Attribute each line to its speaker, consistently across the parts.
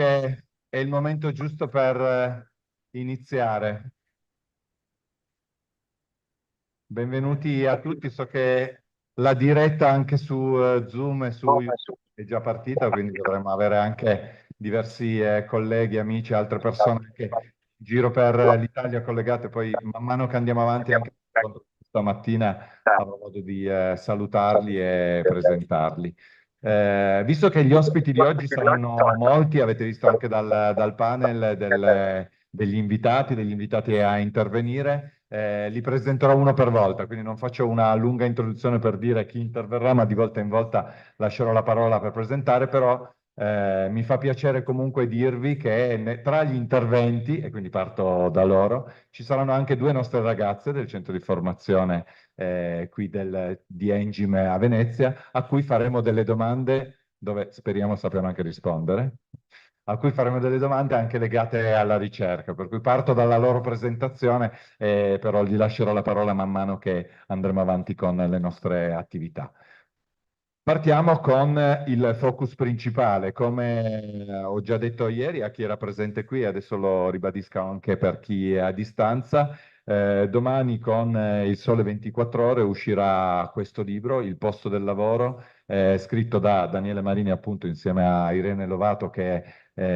Speaker 1: che è il momento giusto per iniziare. Benvenuti a tutti. So che la diretta anche su Zoom e su YouTube è già partita, quindi dovremmo avere anche diversi colleghi, amici, altre persone che in giro per l'Italia collegate. Poi man mano che andiamo avanti, anche stamattina avrò modo di salutarli e presentarli. Visto che gli ospiti di oggi saranno molti, avete visto anche dal panel degli invitati a intervenire, li presenterò uno per volta, quindi non faccio una lunga introduzione per dire chi interverrà, ma di volta in volta lascerò la parola per presentare, però mi fa piacere comunque dirvi che tra gli interventi, e quindi parto da loro, ci saranno anche due nostre ragazze del centro di formazione qui di Engim a Venezia, a cui faremo delle domande dove speriamo sappiano anche rispondere, a cui faremo delle domande anche legate alla ricerca, per cui parto dalla loro presentazione, però gli lascerò la parola man mano che andremo avanti con le nostre attività. Partiamo con il focus principale. Come ho già detto ieri a chi era presente qui, adesso lo ribadisco anche per chi è a distanza, domani con il Sole 24 Ore uscirà questo libro, Il posto del lavoro, scritto da Daniele Marini appunto insieme a Irene Lovato, che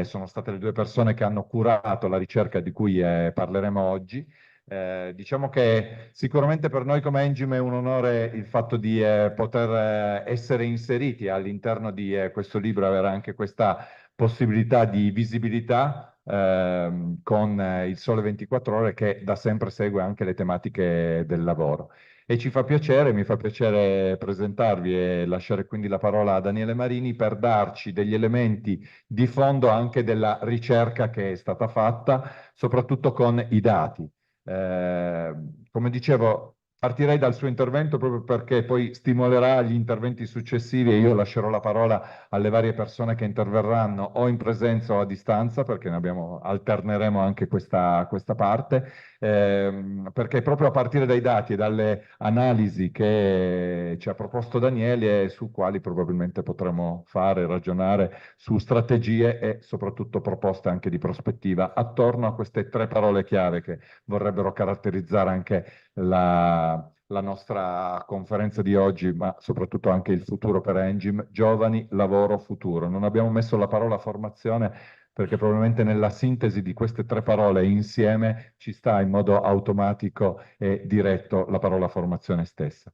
Speaker 1: sono state le due persone che hanno curato la ricerca di cui parleremo oggi. Diciamo che sicuramente per noi come Engim è un onore il fatto di poter essere inseriti all'interno di questo libro, avere anche questa possibilità di visibilità con il Sole 24 Ore, che da sempre segue anche le tematiche del lavoro. E ci fa piacere, mi fa piacere presentarvi e lasciare quindi la parola a Daniele Marini per darci degli elementi di fondo anche della ricerca che è stata fatta, soprattutto con i dati. Come dicevo, partirei dal suo intervento proprio perché poi stimolerà gli interventi successivi e io lascerò la parola alle varie persone che interverranno o in presenza o a distanza, perché alterneremo anche questa parte, perché proprio a partire dai dati e dalle analisi che ci ha proposto Daniele, su quali probabilmente potremo fare, ragionare su strategie e soprattutto proposte anche di prospettiva attorno a queste tre parole chiave che vorrebbero caratterizzare anche la nostra conferenza di oggi, ma soprattutto anche il futuro per Engim: giovani, lavoro, futuro. Non abbiamo messo la parola formazione perché probabilmente nella sintesi di queste tre parole insieme ci sta in modo automatico e diretto la parola formazione stessa.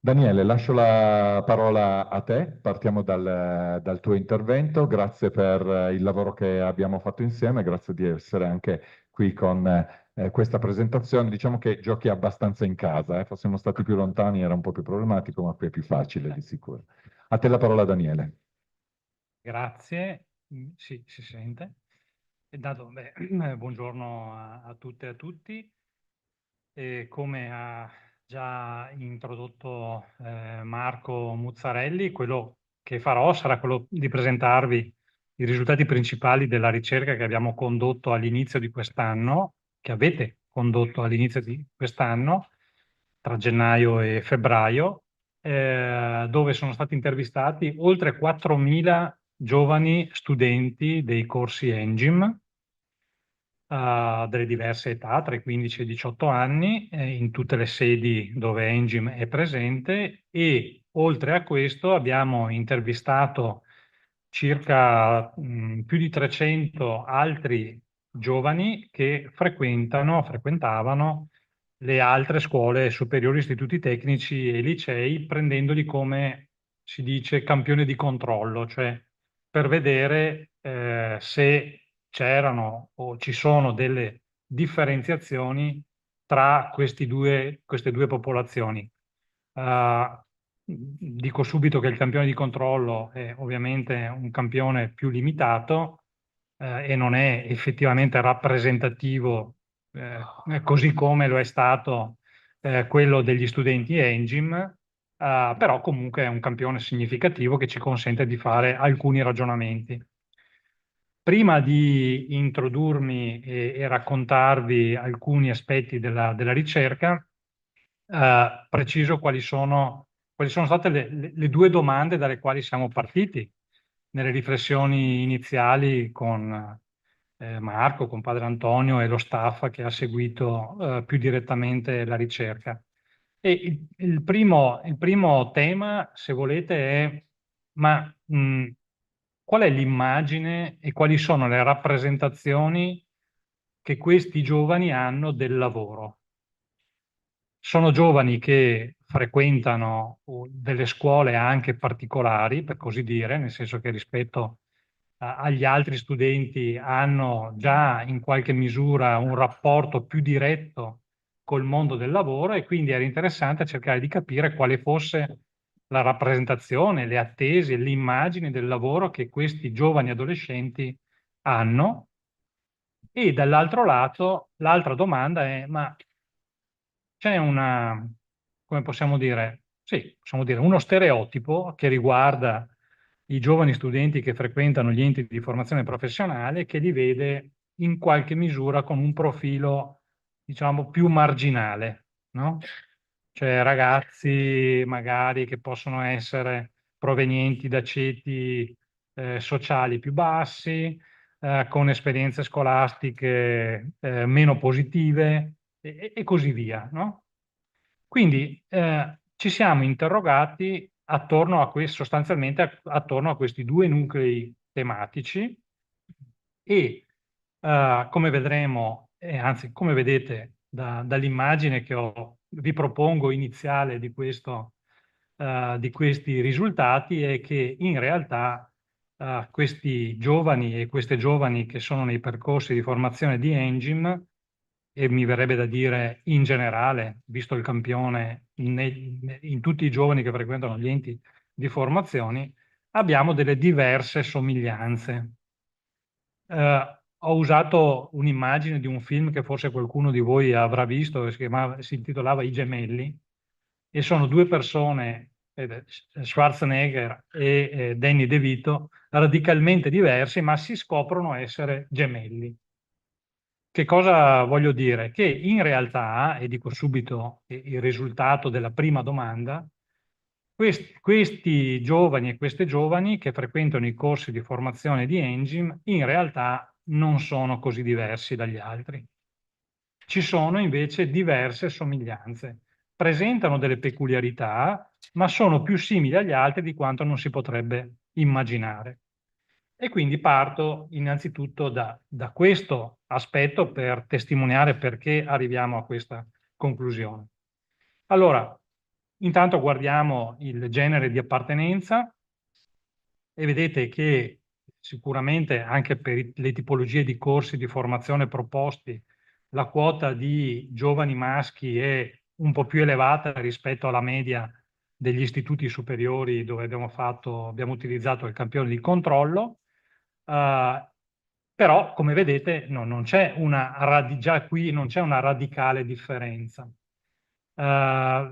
Speaker 1: Daniele, lascio la parola a te, partiamo dal tuo intervento. Grazie per il lavoro che abbiamo fatto insieme, grazie di essere anche qui con questa presentazione. Diciamo che giochi abbastanza in casa, fossimo stati più lontani era un po' più problematico, ma qui è più facile di sicuro. A te la parola, Daniele.
Speaker 2: Grazie. Sì, si sente. Buongiorno a tutte e a tutti. E come ha già introdotto Marco Muzzarelli, quello che farò sarà quello di presentarvi i risultati principali della ricerca che abbiamo condotto all'inizio di quest'anno, che avete condotto all'inizio di quest'anno, tra gennaio e febbraio, dove sono stati intervistati oltre 4.000 giovani studenti dei corsi Engim, delle diverse età, tra i 15 e i 18 anni, in tutte le sedi dove Engim è presente, e oltre a questo abbiamo intervistato circa più di 300 altri giovani che frequentavano le altre scuole superiori, istituti tecnici e licei, prendendoli come si dice campione di controllo, cioè per vedere se c'erano o ci sono delle differenziazioni tra queste due popolazioni. Dico subito che il campione di controllo è ovviamente un campione più limitato e non è effettivamente rappresentativo così come lo è stato quello degli studenti Engim, però comunque è un campione significativo che ci consente di fare alcuni ragionamenti. Prima di introdurmi e raccontarvi alcuni aspetti della ricerca, preciso quali sono state le due domande dalle quali siamo partiti nelle riflessioni iniziali con Marco, con Padre Antonio e lo staff che ha seguito più direttamente la ricerca. E il primo tema, se volete, è ma qual è l'immagine e quali sono le rappresentazioni che questi giovani hanno del lavoro? Sono giovani che frequentano delle scuole anche particolari, per così dire, nel senso che rispetto agli altri studenti hanno già in qualche misura un rapporto più diretto col mondo del lavoro e quindi era interessante cercare di capire quale fosse la rappresentazione, le attese, l'immagine del lavoro che questi giovani adolescenti hanno. E dall'altro lato, l'altra domanda è, ma c'è una, come possiamo dire, sì, possiamo dire uno stereotipo che riguarda i giovani studenti che frequentano gli enti di formazione professionale che li vede in qualche misura con un profilo, diciamo, più marginale, no? Cioè ragazzi magari che possono essere provenienti da ceti sociali più bassi, con esperienze scolastiche meno positive e così via, no? Quindi ci siamo interrogati attorno a sostanzialmente attorno a questi due nuclei tematici e come vedremo, anzi come vedete dall'immagine che vi propongo iniziale di questi risultati, è che in realtà questi giovani e queste giovani che sono nei percorsi di formazione di Engine, e mi verrebbe da dire in generale, visto il campione in tutti i giovani che frequentano gli enti di formazione, abbiamo delle diverse somiglianze. Ho usato un'immagine di un film che forse qualcuno di voi avrà visto, che si intitolava I Gemelli, e sono due persone, Schwarzenegger e Danny DeVito, radicalmente diversi, ma si scoprono essere gemelli. Che cosa voglio dire? Che in realtà, e dico subito il risultato della prima domanda, questi giovani e queste giovani che frequentano i corsi di formazione di Engine in realtà non sono così diversi dagli altri. Ci sono invece diverse somiglianze, presentano delle peculiarità, ma sono più simili agli altri di quanto non si potrebbe immaginare. E quindi parto innanzitutto da questo aspetto per testimoniare perché arriviamo a questa conclusione. Allora, intanto guardiamo il genere di appartenenza e vedete che sicuramente anche per le tipologie di corsi di formazione proposti, la quota di giovani maschi è un po' più elevata rispetto alla media degli istituti superiori dove abbiamo utilizzato il campione di controllo. Però, come vedete, non c'è già qui non c'è una radicale differenza.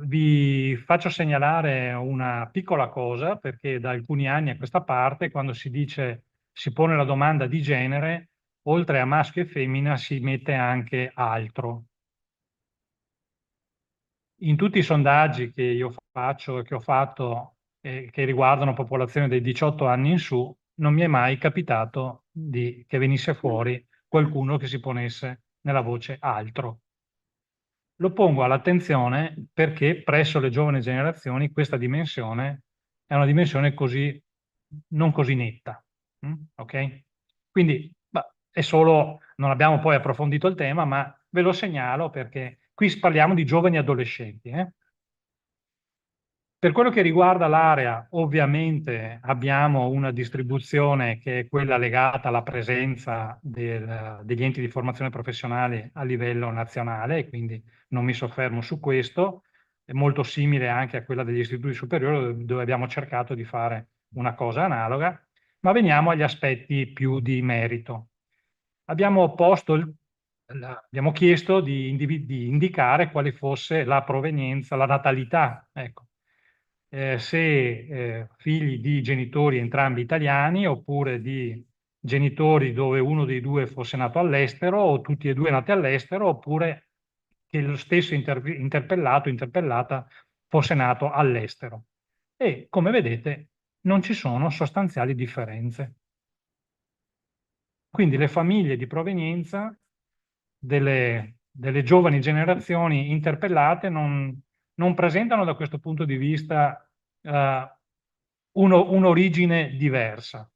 Speaker 2: Vi faccio segnalare una piccola cosa, perché da alcuni anni a questa parte, quando si pone la domanda di genere, oltre a maschio e femmina si mette anche altro. In tutti i sondaggi che io faccio e che ho fatto che riguardano popolazione dei 18 anni in su, non mi è mai capitato che venisse fuori qualcuno che si ponesse nella voce altro. Lo pongo all'attenzione perché presso le giovani generazioni questa dimensione è una dimensione non così netta. Ok? Quindi è solo, non abbiamo poi approfondito il tema, ma ve lo segnalo perché qui parliamo di giovani adolescenti. Per quello che riguarda l'area, ovviamente abbiamo una distribuzione che è quella legata alla presenza degli enti di formazione professionale a livello nazionale, quindi non mi soffermo su questo, è molto simile anche a quella degli istituti superiori dove abbiamo cercato di fare una cosa analoga, ma veniamo agli aspetti più di merito. Abbiamo chiesto di indicare quale fosse la provenienza, la natalità, ecco. Se figli di genitori entrambi italiani oppure di genitori dove uno dei due fosse nato all'estero o tutti e due nati all'estero oppure che lo stesso interpellato o interpellata fosse nato all'estero. E come vedete non ci sono sostanziali differenze. Quindi le famiglie di provenienza delle giovani generazioni interpellate non presentano da questo punto di vista un'origine diversa.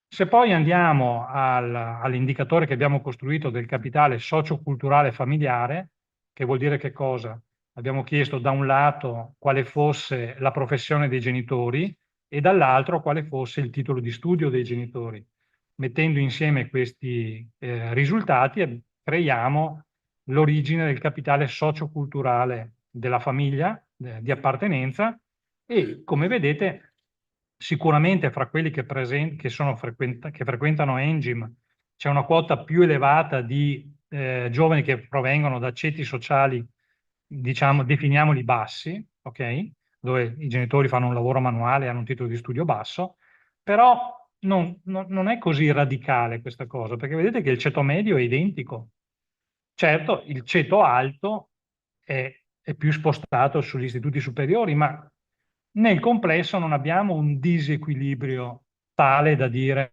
Speaker 2: Se poi andiamo all'indicatore che abbiamo costruito del capitale socioculturale familiare, che vuol dire che cosa? Abbiamo chiesto da un lato quale fosse la professione dei genitori e dall'altro quale fosse il titolo di studio dei genitori. Mettendo insieme questi risultati creiamo l'origine del capitale socioculturale della famiglia di appartenenza e, come vedete, sicuramente fra quelli che frequentano Engim c'è una quota più elevata di giovani che provengono da ceti sociali, diciamo, definiamoli bassi, ok? Dove i genitori fanno un lavoro manuale e hanno un titolo di studio basso, però non è così radicale questa cosa, perché vedete che il ceto medio è identico. Certo, il ceto alto è più spostato sugli istituti superiori, ma nel complesso non abbiamo un disequilibrio tale da dire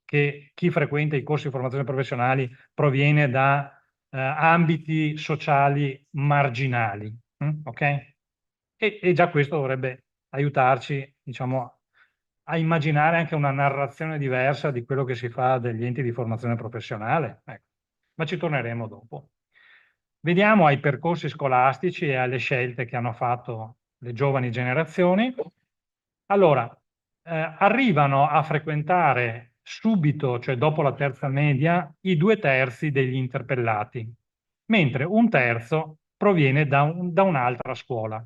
Speaker 2: che chi frequenta i corsi di formazione professionali proviene da ambiti sociali marginali. Ok? E già questo dovrebbe aiutarci, diciamo, a immaginare anche una narrazione diversa di quello che si fa degli enti di formazione professionale. Ecco. Ma ci torneremo dopo. Vediamo ai percorsi scolastici e alle scelte che hanno fatto le giovani generazioni. Allora, arrivano a frequentare subito, cioè dopo la terza media, i 2/3 degli interpellati, mentre un terzo proviene da un'altra scuola.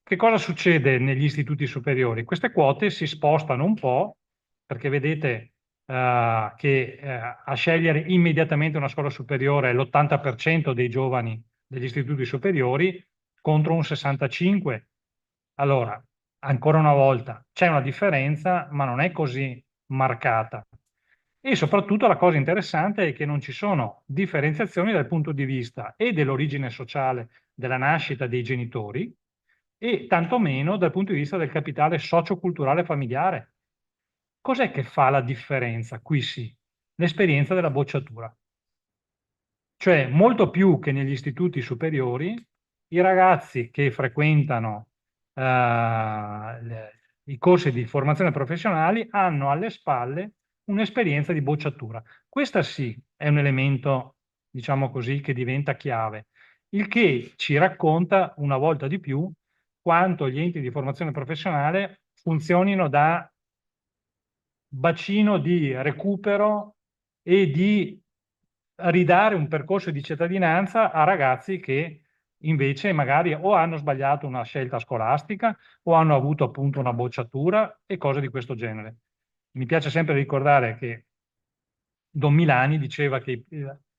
Speaker 2: Che cosa succede negli istituti superiori? Queste quote si spostano un po', perché vedete che a scegliere immediatamente una scuola superiore è l'80% dei giovani degli istituti superiori contro un 65%. Allora, ancora una volta, c'è una differenza, ma non è così marcata. E soprattutto la cosa interessante è che non ci sono differenziazioni dal punto di vista e dell'origine sociale della nascita dei genitori e tantomeno dal punto di vista del capitale socioculturale familiare. Cos'è che fa la differenza? Qui sì, l'esperienza della bocciatura. Cioè, molto più che negli istituti superiori, i ragazzi che frequentano i corsi di formazione professionali hanno alle spalle un'esperienza di bocciatura. Questa sì è un elemento, diciamo così, che diventa chiave, il che ci racconta una volta di più quanto gli enti di formazione professionale funzionino da bacino di recupero e di ridare un percorso di cittadinanza a ragazzi che invece magari o hanno sbagliato una scelta scolastica o hanno avuto appunto una bocciatura e cose di questo genere. Mi piace sempre ricordare che Don Milani diceva che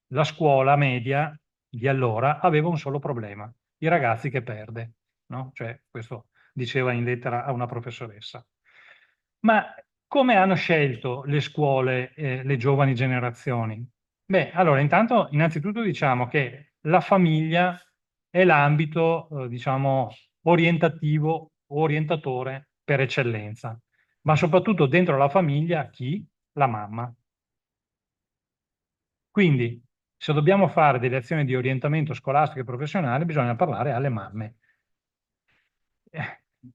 Speaker 2: la scuola media di allora aveva un solo problema, i ragazzi che perde, no? Cioè, questo diceva in lettera a una professoressa. Ma come hanno scelto le scuole, le giovani generazioni? Beh, allora, intanto, innanzitutto diciamo che la famiglia è l'ambito, diciamo, orientativo, orientatore per eccellenza, ma soprattutto dentro la famiglia chi? La mamma. Quindi, se dobbiamo fare delle azioni di orientamento scolastico e professionale, bisogna parlare alle mamme.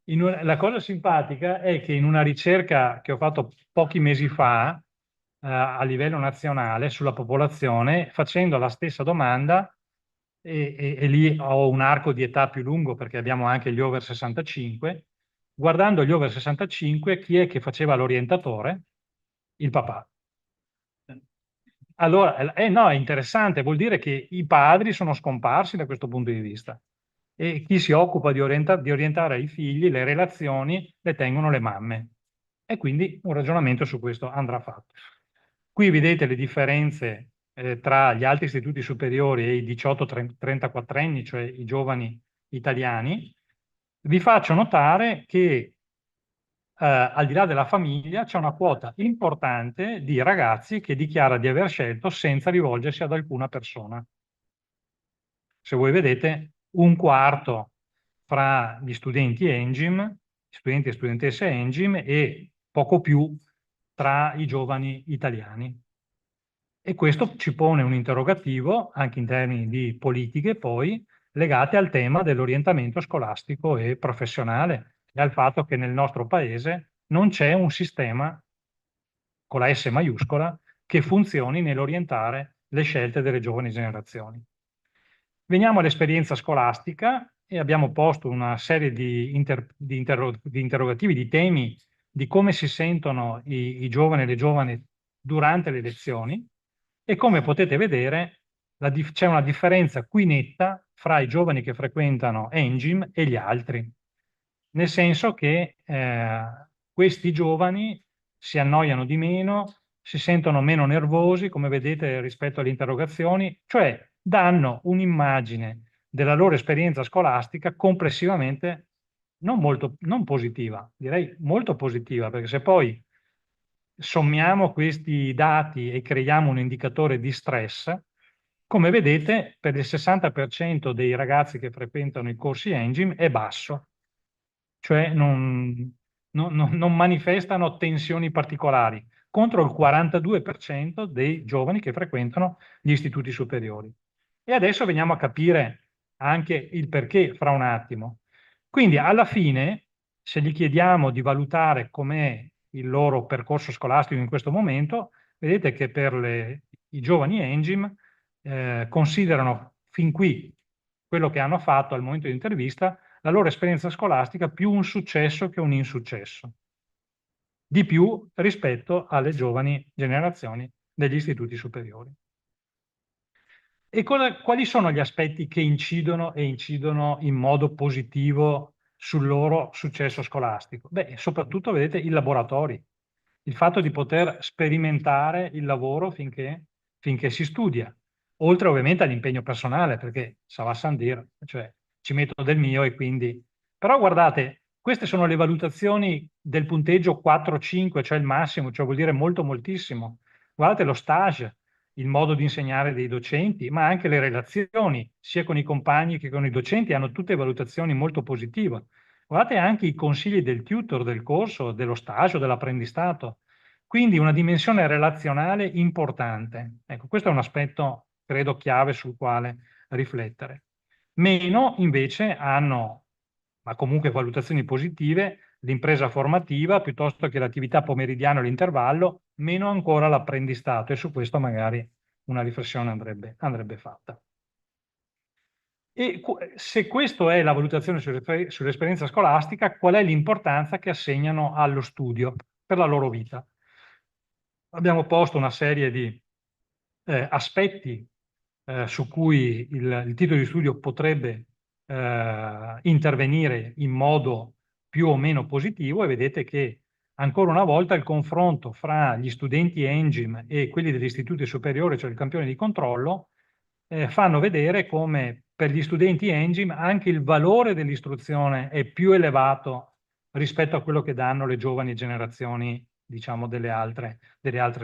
Speaker 2: La cosa simpatica è che in una ricerca che ho fatto pochi mesi fa a livello nazionale sulla popolazione, facendo la stessa domanda, e lì ho un arco di età più lungo perché abbiamo anche gli over 65, guardando gli over 65, chi è che faceva l'orientatore? Il papà. Allora, no, è interessante, vuol dire che i padri sono scomparsi da questo punto di vista e chi si occupa di orientare i figli, le relazioni, le tengono le mamme. E quindi un ragionamento su questo andrà fatto. Qui vedete le differenze tra gli altri istituti superiori e i 18-34 anni, cioè i giovani italiani. Vi faccio notare che al di là della famiglia, c'è una quota importante di ragazzi che dichiara di aver scelto senza rivolgersi ad alcuna persona. Se voi vedete, un quarto fra gli studenti Engim studenti e studentesse Engim e poco più tra i giovani italiani. E questo ci pone un interrogativo, anche in termini di politiche, poi, legate al tema dell'orientamento scolastico e professionale e al fatto che nel nostro paese non c'è un sistema, con la S maiuscola, che funzioni nell'orientare le scelte delle giovani generazioni. Veniamo all'esperienza scolastica e abbiamo posto una serie di interrogativi, di temi, di come si sentono i giovani e le giovani durante le lezioni e come potete vedere c'è una differenza qui netta fra i giovani che frequentano Engim e gli altri, nel senso che questi giovani si annoiano di meno, si sentono meno nervosi, come vedete rispetto alle interrogazioni, cioè danno un'immagine della loro esperienza scolastica complessivamente non positiva, direi molto positiva, perché se poi sommiamo questi dati e creiamo un indicatore di stress, come vedete per il 60% dei ragazzi che frequentano i corsi Engim è basso, cioè non manifestano tensioni particolari, contro il 42% dei giovani che frequentano gli istituti superiori. E adesso veniamo a capire anche il perché fra un attimo. Quindi alla fine, se gli chiediamo di valutare com'è il loro percorso scolastico in questo momento, vedete che per i giovani Engim considerano fin qui quello che hanno fatto al momento di intervista la loro esperienza scolastica più un successo che un insuccesso, di più rispetto alle giovani generazioni degli istituti superiori. E quali sono gli aspetti che incidono e incidono in modo positivo sul loro successo scolastico? Beh, soprattutto, vedete, i laboratori, il fatto di poter sperimentare il lavoro finché si studia, oltre ovviamente all'impegno personale, perché ça va sans dire, cioè ci metto del mio e quindi... Però guardate, queste sono le valutazioni del punteggio 4-5, cioè il massimo, cioè vuol dire molto moltissimo. Guardate lo stage, il modo di insegnare dei docenti, ma anche le relazioni, sia con i compagni che con i docenti, hanno tutte valutazioni molto positive. Guardate anche i consigli del tutor del corso, dello stage o dell'apprendistato. Quindi una dimensione relazionale importante. Ecco, questo è un aspetto, credo, chiave sul quale riflettere. Meno invece hanno, ma comunque valutazioni positive, l'impresa formativa piuttosto che l'attività pomeridiana o l'intervallo, meno ancora l'apprendistato e su questo magari una riflessione andrebbe fatta. E se questa è la valutazione sull'esperienza scolastica, qual è l'importanza che assegnano allo studio per la loro vita? Abbiamo posto una serie di aspetti su cui il titolo di studio potrebbe intervenire in modo più o meno positivo e vedete che ancora una volta il confronto fra gli studenti Engim e quelli degli istituti superiori, cioè il campione di controllo, fanno vedere come per gli studenti Engim anche il valore dell'istruzione è più elevato rispetto a quello che danno le giovani generazioni, diciamo, delle altre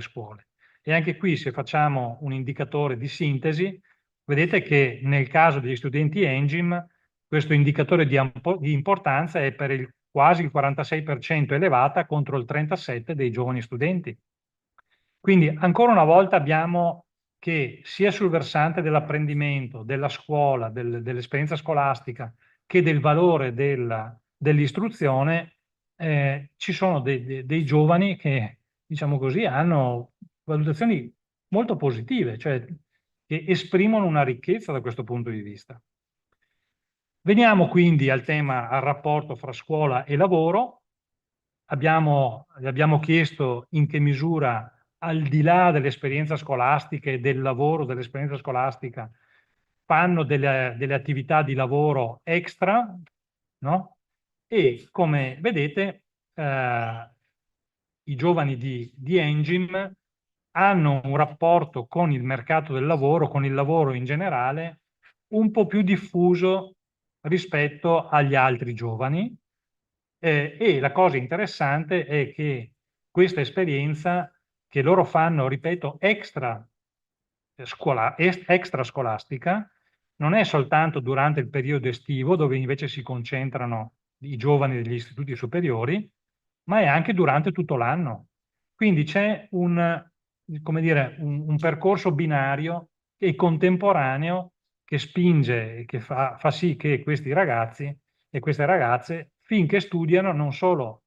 Speaker 2: scuole. E anche qui, se facciamo un indicatore di sintesi, vedete che nel caso degli studenti Engim, questo indicatore di importanza è per quasi il 46% elevata contro il 37% dei giovani studenti. Quindi, ancora una volta, abbiamo che sia sul versante dell'apprendimento, della scuola, dell'esperienza scolastica, che del valore dell'istruzione, ci sono dei giovani che, diciamo così, hanno valutazioni molto positive, cioè che esprimono una ricchezza da questo punto di vista. Veniamo quindi al tema, al rapporto fra scuola e lavoro. Gli abbiamo chiesto in che misura, al di là dell'esperienza scolastica e del lavoro dell'esperienza scolastica, fanno delle attività di lavoro extra, no? E come vedete, i giovani di Engim hanno un rapporto con il mercato del lavoro, con il lavoro in generale, un po' più diffuso rispetto agli altri giovani. E la cosa interessante è che questa esperienza che loro fanno, ripeto, extra scolastica, non è soltanto durante il periodo estivo, dove invece si concentrano i giovani degli istituti superiori, ma è anche durante tutto l'anno. Quindi c'è come dire, un percorso binario e contemporaneo che spinge e che fa sì che questi ragazzi e queste ragazze, finché studiano, non solo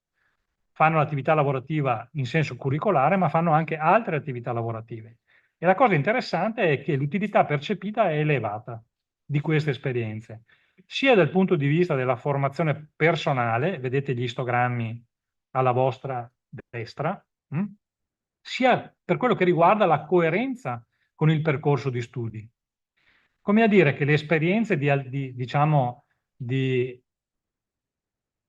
Speaker 2: fanno l'attività lavorativa in senso curricolare, ma fanno anche altre attività lavorative. E la cosa interessante è che l'utilità percepita è elevata di queste esperienze, sia dal punto di vista della formazione personale, vedete gli istogrammi alla vostra destra, sia per quello che riguarda la coerenza con il percorso di studi. Come a dire che le esperienze diciamo, di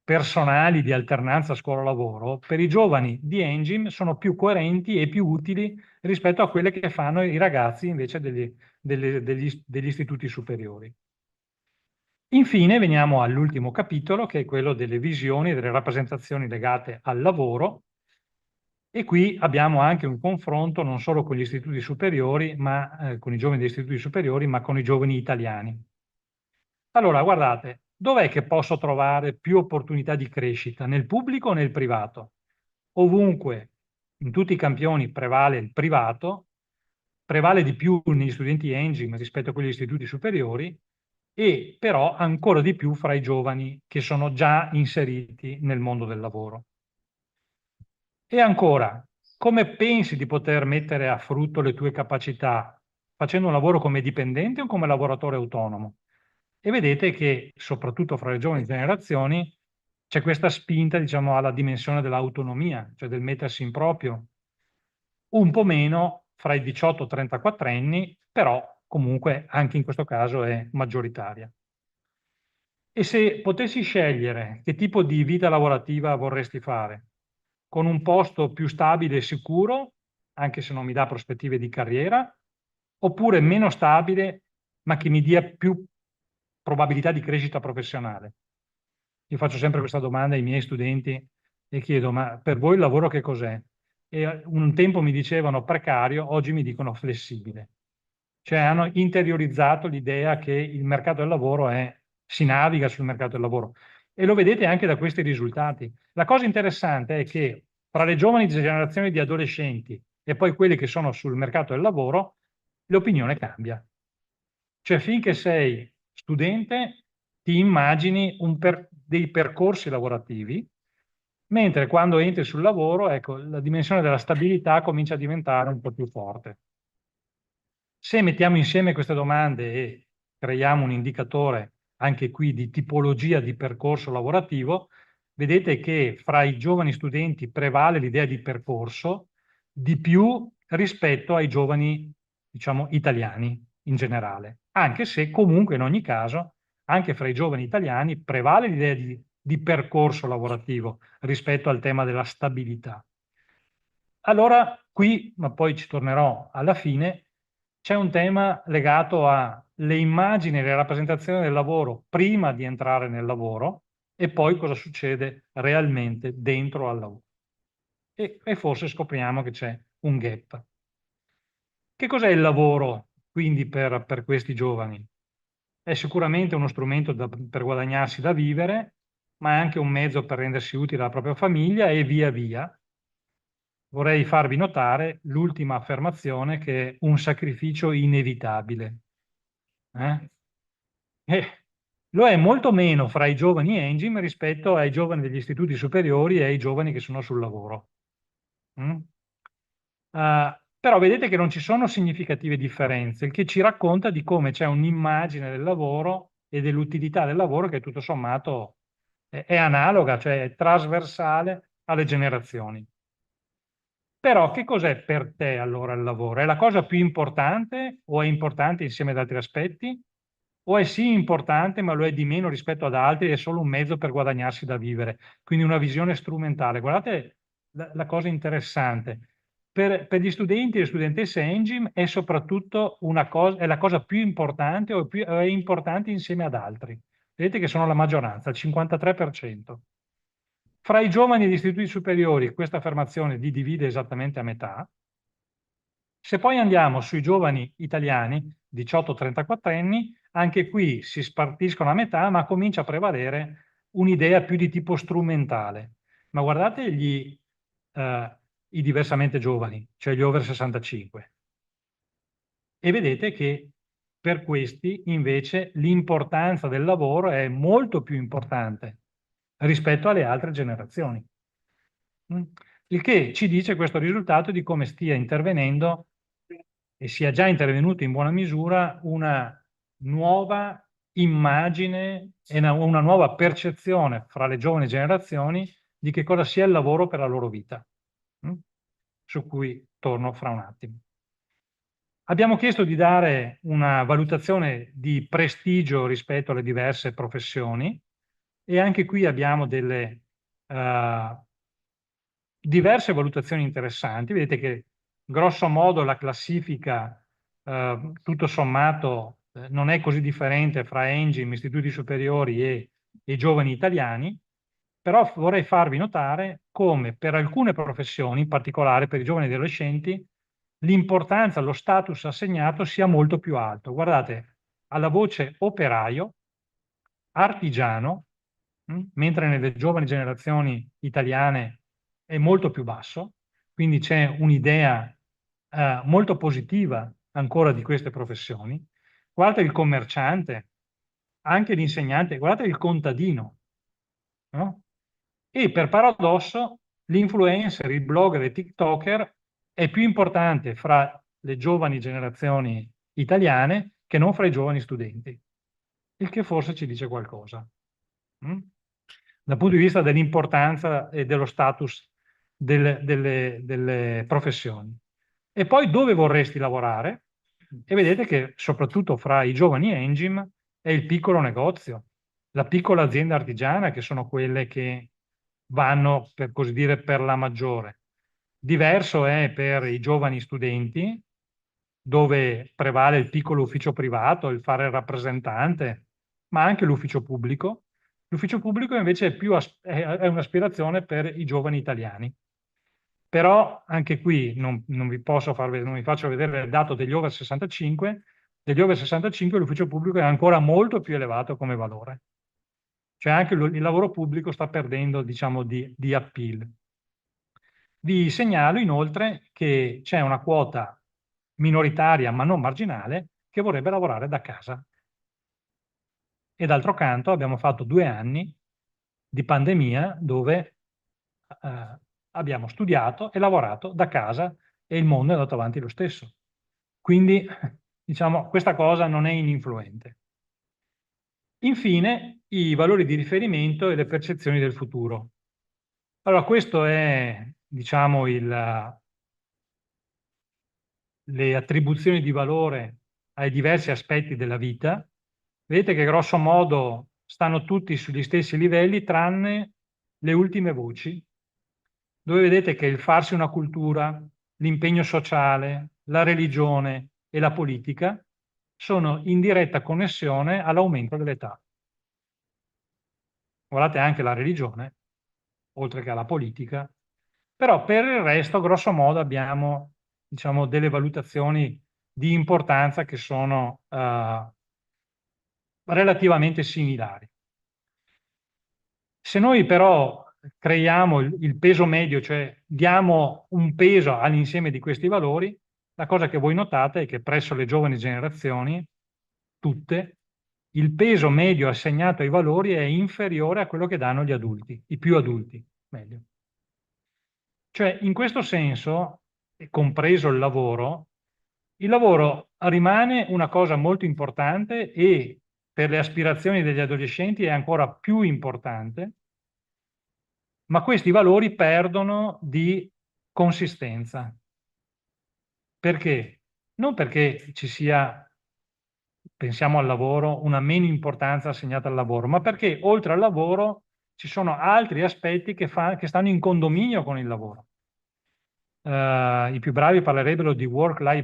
Speaker 2: personali di alternanza scuola-lavoro per i giovani di Engim sono più coerenti e più utili rispetto a quelle che fanno i ragazzi invece degli istituti superiori. Infine veniamo all'ultimo capitolo, che è quello delle visioni e delle rappresentazioni legate al lavoro, e qui abbiamo anche un confronto non solo con gli istituti superiori, ma con i giovani degli istituti superiori, ma con i giovani italiani. Allora, guardate, dov'è che posso trovare più opportunità di crescita? Nel pubblico o nel privato? Ovunque, in tutti i campioni prevale il privato, prevale di più negli studenti Engine rispetto a quelli degli istituti superiori, e però ancora di più fra i giovani che sono già inseriti nel mondo del lavoro. E ancora, come pensi di poter mettere a frutto le tue capacità facendo un lavoro come dipendente o come lavoratore autonomo? E vedete che soprattutto fra le giovani generazioni c'è questa spinta, diciamo, alla dimensione dell'autonomia, cioè del mettersi in proprio, un po' meno fra i 18 e i 34 anni, però comunque anche in questo caso è maggioritaria. E se potessi scegliere che tipo di vita lavorativa vorresti fare? Con un posto più stabile e sicuro, anche se non mi dà prospettive di carriera, oppure meno stabile, ma che mi dia più probabilità di crescita professionale? Io faccio sempre questa domanda ai miei studenti e chiedo, ma per voi il lavoro che cos'è? E un tempo mi dicevano precario, oggi mi dicono flessibile. Cioè hanno interiorizzato l'idea che il mercato del lavoro si naviga sul mercato del lavoro. E lo vedete anche da questi risultati. La cosa interessante è che fra le giovani generazioni di adolescenti e poi quelli che sono sul mercato del lavoro, l'opinione cambia. Cioè finché sei studente ti immagini dei percorsi lavorativi, mentre quando entri sul lavoro, ecco, la dimensione della stabilità comincia a diventare un po' più forte. Se mettiamo insieme queste domande e creiamo un indicatore anche qui di tipologia di percorso lavorativo, vedete che fra i giovani studenti prevale l'idea di percorso di più rispetto ai giovani, diciamo, italiani in generale. Anche se comunque in ogni caso, anche fra i giovani italiani prevale l'idea di percorso lavorativo rispetto al tema della stabilità. Allora, qui, ma poi ci tornerò alla fine, c'è un tema legato alle immagini e le rappresentazioni del lavoro prima di entrare nel lavoro e poi cosa succede realmente dentro al lavoro. E forse scopriamo che c'è un gap. Che cos'è il lavoro, quindi, per questi giovani? È sicuramente uno strumento per guadagnarsi da vivere, ma è anche un mezzo per rendersi utile alla propria famiglia e via via vorrei farvi notare l'ultima affermazione che è un sacrificio inevitabile. Eh? Lo è molto meno fra i giovani Engine rispetto ai giovani degli istituti superiori e ai giovani che sono sul lavoro. Mm? Però vedete che non ci sono significative differenze, il che ci racconta di come c'è un'immagine del lavoro e dell'utilità del lavoro che tutto sommato è analoga, cioè è trasversale alle generazioni. Però che cos'è per te allora il lavoro? È la cosa più importante o è importante insieme ad altri aspetti? O è sì importante ma lo è di meno rispetto ad altri, è solo un mezzo per guadagnarsi da vivere? Quindi una visione strumentale. Guardate la cosa interessante. Per gli studenti e le studentesse Engine è soprattutto è la cosa più importante o è importante insieme ad altri. Vedete che sono la maggioranza, il 53%. Fra i giovani degli istituti superiori questa affermazione li divide esattamente a metà. Se poi andiamo sui giovani italiani, 18-34 anni, anche qui si spartiscono a metà, ma comincia a prevalere un'idea più di tipo strumentale. Ma guardate i diversamente giovani, cioè gli over 65, e vedete che per questi invece l'importanza del lavoro è molto più importante rispetto alle altre generazioni. Il che ci dice questo risultato di come stia intervenendo e sia già intervenuto in buona misura una nuova immagine e una nuova percezione fra le giovani generazioni di che cosa sia il lavoro per la loro vita, su cui torno fra un attimo. Abbiamo chiesto di dare una valutazione di prestigio rispetto alle diverse professioni e anche qui abbiamo delle diverse valutazioni interessanti. Vedete che grosso modo la classifica tutto sommato non è così differente fra Engim, istituti superiori e giovani italiani, però vorrei farvi notare come per alcune professioni, in particolare per i giovani adolescenti, l'importanza, lo status assegnato sia molto più alto. Guardate, alla voce operaio, artigiano, mentre nelle giovani generazioni italiane è molto più basso, quindi c'è un'idea molto positiva ancora di queste professioni. Guardate il commerciante, anche l'insegnante, guardate il contadino, no? E per paradosso l'influencer, il blogger e il TikToker è più importante fra le giovani generazioni italiane che non fra i giovani studenti, il che forse ci dice qualcosa. Dal punto di vista dell'importanza e dello status delle professioni. E poi dove vorresti lavorare? E vedete che soprattutto fra i giovani Engim è il piccolo negozio, la piccola azienda artigiana, che sono quelle che vanno, per così dire, per la maggiore. Diverso è per i giovani studenti, dove prevale il piccolo ufficio privato, il fare il rappresentante, ma anche l'ufficio pubblico. L'ufficio pubblico invece è un'aspirazione per i giovani italiani. Però anche qui non vi faccio vedere il dato degli over 65, degli over 65 l'ufficio pubblico è ancora molto più elevato come valore. Cioè anche il lavoro pubblico sta perdendo, diciamo, di appeal. Vi segnalo inoltre che c'è una quota minoritaria, ma non marginale, che vorrebbe lavorare da casa. E d'altro canto abbiamo fatto 2 anni di pandemia dove abbiamo studiato e lavorato da casa e il mondo è andato avanti lo stesso. Quindi, diciamo, questa cosa non è ininfluente. Infine, i valori di riferimento e le percezioni del futuro. Allora, questo è, diciamo, le attribuzioni di valore ai diversi aspetti della vita. Vedete che grosso modo stanno tutti sugli stessi livelli, tranne le ultime voci, dove vedete che il farsi una cultura, l'impegno sociale, la religione e la politica sono in diretta connessione all'aumento dell'età. Guardate anche la religione, oltre che alla politica, però per il resto, grosso modo, abbiamo, diciamo, delle valutazioni di importanza che sono relativamente similari. Se noi però creiamo il peso medio, cioè diamo un peso all'insieme di questi valori, la cosa che voi notate è che presso le giovani generazioni, tutte, il peso medio assegnato ai valori è inferiore a quello che danno gli adulti, i più adulti, meglio. Cioè, in questo senso, compreso il lavoro rimane una cosa molto importante e per le aspirazioni degli adolescenti è ancora più importante, ma questi valori perdono di consistenza. Perché? Non perché ci sia, pensiamo al lavoro, una meno importanza assegnata al lavoro, ma perché oltre al lavoro ci sono altri aspetti che stanno in condominio con il lavoro. I più bravi parlerebbero di work-life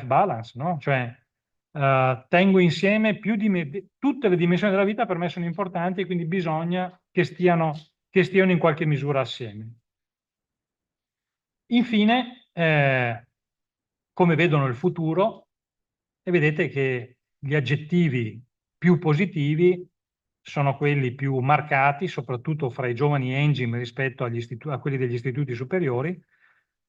Speaker 2: balance, no? Cioè tengo insieme tutte le dimensioni della vita per me sono importanti e quindi bisogna che stiano in qualche misura assieme. Infine, come vedono il futuro, e vedete che gli aggettivi più positivi sono quelli più marcati, soprattutto fra i giovani Engine rispetto a quelli degli istituti superiori,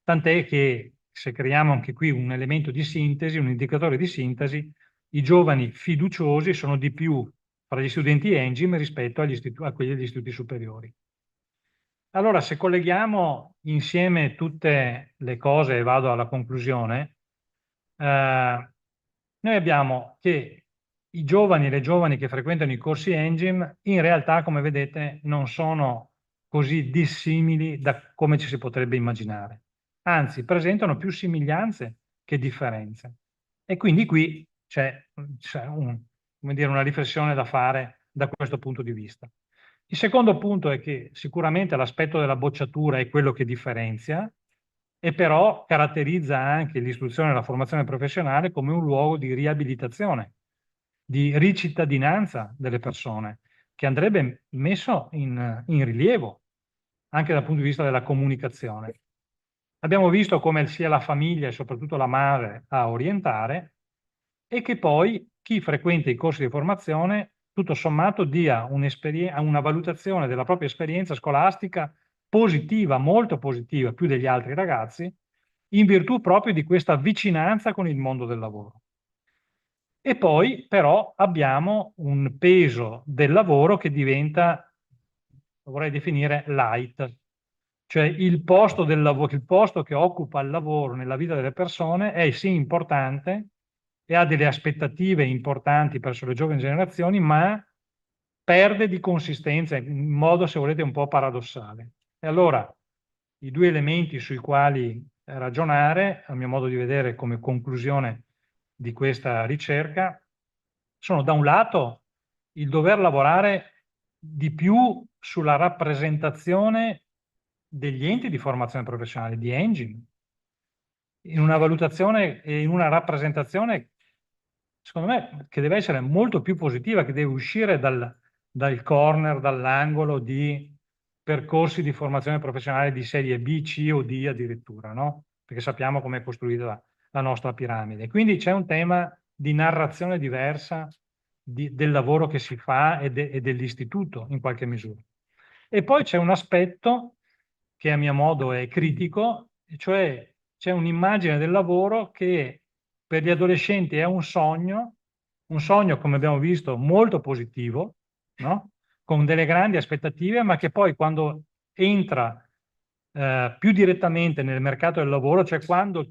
Speaker 2: tant'è che se creiamo anche qui un elemento di sintesi, un indicatore di sintesi, i giovani fiduciosi sono di più fra gli studenti Engine rispetto a quelli degli istituti superiori. Allora, se colleghiamo insieme tutte le cose e vado alla conclusione, noi abbiamo che i giovani e le giovani che frequentano i corsi Engine in realtà, come vedete, non sono così dissimili da come ci si potrebbe immaginare. Anzi, presentano più somiglianze che differenze. E quindi qui c'è come dire, una riflessione da fare da questo punto di vista. Il secondo punto è che sicuramente l'aspetto della bocciatura è quello che differenzia, e però caratterizza anche l'istruzione e la formazione professionale come un luogo di riabilitazione, di ricittadinanza delle persone, che andrebbe messo in rilievo anche dal punto di vista della comunicazione. Abbiamo visto come sia la famiglia e soprattutto la madre a orientare, e che poi chi frequenta i corsi di formazione tutto sommato dia una valutazione della propria esperienza scolastica positiva, molto positiva, più degli altri ragazzi, in virtù proprio di questa vicinanza con il mondo del lavoro. E poi però abbiamo un peso del lavoro che diventa, lo vorrei definire, light, cioè il posto del lavoro, il posto che occupa il lavoro nella vita delle persone è sì importante e ha delle aspettative importanti verso le giovani generazioni, ma perde di consistenza in modo, se volete, un po' paradossale. E allora i due elementi sui quali ragionare, a mio modo di vedere come conclusione di questa ricerca, sono da un lato il dover lavorare di più sulla rappresentazione degli enti di formazione professionale, di Engine, in una valutazione e in una rappresentazione, secondo me, che deve essere molto più positiva, che deve uscire dal corner, dall'angolo di percorsi di formazione professionale di serie B, C o D addirittura, no? Perché sappiamo come è costruita la nostra piramide. Quindi c'è un tema di narrazione diversa del lavoro che si fa e dell'istituto in qualche misura. E poi c'è un aspetto che a mio modo è critico, cioè c'è un'immagine del lavoro che per gli adolescenti è un sogno come abbiamo visto molto positivo, no? Con delle grandi aspettative, ma che poi quando entra più direttamente nel mercato del lavoro, cioè quando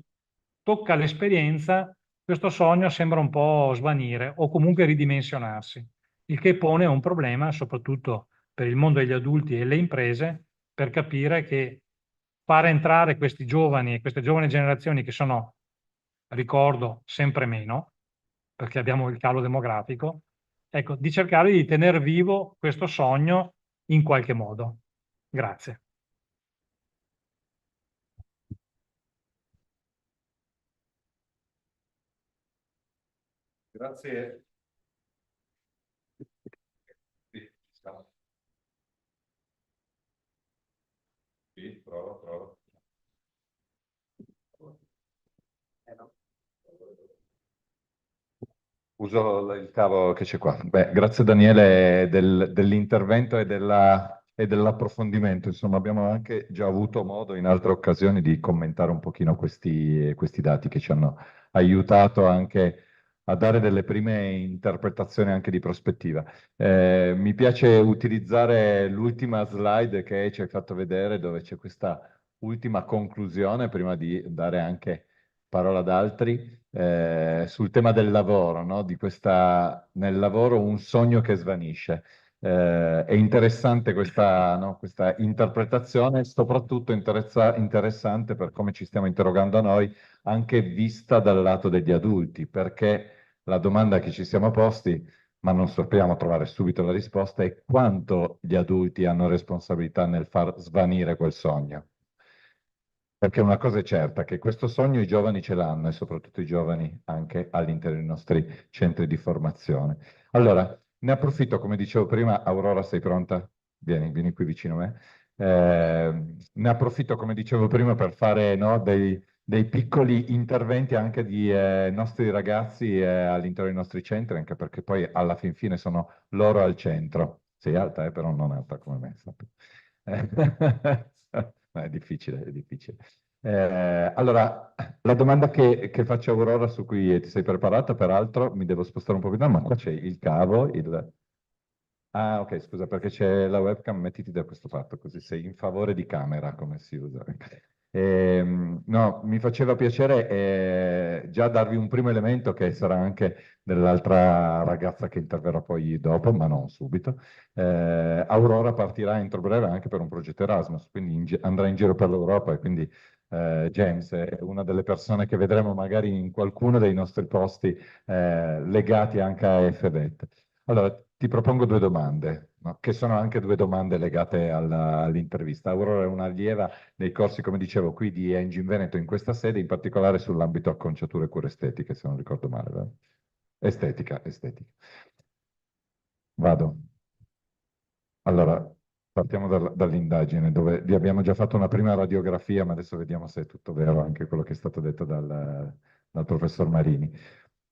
Speaker 2: tocca l'esperienza, questo sogno sembra un po' svanire o comunque ridimensionarsi, il che pone un problema soprattutto per il mondo degli adulti e le imprese per capire che fare entrare questi giovani e queste giovani generazioni che sono, ricordo, sempre meno, perché abbiamo il calo demografico, ecco, di cercare di tenere vivo questo sogno in qualche modo. Grazie.
Speaker 1: Grazie. Sì, ci siamo. Sì, prova. Uso il cavo che c'è qua. Beh, grazie Daniele dell'intervento e dell'approfondimento. Insomma, abbiamo anche già avuto modo in altre occasioni di commentare un pochino questi dati che ci hanno aiutato anche a dare delle prime interpretazioni anche di prospettiva. Mi piace utilizzare l'ultima slide che ci hai fatto vedere, dove c'è questa ultima conclusione, prima di dare anche parola ad altri, sul tema del lavoro, no? Di questa, nel lavoro un sogno che svanisce. È interessante questa, no? Questa interpretazione, soprattutto interessante per come ci stiamo interrogando a noi, anche vista dal lato degli adulti, perché la domanda che ci siamo posti, ma non sappiamo trovare subito la risposta, è quanto gli adulti hanno responsabilità nel far svanire quel sogno. Perché una cosa è certa, che questo sogno i giovani ce l'hanno, e soprattutto i giovani anche all'interno dei nostri centri di formazione. Allora, ne approfitto, come dicevo prima, Aurora, sei pronta? Vieni qui vicino a me. Ne approfitto, come dicevo prima, per fare, no, dei piccoli interventi anche di nostri ragazzi all'interno dei nostri centri, anche perché poi alla fin fine sono loro al centro. Sei alta, però non alta come me. Sappi. No, è difficile, è difficile. Allora, la domanda che faccio a Aurora, su cui ti sei preparata, peraltro, mi devo spostare un po' più da, ma qua c'è il cavo, il... Ah, ok, scusa, perché c'è la webcam, mettiti da questo fatto, così sei in favore di camera, come si usa. No, mi faceva piacere già darvi un primo elemento che sarà anche dell'altra ragazza che interverrà poi dopo, ma non subito. Aurora partirà entro breve anche per un progetto Erasmus, quindi andrà in giro per l'Europa e quindi James è una delle persone che vedremo magari in qualcuno dei nostri posti legati anche a FBET. Allora, ti propongo due domande, no? Che sono anche due domande legate all'intervista. Aurora è un'allieva dei corsi, come dicevo, qui di Engine Veneto in questa sede, in particolare sull'ambito acconciature e cure estetiche, se non ricordo male, vero? Estetica, estetica. Vado. Allora, partiamo dall'indagine, dove vi abbiamo già fatto una prima radiografia, ma adesso vediamo se è tutto vero anche quello che è stato detto dal professor Marini.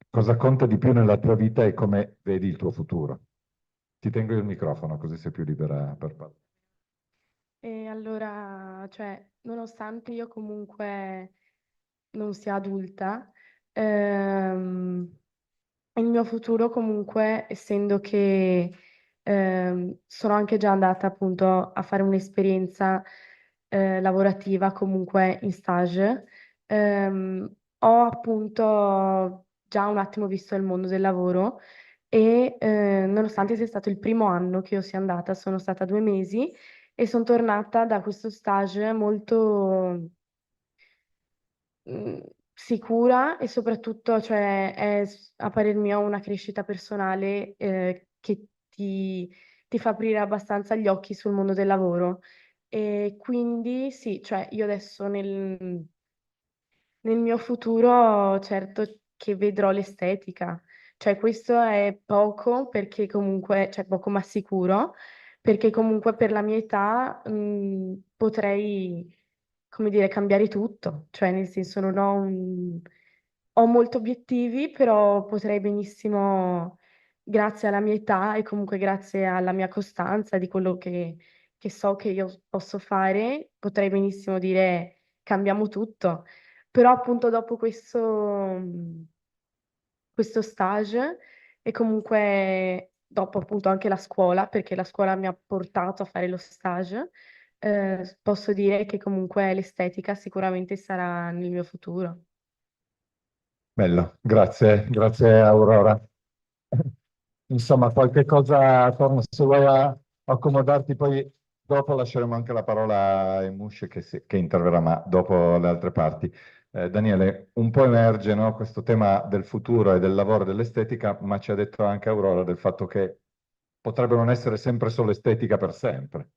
Speaker 1: Cosa conta di più nella tua vita e come vedi il tuo futuro? Ti tengo il microfono così sei più libera per parlare.
Speaker 3: E allora, cioè, nonostante io comunque non sia adulta, il mio futuro comunque, essendo che sono anche già andata appunto a fare un'esperienza lavorativa comunque in stage, ho appunto già un attimo visto il mondo del lavoro e nonostante sia stato il primo anno che io sia andata, sono stata 2 mesi e sono tornata da questo stage molto mh, sicura e soprattutto, cioè, è a parer mio una crescita personale che ti fa aprire abbastanza gli occhi sul mondo del lavoro. E quindi sì, cioè io adesso nel mio futuro certo che vedrò l'estetica, cioè questo è poco perché comunque, cioè poco ma sicuro, perché comunque per la mia età potrei, come dire, cambiare tutto, cioè nel senso non ho ho molti obiettivi, però potrei benissimo, grazie alla mia età e comunque grazie alla mia costanza di quello che so che io posso fare, potrei benissimo dire cambiamo tutto. Però appunto dopo questo stage e comunque dopo appunto anche la scuola, perché la scuola mi ha portato a fare lo stage, posso dire che comunque l'estetica sicuramente sarà nel mio futuro.
Speaker 1: Bello, grazie, grazie Aurora. Insomma, qualche cosa attorno, se vuoi accomodarti, poi dopo lasceremo anche la parola a Emush che interverrà, ma dopo le altre parti. Daniele, un po' emerge, no, questo tema del futuro e del lavoro e dell'estetica, ma ci ha detto anche Aurora del fatto che potrebbe non essere sempre solo estetica per sempre.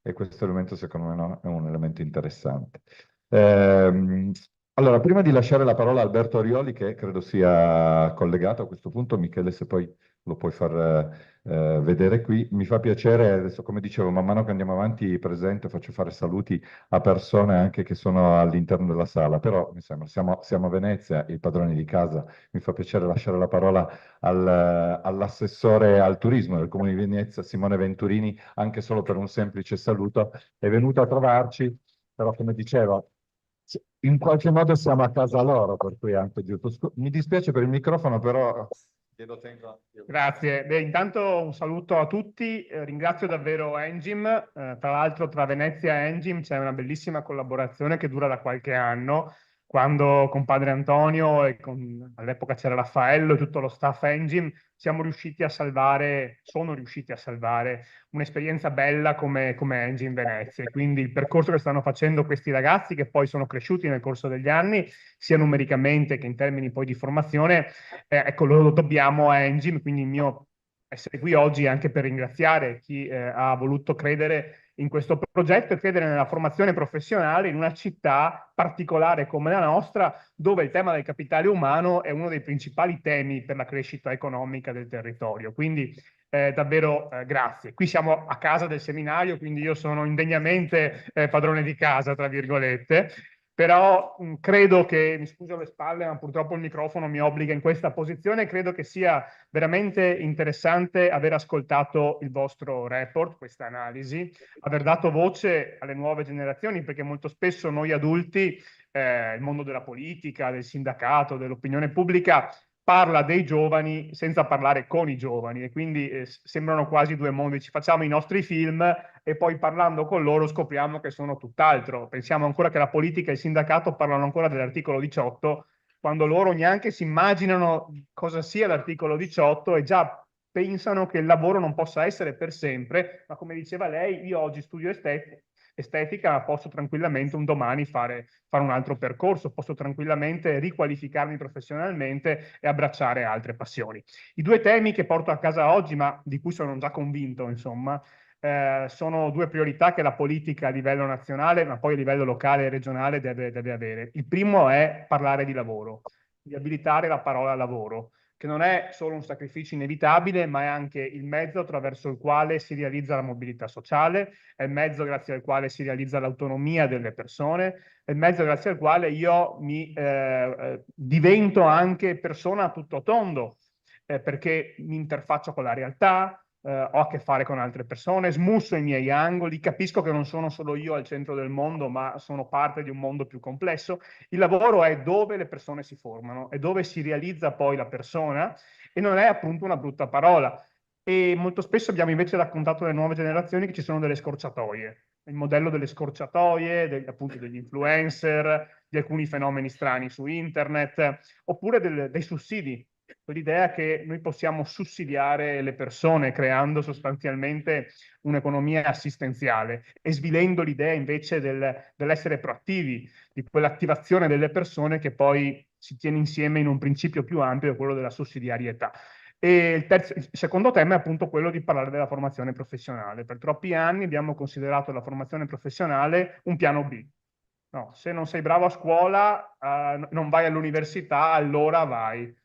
Speaker 1: E questo elemento, secondo me, no, è un elemento interessante. Ehm, allora, prima di lasciare la parola a Alberto Orioli, che credo sia collegato a questo punto, Michele, se poi lo puoi far vedere qui, mi fa piacere, adesso come dicevo, man mano che andiamo avanti presento, faccio fare saluti a persone anche che sono all'interno della sala, però mi sembra, siamo a Venezia, i padroni di casa, mi fa piacere lasciare la parola all'assessore al turismo del Comune di Venezia, Simone Venturini, anche solo per un semplice saluto. È venuto a trovarci, però come dicevo, in qualche modo siamo a casa loro, per cui è anche giusto. Mi dispiace per il microfono, però glielo tengo anche io.
Speaker 4: Grazie. Beh, intanto un saluto a tutti, ringrazio davvero Engim, tra l'altro tra Venezia e Engim c'è una bellissima collaborazione che dura da qualche anno, quando con padre Antonio e all'epoca c'era Raffaello e tutto lo staff Engim sono riusciti a salvare un'esperienza bella come Engim Venezia. E quindi il percorso che stanno facendo questi ragazzi, che poi sono cresciuti nel corso degli anni, sia numericamente che in termini poi di formazione, ecco, lo dobbiamo a Engine, quindi il mio essere qui oggi è anche per ringraziare chi ha voluto credere in questo progetto e credere nella formazione professionale in una città particolare come la nostra, dove il tema del capitale umano è uno dei principali temi per la crescita economica del territorio. Quindi davvero grazie. Qui siamo a casa del seminario, quindi io sono indegnamente padrone di casa, tra virgolette. però credo che, mi scuso le spalle, ma purtroppo il microfono mi obbliga in questa posizione, credo che sia veramente interessante aver ascoltato il vostro report, questa analisi, aver dato voce alle nuove generazioni, perché molto spesso noi adulti, il mondo della politica, del sindacato, dell'opinione pubblica, parla dei giovani senza parlare con i giovani e quindi sembrano quasi due mondi. Ci facciamo i nostri film e poi parlando con loro scopriamo che sono tutt'altro. Pensiamo ancora che la politica e il sindacato parlano ancora dell'articolo 18, quando loro neanche si immaginano cosa sia l'articolo 18 e già pensano che il lavoro non possa essere per sempre, ma come diceva lei, io oggi studio estetica, ma posso tranquillamente un domani fare un altro percorso, posso tranquillamente riqualificarmi professionalmente e abbracciare altre passioni. I due temi che porto a casa oggi, ma di cui sono già convinto, insomma, sono due priorità che la politica a livello nazionale, ma poi a livello locale e regionale deve avere. Il primo è parlare di lavoro, di abilitare la parola lavoro, che non è solo un sacrificio inevitabile, ma è anche il mezzo attraverso il quale si realizza la mobilità sociale, è il mezzo grazie al quale si realizza l'autonomia delle persone, è il mezzo grazie al quale io mi divento anche persona a tutto tondo, perché mi interfaccio con la realtà, ho a che fare con altre persone, smusso i miei angoli, capisco che non sono solo io al centro del mondo, ma sono parte di un mondo più complesso. Il lavoro è dove le persone si formano, è dove si realizza poi la persona e non è appunto una brutta parola. E molto spesso abbiamo invece raccontato alle nuove generazioni che ci sono delle scorciatoie, il modello delle scorciatoie, appunto degli influencer, di alcuni fenomeni strani su internet, oppure dei sussidi, l'idea che noi possiamo sussidiare le persone creando sostanzialmente un'economia assistenziale e svilendo l'idea invece dell'essere proattivi, di quell'attivazione delle persone che poi si tiene insieme in un principio più ampio, quello della sussidiarietà. E il secondo tema è appunto quello di parlare della formazione professionale. Per troppi anni abbiamo considerato la formazione professionale un piano B. No, se non sei bravo a scuola, non vai all'università, allora vai.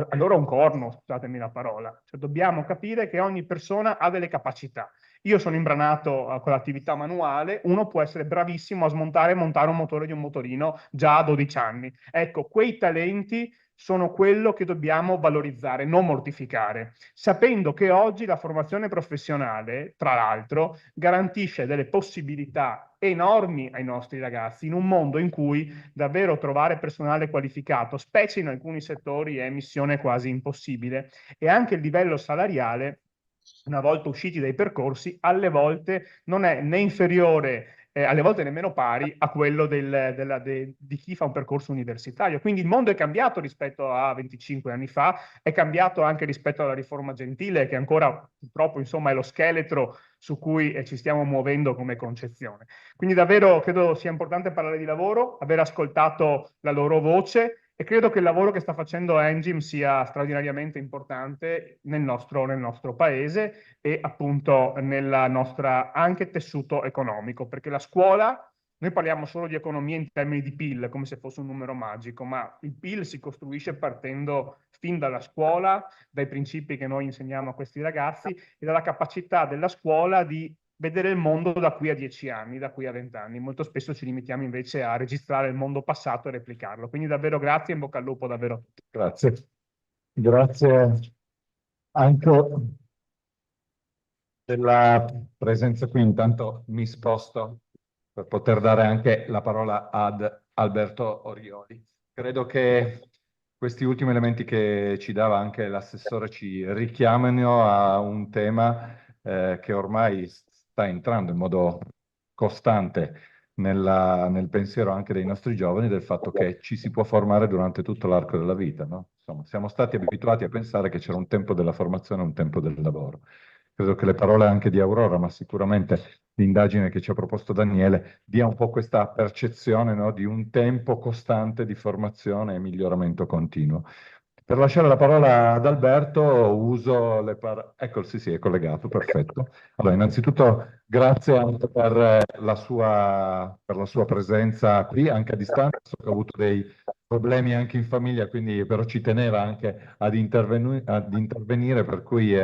Speaker 4: Allora un corno, scusatemi la parola. Cioè, dobbiamo capire che ogni persona ha delle capacità. Io sono imbranato con l'attività manuale, uno può essere bravissimo a smontare e montare un motore di un motorino già a 12 anni. Ecco, quei talenti sono quello che dobbiamo valorizzare, non mortificare, sapendo che oggi la formazione professionale, tra l'altro, garantisce delle possibilità enormi ai nostri ragazzi in un mondo in cui davvero trovare personale qualificato, specie in alcuni settori, è missione quasi impossibile e anche il livello salariale, una volta usciti dai percorsi, alle volte non è né inferiore, alle volte nemmeno pari a quello di chi fa un percorso universitario. Quindi il mondo è cambiato rispetto a 25 anni fa, è cambiato anche rispetto alla riforma Gentile, che ancora purtroppo insomma è lo scheletro su cui ci stiamo muovendo come concezione. Quindi davvero credo sia importante parlare di lavoro, aver ascoltato la loro voce e credo che il lavoro che sta facendo Engim sia straordinariamente importante nel nostro paese e appunto nella nostra anche tessuto economico, perché la scuola, noi parliamo solo di economia in termini di PIL, come se fosse un numero magico, ma il PIL si costruisce partendo fin dalla scuola, dai principi che noi insegniamo a questi ragazzi e dalla capacità della scuola di vedere il mondo da qui a 10 anni, da qui a 20 anni. Molto spesso ci limitiamo invece a registrare il mondo passato e replicarlo. Quindi davvero grazie e in bocca al lupo davvero a tutti.
Speaker 1: Grazie. Grazie anche della presenza qui. Intanto mi sposto per poter dare anche la parola ad Alberto Orioli. Credo che questi ultimi elementi che ci dava anche l'assessore ci richiamano a un tema che ormai sta entrando in modo costante nel pensiero anche dei nostri giovani, del fatto che ci si può formare durante tutto l'arco della vita, no? Insomma, siamo stati abituati a pensare che c'era un tempo della formazione e un tempo del lavoro. Credo che le parole anche di Aurora, ma sicuramente l'indagine che ci ha proposto Daniele, dia un po' questa percezione, no, di un tempo costante di formazione e miglioramento continuo. Per lasciare la parola ad Alberto, uso le parole. Ecco, sì, è collegato, perfetto. Allora, innanzitutto grazie anche per la sua presenza qui, anche a distanza. So che ha avuto dei problemi anche in famiglia, quindi però ci teneva anche ad intervenire, per cui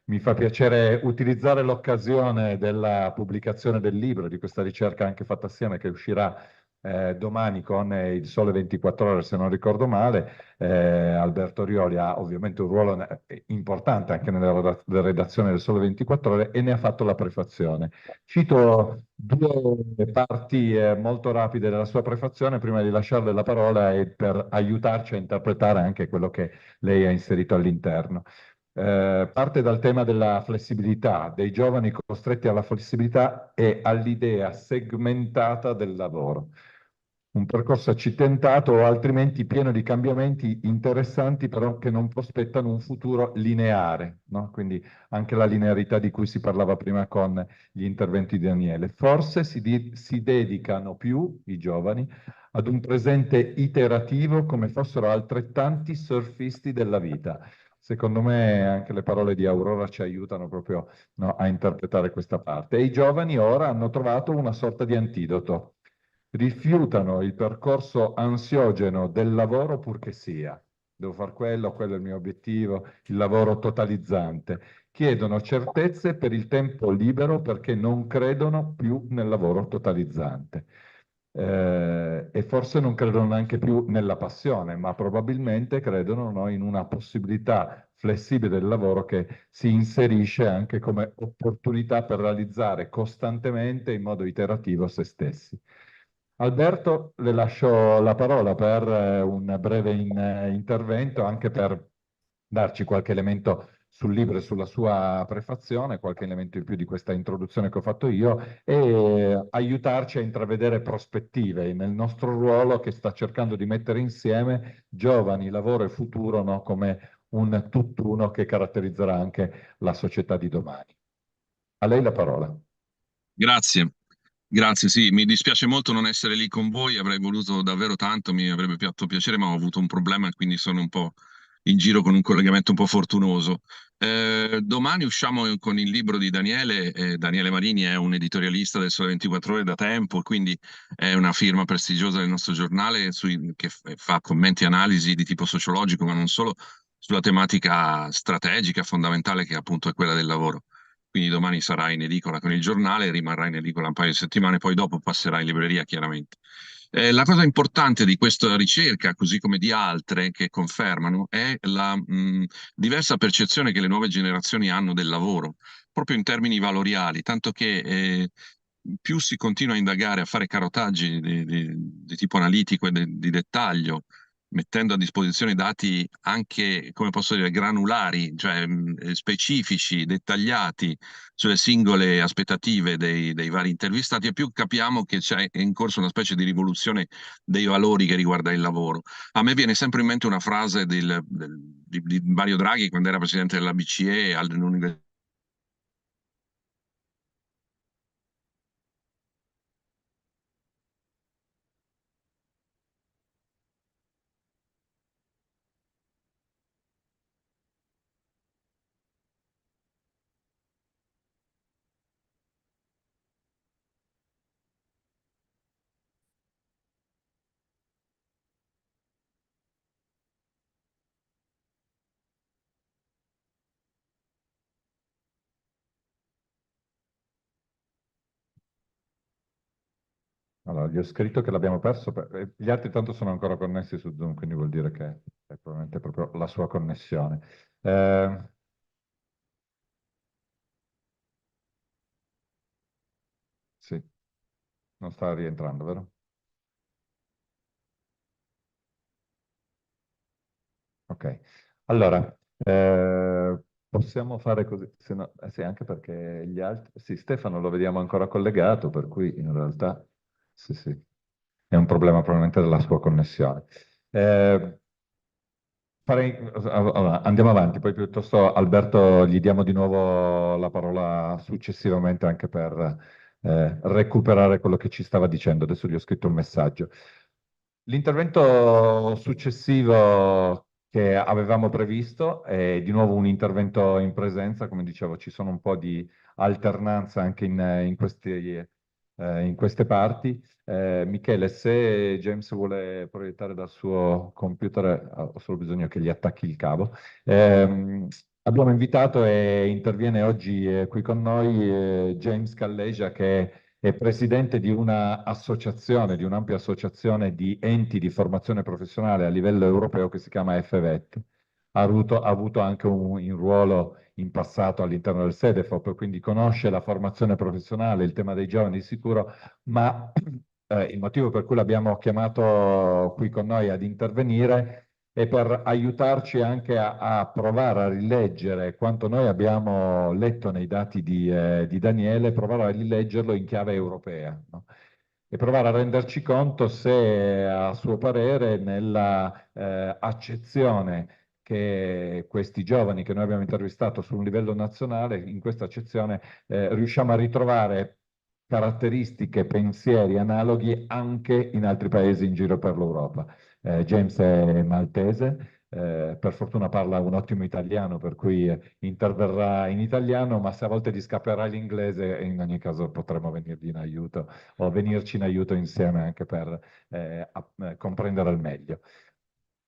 Speaker 1: mi fa piacere utilizzare l'occasione della pubblicazione del libro, di questa ricerca anche fatta assieme, che uscirà domani con il Sole 24 Ore, se non ricordo male. Alberto Rioli ha ovviamente un ruolo importante anche nella redazione del Sole 24 Ore e ne ha fatto la prefazione. Cito due parti molto rapide della sua prefazione prima di lasciarle la parola e per aiutarci a interpretare anche quello che lei ha inserito all'interno. Parte dal tema della flessibilità, dei giovani costretti alla flessibilità e all'idea segmentata del lavoro. Un percorso accidentato o altrimenti pieno di cambiamenti interessanti, però che non prospettano un futuro lineare, no? Quindi anche la linearità di cui si parlava prima con gli interventi di Daniele. Forse si dedicano più, i giovani, ad un presente iterativo come fossero altrettanti surfisti della vita. Secondo me anche le parole di Aurora ci aiutano proprio, no, a interpretare questa parte. E i giovani ora hanno trovato una sorta di antidoto. Rifiutano il percorso ansiogeno del lavoro purché sia. Devo fare quello è il mio obiettivo, il lavoro totalizzante. Chiedono certezze per il tempo libero perché non credono più nel lavoro totalizzante. E forse non credono neanche più nella passione, ma probabilmente credono, no, in una possibilità flessibile del lavoro che si inserisce anche come opportunità per realizzare costantemente in modo iterativo se stessi. Alberto, le lascio la parola per un breve intervento, anche per darci qualche elemento sul libro e sulla sua prefazione, qualche elemento in più di questa introduzione che ho fatto io e aiutarci a intravedere prospettive nel nostro ruolo che sta cercando di mettere insieme giovani, lavoro e futuro, no, come un tutt'uno che caratterizzerà anche la società di domani. A lei la parola.
Speaker 5: Grazie, grazie, sì, mi dispiace molto non essere lì con voi, avrei voluto davvero tanto, mi avrebbe fatto piacere, ma ho avuto un problema e quindi sono un po' in giro con un collegamento un po' fortunoso. Domani usciamo con il libro di Daniele, Daniele Marini è un editorialista del Sole 24 Ore da tempo, quindi è una firma prestigiosa del nostro giornale che fa commenti e analisi di tipo sociologico, ma non solo, sulla tematica strategica fondamentale che appunto è quella del lavoro. Quindi domani sarà in edicola con il giornale, rimarrà in edicola un paio di settimane, poi dopo passerà in libreria chiaramente. La cosa importante di questa ricerca, così come di altre che confermano, è la diversa percezione che le nuove generazioni hanno del lavoro, proprio in termini valoriali, tanto che più si continua a indagare, a fare carotaggi di tipo analitico e di dettaglio, mettendo a disposizione dati anche, come posso dire, granulari, cioè specifici, dettagliati sulle singole aspettative dei vari intervistati, e più capiamo che c'è in corso una specie di rivoluzione dei valori che riguarda il lavoro. A me viene sempre in mente una frase di Mario Draghi quando era presidente della BCE all'università.
Speaker 1: Allora, gli ho scritto che l'abbiamo perso, gli altri tanto sono ancora connessi su Zoom, quindi vuol dire che è probabilmente proprio la sua connessione. Sì, non sta rientrando, vero? Ok, allora, possiamo fare così, se no, sì, anche perché gli altri, sì, Stefano lo vediamo ancora collegato, per cui in realtà, sì, sì, è un problema probabilmente della sua connessione. Allora, andiamo avanti, poi piuttosto Alberto gli diamo di nuovo la parola successivamente anche per recuperare quello che ci stava dicendo. Adesso gli ho scritto un messaggio. L'intervento successivo che avevamo previsto è di nuovo un intervento in presenza, come dicevo, ci sono un po' di alternanza anche in queste parti. Michele, se James vuole proiettare dal suo computer, ho solo bisogno che gli attacchi il cavo. Abbiamo invitato e interviene oggi qui con noi James Calleja, che è presidente di una associazione, di un'ampia associazione di enti di formazione professionale a livello europeo che si chiama FVET. Ha avuto anche un ruolo in passato all'interno del Sedefop, quindi conosce la formazione professionale, il tema dei giovani di sicuro, ma il motivo per cui l'abbiamo chiamato qui con noi ad intervenire è per aiutarci anche a provare a rileggere quanto noi abbiamo letto nei dati di Daniele, provare a rileggerlo in chiave europea, no? E provare a renderci conto se, a suo parere, nella accezione che questi giovani che noi abbiamo intervistato su un livello nazionale, in questa accezione riusciamo a ritrovare caratteristiche, pensieri analoghi anche in altri paesi in giro per l'Europa. James è maltese, per fortuna parla un ottimo italiano, per cui interverrà in italiano, ma se a volte gli scapperà l'inglese, in ogni caso potremo venirgli in aiuto o venirci in aiuto insieme anche per comprendere al meglio.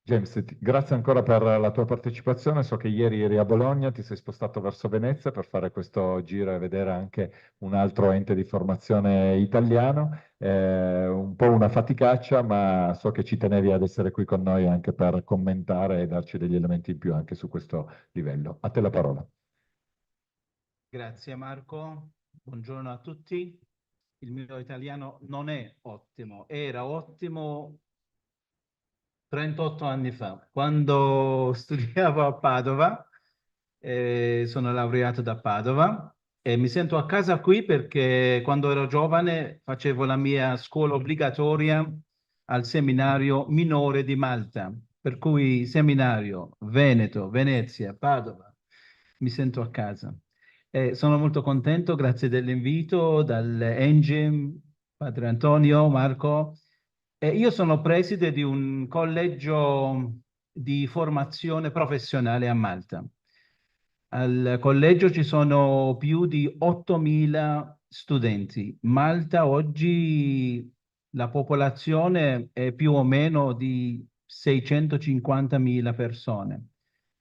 Speaker 1: James, grazie ancora per la tua partecipazione. So che ieri eri a Bologna, ti sei spostato verso Venezia per fare questo giro e vedere anche un altro ente di formazione italiano. Un po' una faticaccia, ma so che ci tenevi ad essere qui con noi anche per commentare e darci degli elementi in più anche su questo livello. A te la parola.
Speaker 6: Grazie Marco, buongiorno a tutti. Il mio italiano non è ottimo, era ottimo 38 anni fa, quando studiavo a Padova, sono laureato da Padova e mi sento a casa qui perché quando ero giovane facevo la mia scuola obbligatoria al seminario minore di Malta, per cui seminario Veneto, Venezia, Padova, mi sento a casa. Sono molto contento, grazie dell'invito, dall'Engim, Padre Antonio, Marco. Io sono preside di un collegio di formazione professionale a Malta. Al collegio ci sono più di 8.000 studenti. Malta oggi la popolazione è più o meno di 650.000 persone,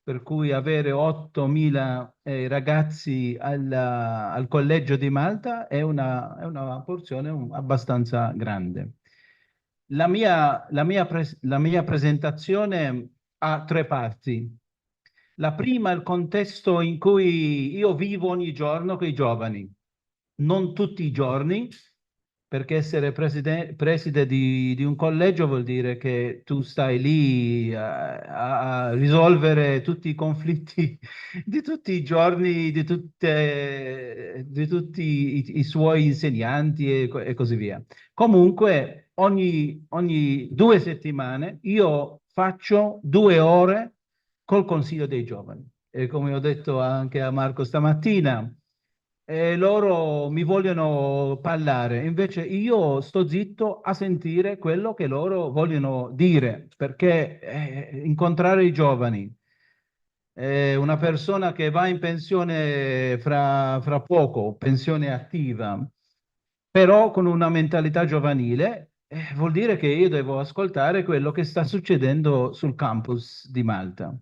Speaker 6: per cui avere 8.000 ragazzi al collegio di Malta è una porzione abbastanza grande. La mia presentazione ha tre parti. La prima è il contesto in cui io vivo ogni giorno con i giovani. Non tutti i giorni, perché essere preside di un collegio vuol dire che tu stai lì a risolvere tutti i conflitti di tutti i giorni, di tutti i suoi insegnanti e così via. Comunque, ogni 2 settimane io faccio 2 ore col Consiglio dei Giovani. E come ho detto anche a Marco stamattina, loro mi vogliono parlare, invece io sto zitto a sentire quello che loro vogliono dire, perché incontrare i giovani, una persona che va in pensione fra poco, pensione attiva, però con una mentalità giovanile, vuol dire che io devo ascoltare quello che sta succedendo sul campus di Malta.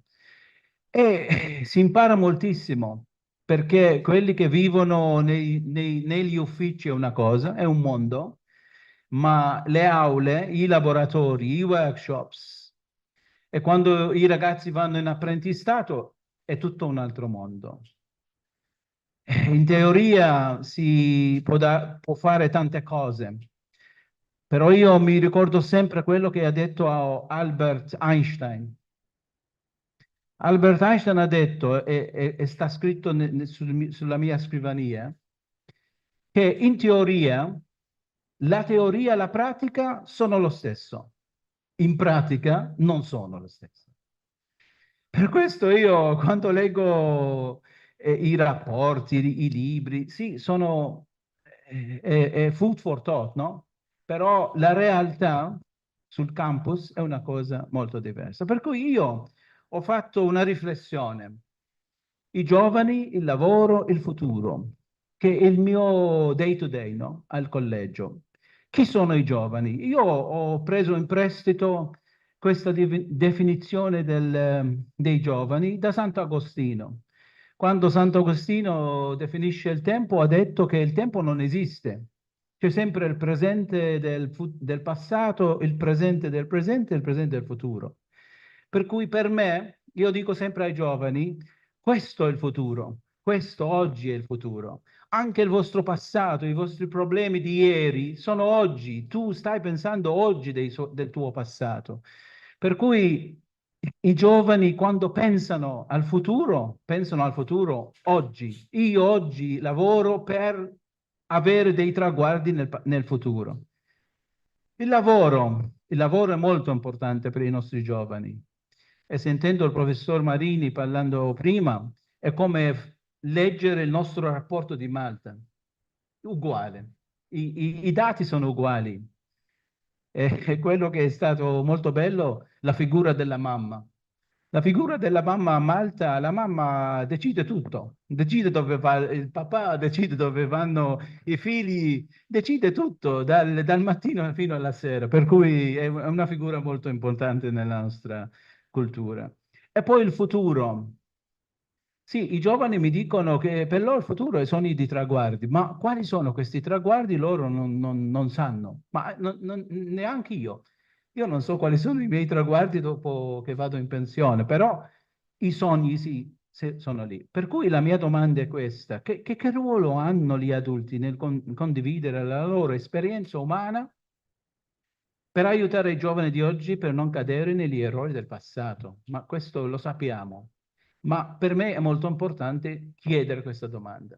Speaker 6: E si impara moltissimo, perché quelli che vivono negli uffici è una cosa, è un mondo, ma le aule, i laboratori, i workshops, e quando i ragazzi vanno in apprendistato è tutto un altro mondo. In teoria si può fare tante cose, però io mi ricordo sempre quello che ha detto Albert Einstein. Albert Einstein ha detto, e sta scritto sulla mia scrivania, che in teoria la teoria e la pratica sono lo stesso, in pratica non sono lo stesso. Per questo io quando leggo i rapporti, i libri, sì, sono food for thought, no? Però la realtà sul campus è una cosa molto diversa. Per cui io ho fatto una riflessione. I giovani, il lavoro, il futuro, che è il mio day to day, no? Al collegio. Chi sono i giovani? Io ho preso in prestito questa definizione dei giovani da Sant'Agostino. Quando Sant'Agostino definisce il tempo, ha detto che il tempo non esiste, C'è sempre il presente del passato, il presente del presente e il presente del futuro. Per cui per me, io dico sempre ai giovani, questo è il futuro, questo oggi è il futuro. Anche il vostro passato, i vostri problemi di ieri sono oggi. Tu stai pensando oggi del tuo passato. Per cui i giovani quando pensano al futuro oggi. Io oggi lavoro per avere dei traguardi nel futuro. Il lavoro è molto importante per i nostri giovani. E sentendo il professor Marini parlando prima, è come leggere il nostro rapporto di Malta. Uguale. I dati sono uguali. E quello che è stato molto bello, la figura della mamma. La figura della mamma a Malta, la mamma decide tutto, decide dove va il papà, decide dove vanno i figli, decide tutto dal mattino fino alla sera, per cui è una figura molto importante nella nostra cultura. E poi il futuro. Sì, i giovani mi dicono che per loro il futuro sono i traguardi, ma quali sono questi traguardi loro non sanno, ma neanche io. Io non so quali sono i miei traguardi dopo che vado in pensione, però i sogni sì, sono lì. Per cui la mia domanda è questa: che ruolo hanno gli adulti nel condividere la loro esperienza umana per aiutare i giovani di oggi per non cadere negli errori del passato? Ma questo lo sappiamo. Ma per me è molto importante chiedere questa domanda.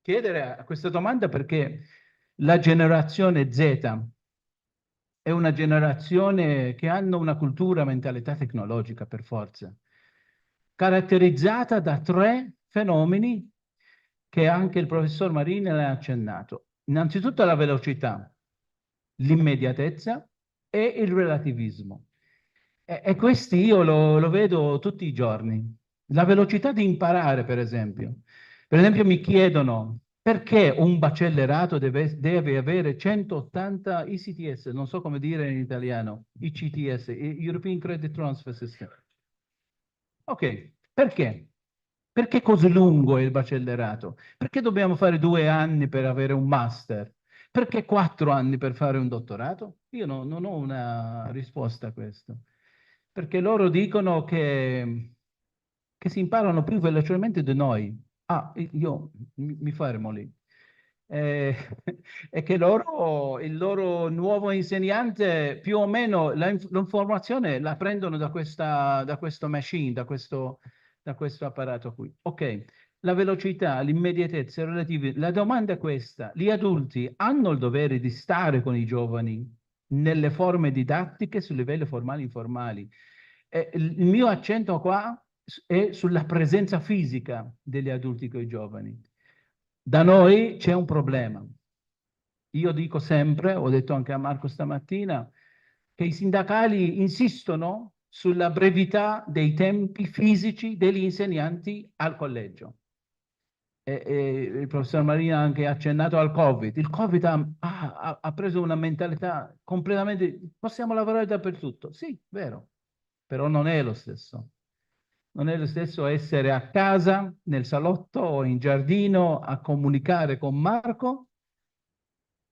Speaker 6: Chiedere questa domanda perché la generazione Z è una generazione che hanno una cultura, mentalità tecnologica per forza, caratterizzata da 3 fenomeni che anche il professor Marini ha accennato. Innanzitutto la velocità, l'immediatezza e il relativismo. E questi io lo vedo tutti i giorni. La velocità di imparare, per esempio. Per esempio mi chiedono perché un bacellerato deve avere 180 ICTS, non so come dire in italiano, ICTS, European Credit Transfer System. Ok, perché? Perché così lungo è il bacellerato? Perché dobbiamo fare 2 anni per avere un master? Perché 4 anni per fare un dottorato? Io non ho una risposta a questo. Perché loro dicono che si imparano più velocemente di noi. Ah, io mi fermo lì. Eh, e che il loro nuovo insegnante più o meno l'informazione la prendono da questo machine, da questo apparato qui. Ok, la velocità, l'immediatezza, i relativi. La domanda è questa: gli adulti hanno il dovere di stare con i giovani nelle forme didattiche su livelli formali e informali? Il mio accento qua è sulla presenza fisica degli adulti con i giovani. Da noi c'è un problema. Io dico sempre, ho detto anche a Marco stamattina, che i sindacali insistono sulla brevità dei tempi fisici degli insegnanti al collegio. Il professor Marina ha anche accennato al Covid. Il Covid ha preso una mentalità completamente... Possiamo lavorare dappertutto. Sì, vero, però non è lo stesso. Non è lo stesso essere a casa, nel salotto o in giardino a comunicare con Marco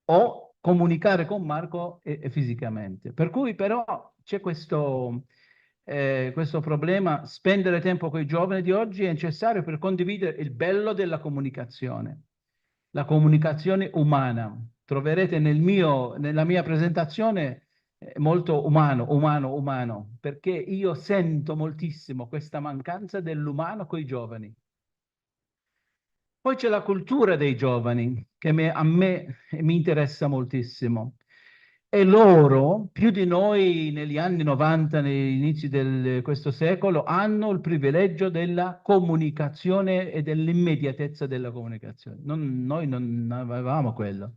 Speaker 6: o comunicare con Marco fisicamente. Per cui però c'è questo problema: spendere tempo con i giovani di oggi è necessario per condividere il bello della comunicazione, la comunicazione umana. Troverete nella mia presentazione molto umano, perché io sento moltissimo questa mancanza dell'umano con i giovani. Poi c'è la cultura dei giovani, che a me mi interessa moltissimo. E loro, più di noi negli anni 90, negli inizi di questo secolo, hanno il privilegio della comunicazione e dell'immediatezza della comunicazione. Noi non avevamo quello.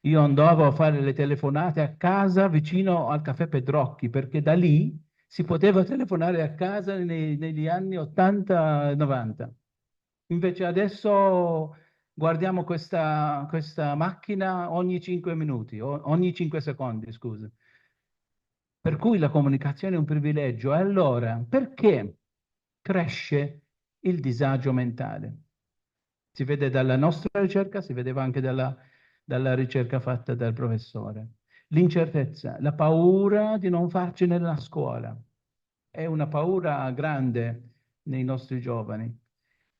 Speaker 6: Io andavo a fare le telefonate a casa vicino al caffè Pedrocchi, perché da lì si poteva telefonare a casa negli anni 80-90. Invece adesso guardiamo questa macchina ogni 5 minuti, ogni 5 secondi, scusa. Per cui la comunicazione è un privilegio. E allora, perché cresce il disagio mentale? Si vede dalla nostra ricerca, si vedeva anche dalla dalla ricerca fatta dal professore. L'incertezza, la paura di non farci nella scuola. È una paura grande nei nostri giovani,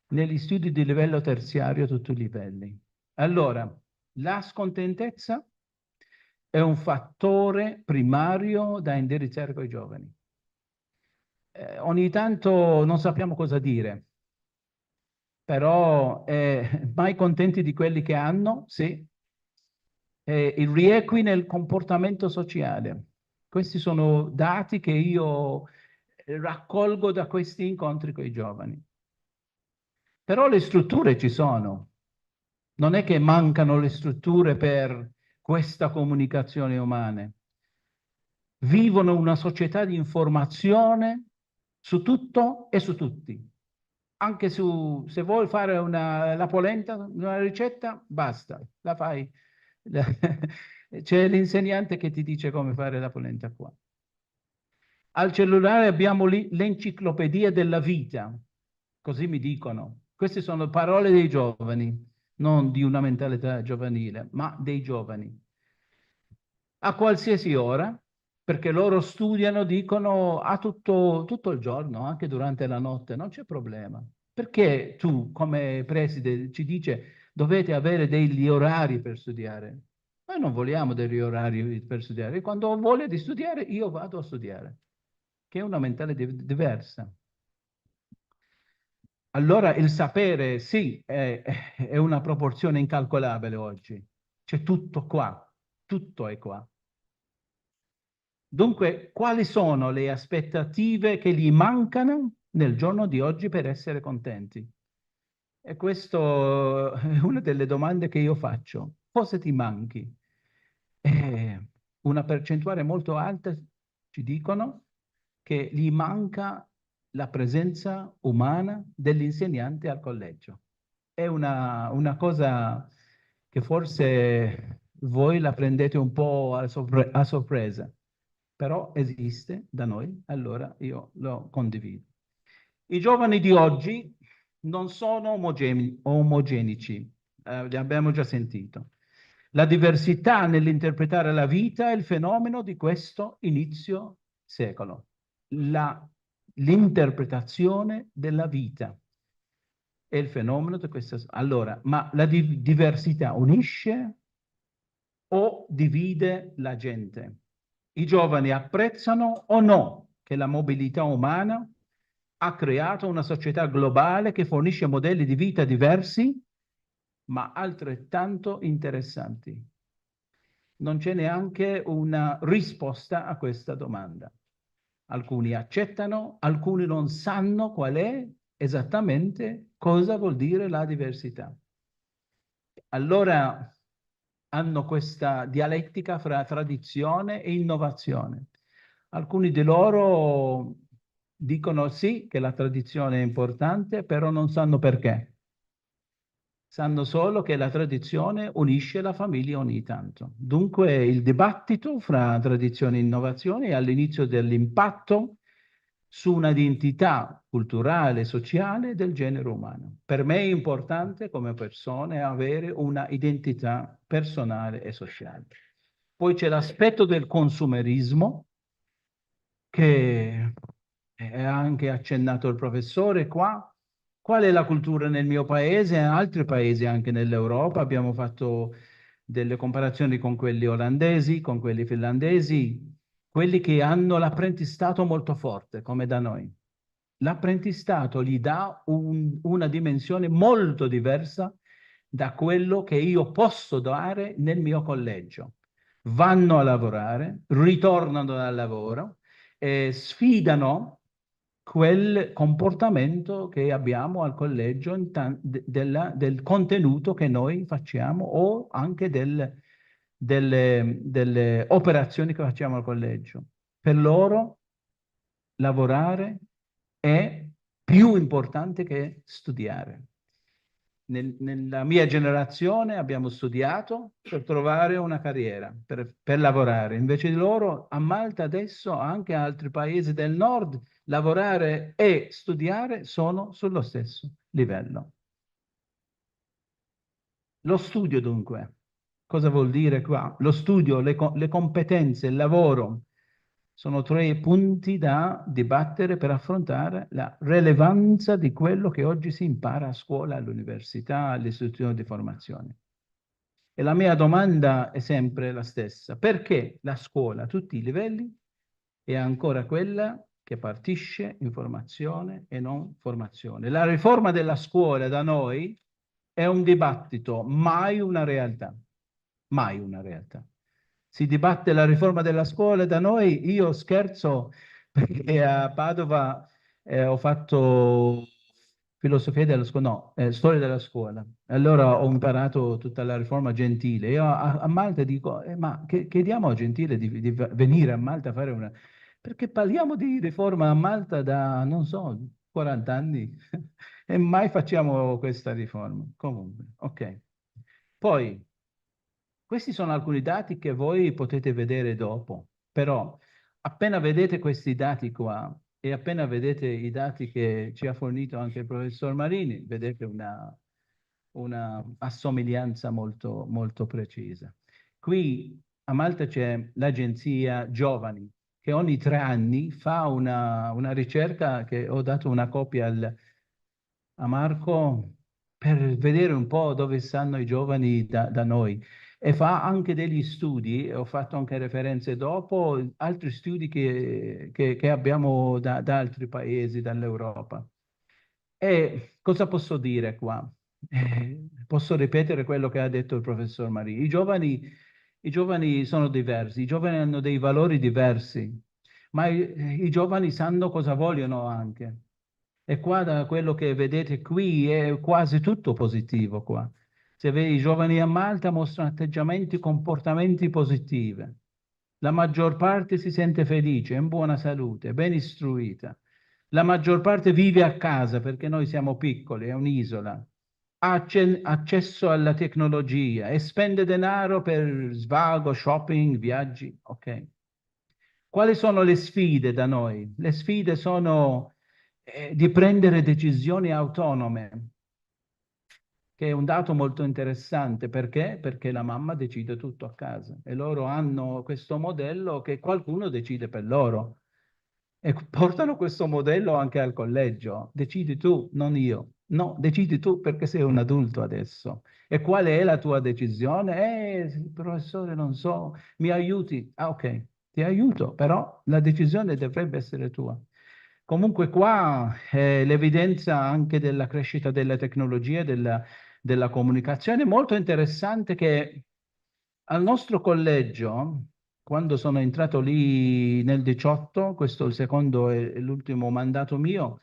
Speaker 6: negli studi di livello terziario a tutti i livelli. Allora, la scontentezza è un fattore primario da indirizzare con i giovani. Ogni tanto non sappiamo cosa dire, però mai contenti di quelli che hanno, sì. Il riequi nel comportamento sociale. Questi sono dati che io raccolgo da questi incontri con i giovani. Però le strutture ci sono. Non è che mancano le strutture per questa comunicazione umana. Vivono una società di informazione su tutto e su tutti. Anche se vuoi fare la polenta, una ricetta, basta, la fai. C'è l'insegnante che ti dice come fare la polenta qua. Al cellulare abbiamo l'enciclopedia della vita, così mi dicono. Queste sono parole dei giovani, non di una mentalità giovanile, ma dei giovani. A qualsiasi ora, perché loro studiano, dicono tutto il giorno, anche durante la notte, non c'è problema. Perché tu, come preside, ci dice dovete avere degli orari per studiare? Noi non vogliamo degli orari per studiare. Quando ho voglia di studiare, io vado a studiare, che è una mentalità diversa. Allora il sapere, sì, è una proporzione incalcolabile oggi. C'è tutto qua, tutto è qua. Dunque, quali sono le aspettative che gli mancano nel giorno di oggi per essere contenti? E questa è una delle domande che io faccio. Cosa ti manchi? Una percentuale molto alta ci dicono che gli manca la presenza umana dell'insegnante al collegio. È una cosa che forse voi la prendete un po' a sorpresa, però esiste da noi, allora io lo condivido. I giovani di oggi non sono omogeneici, li abbiamo già sentito. La diversità nell'interpretare la vita è il fenomeno di questo inizio secolo. L'interpretazione della vita è il fenomeno di questa... Allora, ma la diversità unisce o divide la gente? I giovani apprezzano o no che la mobilità umana ha creato una società globale che fornisce modelli di vita diversi, ma altrettanto interessanti? Non c'è neanche una risposta a questa domanda. Alcuni accettano, alcuni non sanno qual è esattamente cosa vuol dire la diversità. Allora hanno questa dialettica fra tradizione e innovazione. Alcuni di loro dicono sì, che la tradizione è importante, però non sanno perché. Sanno solo che la tradizione unisce la famiglia ogni tanto. Dunque il dibattito fra tradizione e innovazione è all'inizio dell'impatto su un'identità culturale e sociale del genere umano. Per me è importante come persone avere una identità personale e sociale. Poi c'è l'aspetto del consumerismo, che è anche accennato il professore qua. Qual è la cultura nel mio paese e in altri paesi anche nell'Europa? Abbiamo fatto delle comparazioni con quelli olandesi, con quelli finlandesi, quelli che hanno l'apprendistato molto forte, come da noi. L'apprendistato gli dà una dimensione molto diversa da quello che io posso dare nel mio collegio. Vanno a lavorare, ritornano dal lavoro e sfidano quel comportamento che abbiamo al collegio del contenuto che noi facciamo o anche delle operazioni che facciamo al collegio. Per loro lavorare è più importante che studiare. Nella mia generazione abbiamo studiato per trovare una carriera, per lavorare. Invece di loro, a Malta adesso, anche altri paesi del nord, lavorare e studiare sono sullo stesso livello. Lo studio dunque Cosa vuol dire qua? Lo studio, le competenze, il lavoro sono 3 punti da dibattere per affrontare la rilevanza di quello che oggi si impara a scuola, all'università, all'istituzione di formazione. E la mia domanda è sempre la stessa: perché la scuola a tutti i livelli è ancora quella che partisce in formazione e non formazione? La riforma della scuola da noi è un dibattito, mai una realtà. Mai una realtà. Si dibatte la riforma della scuola da noi, io scherzo perché a Padova ho fatto filosofia della scuola, no, storia della scuola. Allora ho imparato tutta la riforma Gentile. Io a Malta dico, ma chiediamo a Gentile di venire a Malta a fare una... Perché parliamo di riforma a Malta da, non so, 40 anni e mai facciamo questa riforma. Comunque, ok. Poi, questi sono alcuni dati che voi potete vedere dopo, però appena vedete questi dati qua e appena vedete i dati che ci ha fornito anche il professor Marini, vedete una assomiglianza molto, molto precisa. Qui a Malta c'è l'agenzia Giovani, che ogni 3 anni fa una ricerca che ho dato una copia a Marco per vedere un po' dove stanno i giovani da noi. E fa anche degli studi, ho fatto anche referenze dopo, altri studi che abbiamo da altri paesi, dall'Europa. E cosa posso dire qua? Posso ripetere quello che ha detto il professor Marini. I giovani sono diversi, i giovani hanno dei valori diversi, ma i giovani sanno cosa vogliono anche. E qua da quello che vedete qui è quasi tutto positivo qua. Se vedi i giovani a Malta mostrano atteggiamenti, comportamenti positivi. La maggior parte si sente felice, in buona salute, ben istruita. La maggior parte vive a casa perché noi siamo piccoli, è un'isola. Ha accesso alla tecnologia e spende denaro per svago, shopping, viaggi. Ok. Quali sono le sfide da noi? Le sfide sono di prendere decisioni autonome, che è un dato molto interessante. Perché? Perché la mamma decide tutto a casa e loro hanno questo modello che qualcuno decide per loro e portano questo modello anche al collegio. Decidi tu, non io. No, decidi tu perché sei un adulto adesso. E qual è la tua decisione? Professore, non so, mi aiuti? Ah, ok, ti aiuto, però la decisione dovrebbe essere tua. Comunque qua l'evidenza anche della crescita della tecnologia, della comunicazione, è molto interessante che al nostro collegio, quando sono entrato lì nel 18, questo è il secondo e l'ultimo mandato mio,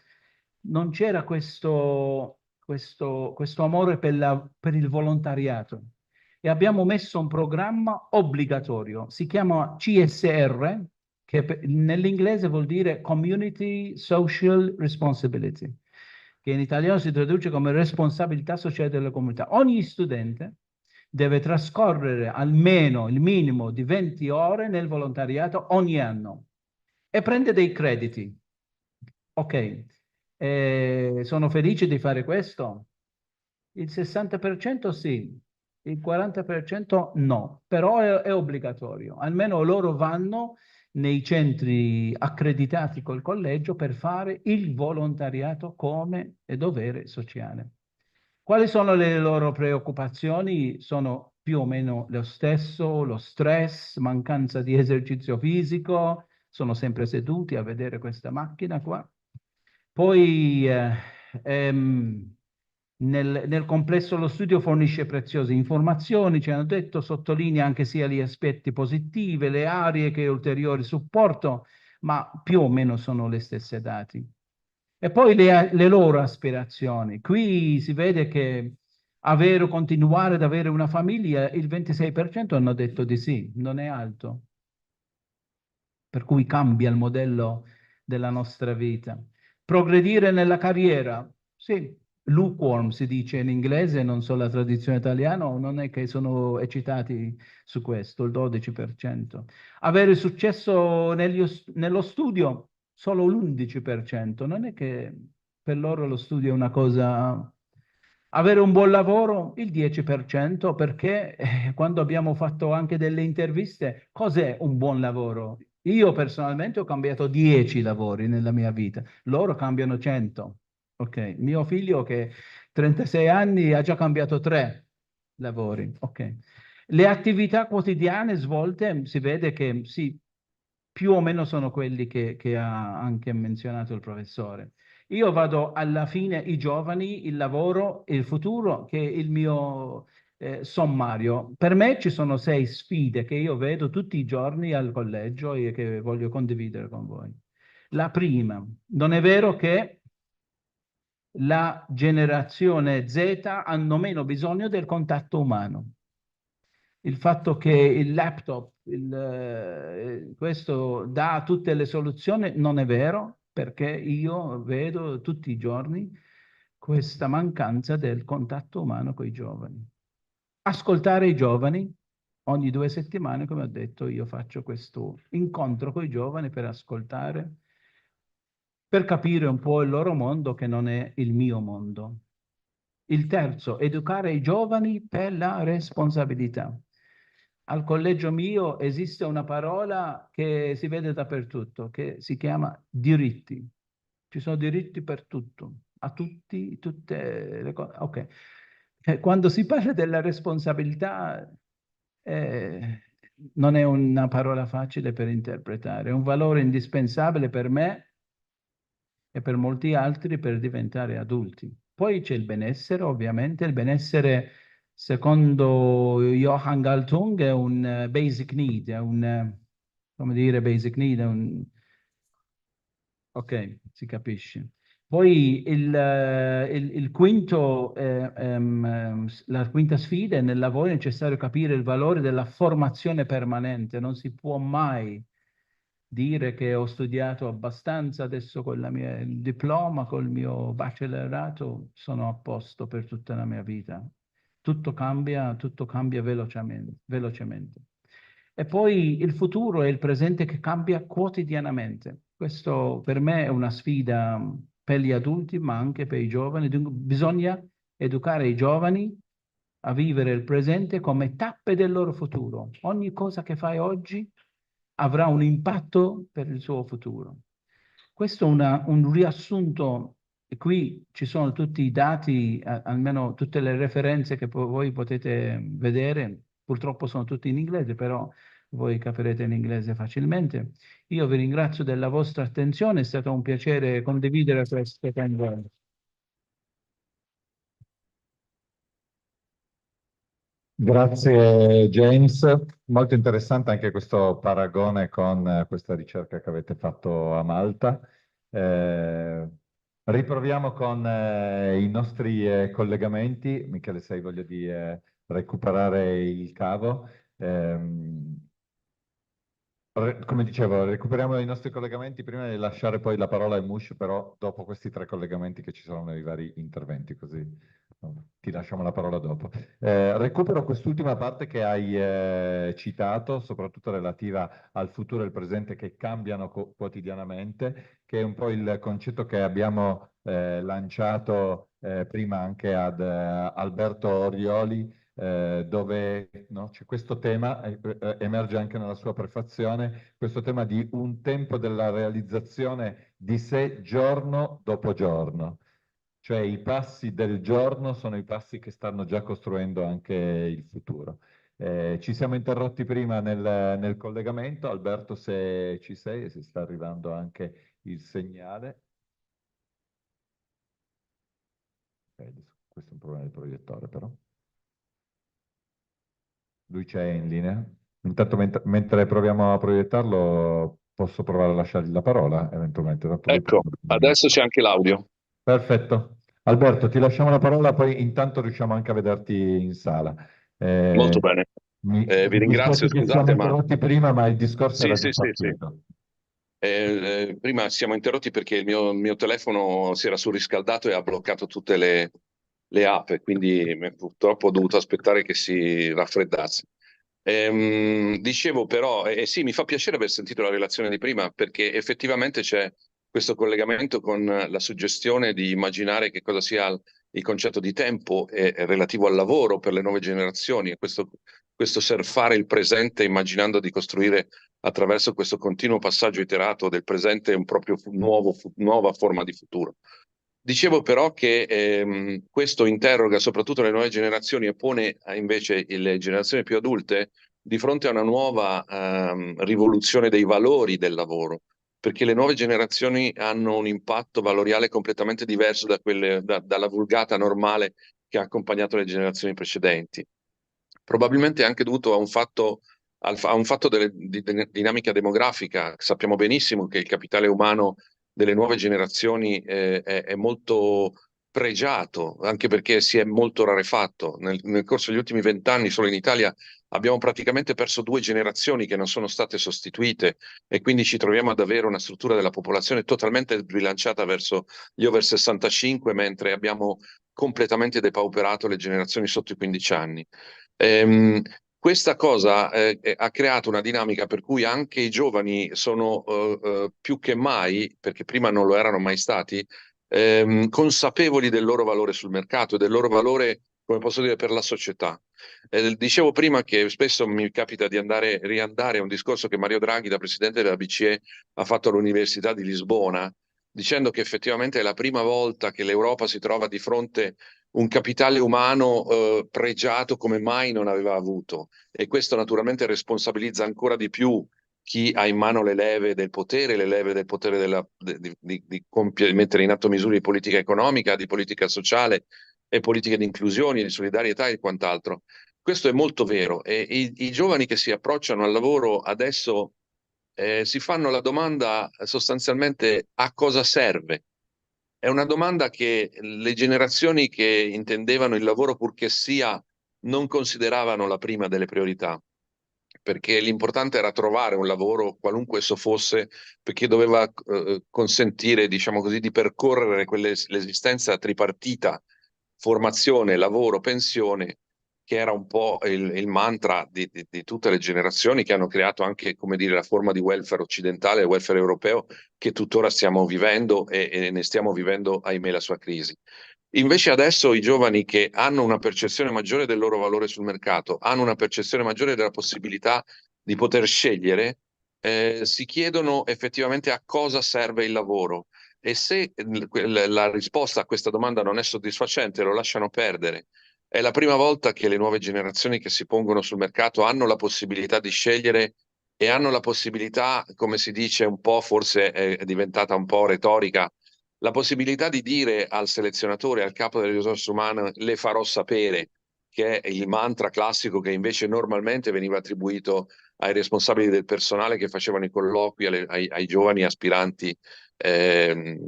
Speaker 6: non c'era questo amore per il volontariato. E abbiamo messo un programma obbligatorio, si chiama CSR, che nell'inglese vuol dire Community Social Responsibility, che in italiano si traduce come responsabilità sociale della comunità. Ogni studente deve trascorrere almeno il minimo di 20 ore nel volontariato ogni anno e prende dei crediti. Ok, sono felice di fare questo? Il 60% sì, il 40% no, però è obbligatorio. Almeno loro vanno nei centri accreditati col collegio per fare il volontariato come dovere sociale. Quali sono le loro preoccupazioni? Sono più o meno lo stesso, lo stress, mancanza di esercizio fisico, sono sempre seduti a vedere questa macchina qua. Poi nel complesso lo studio fornisce preziose informazioni, ci hanno detto, sottolinea anche sia gli aspetti positivi, le aree che ulteriori supporto, ma più o meno sono le stesse dati. E poi le loro aspirazioni. Qui si vede che continuare ad avere una famiglia, il 26% hanno detto di sì, non è alto. Per cui cambia il modello della nostra vita. Progredire nella carriera, sì, lukewarm si dice in inglese, non so la tradizione italiana, non è che sono eccitati su questo, il 12%. Avere successo nello studio, solo l'11%, non è che per loro lo studio è una cosa Avere un buon lavoro, il 10%, perché quando abbiamo fatto anche delle interviste, cos'è un buon lavoro? Io personalmente ho cambiato 10 lavori nella mia vita, loro cambiano 100. Ok, mio figlio che 36 anni ha già cambiato 3 lavori. Ok. Le attività quotidiane svolte si vede che sì, più o meno sono quelli che ha anche menzionato il professore. Io vado alla fine, i giovani, il lavoro e il futuro, che è il mio sommario. Per me ci sono 6 sfide che io vedo tutti i giorni al collegio e che voglio condividere con voi. La prima, non è vero che la generazione Z hanno meno bisogno del contatto umano. Il fatto che il laptop, questo dà tutte le soluzioni, non è vero, perché io vedo tutti i giorni questa mancanza del contatto umano con i giovani. Ascoltare i giovani, ogni 2 settimane, come ho detto, io faccio questo incontro con i giovani per ascoltare, per capire un po' il loro mondo che non è il mio mondo. Il terzo, educare i giovani per la responsabilità. Al collegio mio esiste una parola che si vede dappertutto, che si chiama diritti. Ci sono diritti per tutto, a tutti, tutte le cose. Ok. Quando si parla della responsabilità, non è una parola facile per interpretare, è un valore indispensabile per me e per molti altri per diventare adulti. Poi c'è il benessere, ovviamente. Il benessere, secondo Johann Galtung, è un basic need, è un, come dire, basic need, è un... Ok, si capisce. Poi il quinto, la quinta sfida è nel lavoro è necessario capire il valore della formazione permanente. Non si può mai dire che ho studiato abbastanza, adesso con il diploma, col mio baccalaureato, sono a posto per tutta la mia vita. Tutto cambia velocemente. E poi il futuro è il presente che cambia quotidianamente. Questo per me è una sfida per gli adulti, ma anche per i giovani. Dunque, bisogna educare i giovani a vivere il presente come tappe del loro futuro. Ogni cosa che fai oggi avrà un impatto per il suo futuro. Questo è un riassunto, e qui ci sono tutti i dati, almeno tutte le referenze che voi potete vedere, purtroppo sono tutti in inglese, però voi capirete l'inglese facilmente. Io vi ringrazio della vostra attenzione, è stato un piacere condividere questo con voi.
Speaker 1: Grazie James, molto interessante anche questo paragone con questa ricerca che avete fatto a Malta. Riproviamo con i nostri collegamenti. Michele, se hai voglia di recuperare il cavo. Come dicevo, recuperiamo i nostri collegamenti prima di lasciare poi la parola a Mush, però dopo questi 3 collegamenti che ci sono nei vari interventi, così ti lasciamo la parola dopo. Recupero quest'ultima parte che hai citato, soprattutto relativa al futuro e al presente che cambiano quotidianamente, che è un po' il concetto che abbiamo lanciato prima anche ad Alberto Orioli, dove no, c'è questo tema, emerge anche nella sua prefazione, questo tema di un tempo della realizzazione di sé giorno dopo giorno. Cioè i passi del giorno sono i passi che stanno già costruendo anche il futuro. Ci siamo interrotti prima nel collegamento. Alberto, se ci sei, se sta arrivando anche il segnale. Questo è un problema del proiettore però. Lui c'è in linea. Intanto mentre proviamo a proiettarlo, posso provare a lasciargli la parola, eventualmente.
Speaker 5: Ecco, adesso c'è anche l'audio.
Speaker 1: Perfetto. Alberto, ti lasciamo la parola, poi intanto riusciamo anche a vederti in sala.
Speaker 5: Molto bene.
Speaker 1: Mi
Speaker 5: Vi ringrazio,
Speaker 1: dispiace che siamo
Speaker 5: scusate, ma
Speaker 1: interrotti prima, ma il discorso era
Speaker 5: sì.
Speaker 1: già partito.
Speaker 5: Prima siamo interrotti perché il mio telefono si era surriscaldato e ha bloccato tutte le app, e quindi purtroppo ho dovuto aspettare che si raffreddasse. Dicevo però, sì, mi fa piacere aver sentito la relazione di prima, perché effettivamente c'è questo collegamento con la suggestione di immaginare che cosa sia il concetto di tempo è relativo al lavoro per le nuove generazioni, e questo surfare il presente immaginando di costruire attraverso questo continuo passaggio iterato del presente un proprio nuova forma di futuro. Dicevo però che questo interroga soprattutto le nuove generazioni e pone invece le generazioni più adulte di fronte a una nuova rivoluzione dei valori del lavoro, perché le nuove generazioni hanno un impatto valoriale completamente diverso dalla vulgata normale che ha accompagnato le generazioni precedenti. Probabilmente anche dovuto a un fatto, di dinamica demografica. Sappiamo benissimo che il capitale umano delle nuove generazioni è molto pregiato, anche perché si è molto rarefatto. Nel corso degli ultimi 20 anni, solo in Italia, abbiamo praticamente perso 2 generazioni che non sono state sostituite, e quindi ci troviamo ad avere una struttura della popolazione totalmente sbilanciata verso gli over 65, mentre abbiamo completamente depauperato le generazioni sotto i 15 anni. Questa cosa ha creato una dinamica per cui anche i giovani sono più che mai, perché prima non lo erano mai stati, consapevoli del loro valore sul mercato e del loro valore, come posso dire, per la società. Dicevo prima che spesso mi capita di riandare a un discorso che Mario Draghi, da presidente della BCE, ha fatto all'Università di Lisbona, dicendo che effettivamente è la prima volta che l'Europa si trova di fronte un capitale umano pregiato come mai non aveva avuto, e questo naturalmente responsabilizza ancora di più chi ha in mano le leve del potere di mettere in atto misure di politica economica, di politica sociale e politiche di inclusione, di solidarietà e quant'altro. Questo è molto vero, e i giovani che si approcciano al lavoro adesso si fanno la domanda sostanzialmente: a cosa serve? È una domanda che le generazioni che intendevano il lavoro purché sia non consideravano la prima delle priorità, perché l'importante era trovare un lavoro, qualunque esso fosse, perché doveva consentire, diciamo così, di percorrere l'esistenza tripartita, formazione, lavoro, pensione, che era un po' il mantra di tutte le generazioni che hanno creato anche, come dire, la forma di welfare occidentale, il welfare europeo, che tuttora stiamo vivendo e ne stiamo vivendo, ahimè, la sua crisi. Invece adesso i giovani che hanno una percezione maggiore del loro valore sul mercato, hanno una percezione maggiore della possibilità di poter scegliere, si chiedono effettivamente a cosa serve il lavoro, e se la risposta a questa domanda non è soddisfacente, lo lasciano perdere. È la prima volta che le nuove generazioni che si pongono sul mercato hanno la possibilità di scegliere, e hanno la possibilità, come si dice un po', forse è diventata un po' retorica, la possibilità di dire al selezionatore, al capo delle risorse umane: le farò sapere, che è il mantra classico che invece normalmente veniva attribuito ai responsabili del personale che facevano i colloqui ai giovani aspiranti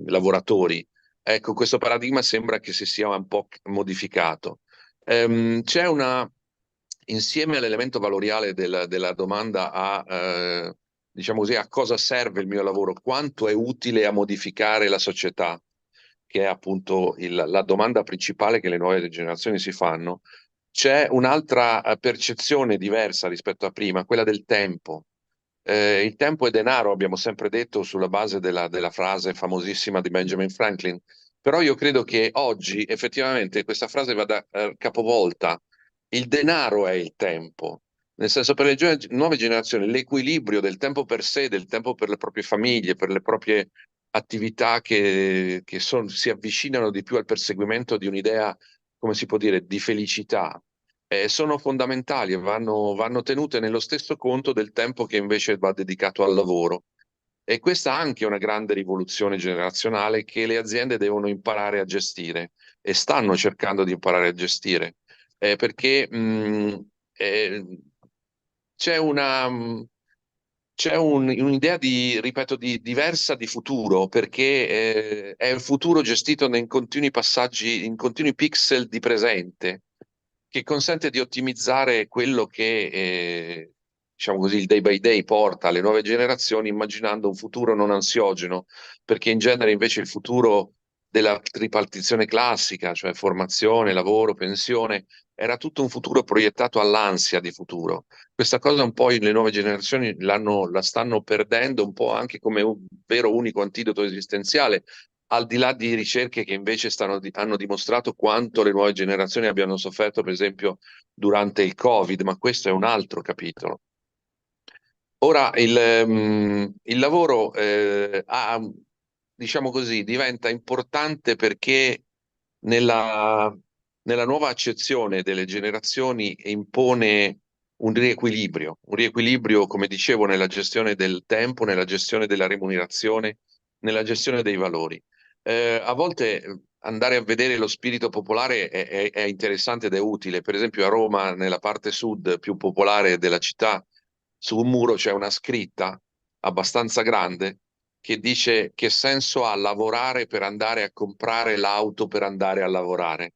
Speaker 5: lavoratori. Ecco, questo paradigma sembra che si sia un po' modificato. C'è insieme all'elemento valoriale della domanda diciamo così, a cosa serve il mio lavoro, quanto è utile a modificare la società, che è appunto la domanda principale che le nuove generazioni si fanno. C'è un'altra percezione diversa rispetto a prima, quella del tempo. Il tempo è denaro, abbiamo sempre detto, sulla base della frase famosissima di Benjamin Franklin, però io credo che oggi effettivamente questa frase vada capovolta. Il denaro è il tempo, nel senso, per le nuove generazioni l'equilibrio del tempo per sé, del tempo per le proprie famiglie, per le proprie attività che si avvicinano di più al perseguimento di un'idea, come si può dire, di felicità, sono fondamentali e vanno tenute nello stesso conto del tempo che invece va dedicato al lavoro. E questa anche è una grande rivoluzione generazionale che le aziende devono imparare a gestire, e stanno cercando di imparare a gestire, perché eh, c'è un'idea ripeto, diversa di futuro, perché è il futuro gestito in continui passaggi, in continui pixel di presente, che consente di ottimizzare quello che, diciamo così, il day by day porta alle nuove generazioni, immaginando un futuro non ansiogeno, perché in genere invece il futuro della tripartizione classica, cioè formazione, lavoro, pensione, era tutto un futuro proiettato all'ansia di futuro. Questa cosa un po' le nuove generazioni la stanno perdendo un po' anche come un vero unico antidoto esistenziale,
Speaker 7: al di là di ricerche che invece hanno dimostrato quanto le nuove generazioni abbiano sofferto, per esempio, durante il Covid, ma questo è un altro capitolo. Ora, il lavoro diciamo così, diventa importante perché nella, nella nuova accezione delle generazioni impone un riequilibrio, come dicevo, nella gestione del tempo, nella gestione della remunerazione, nella gestione dei valori. A volte andare a vedere lo spirito popolare è interessante ed è utile. Per esempio a Roma, nella parte sud più popolare della città, su un muro c'è una scritta abbastanza grande che dice: che senso ha lavorare per andare a comprare l'auto per andare a lavorare?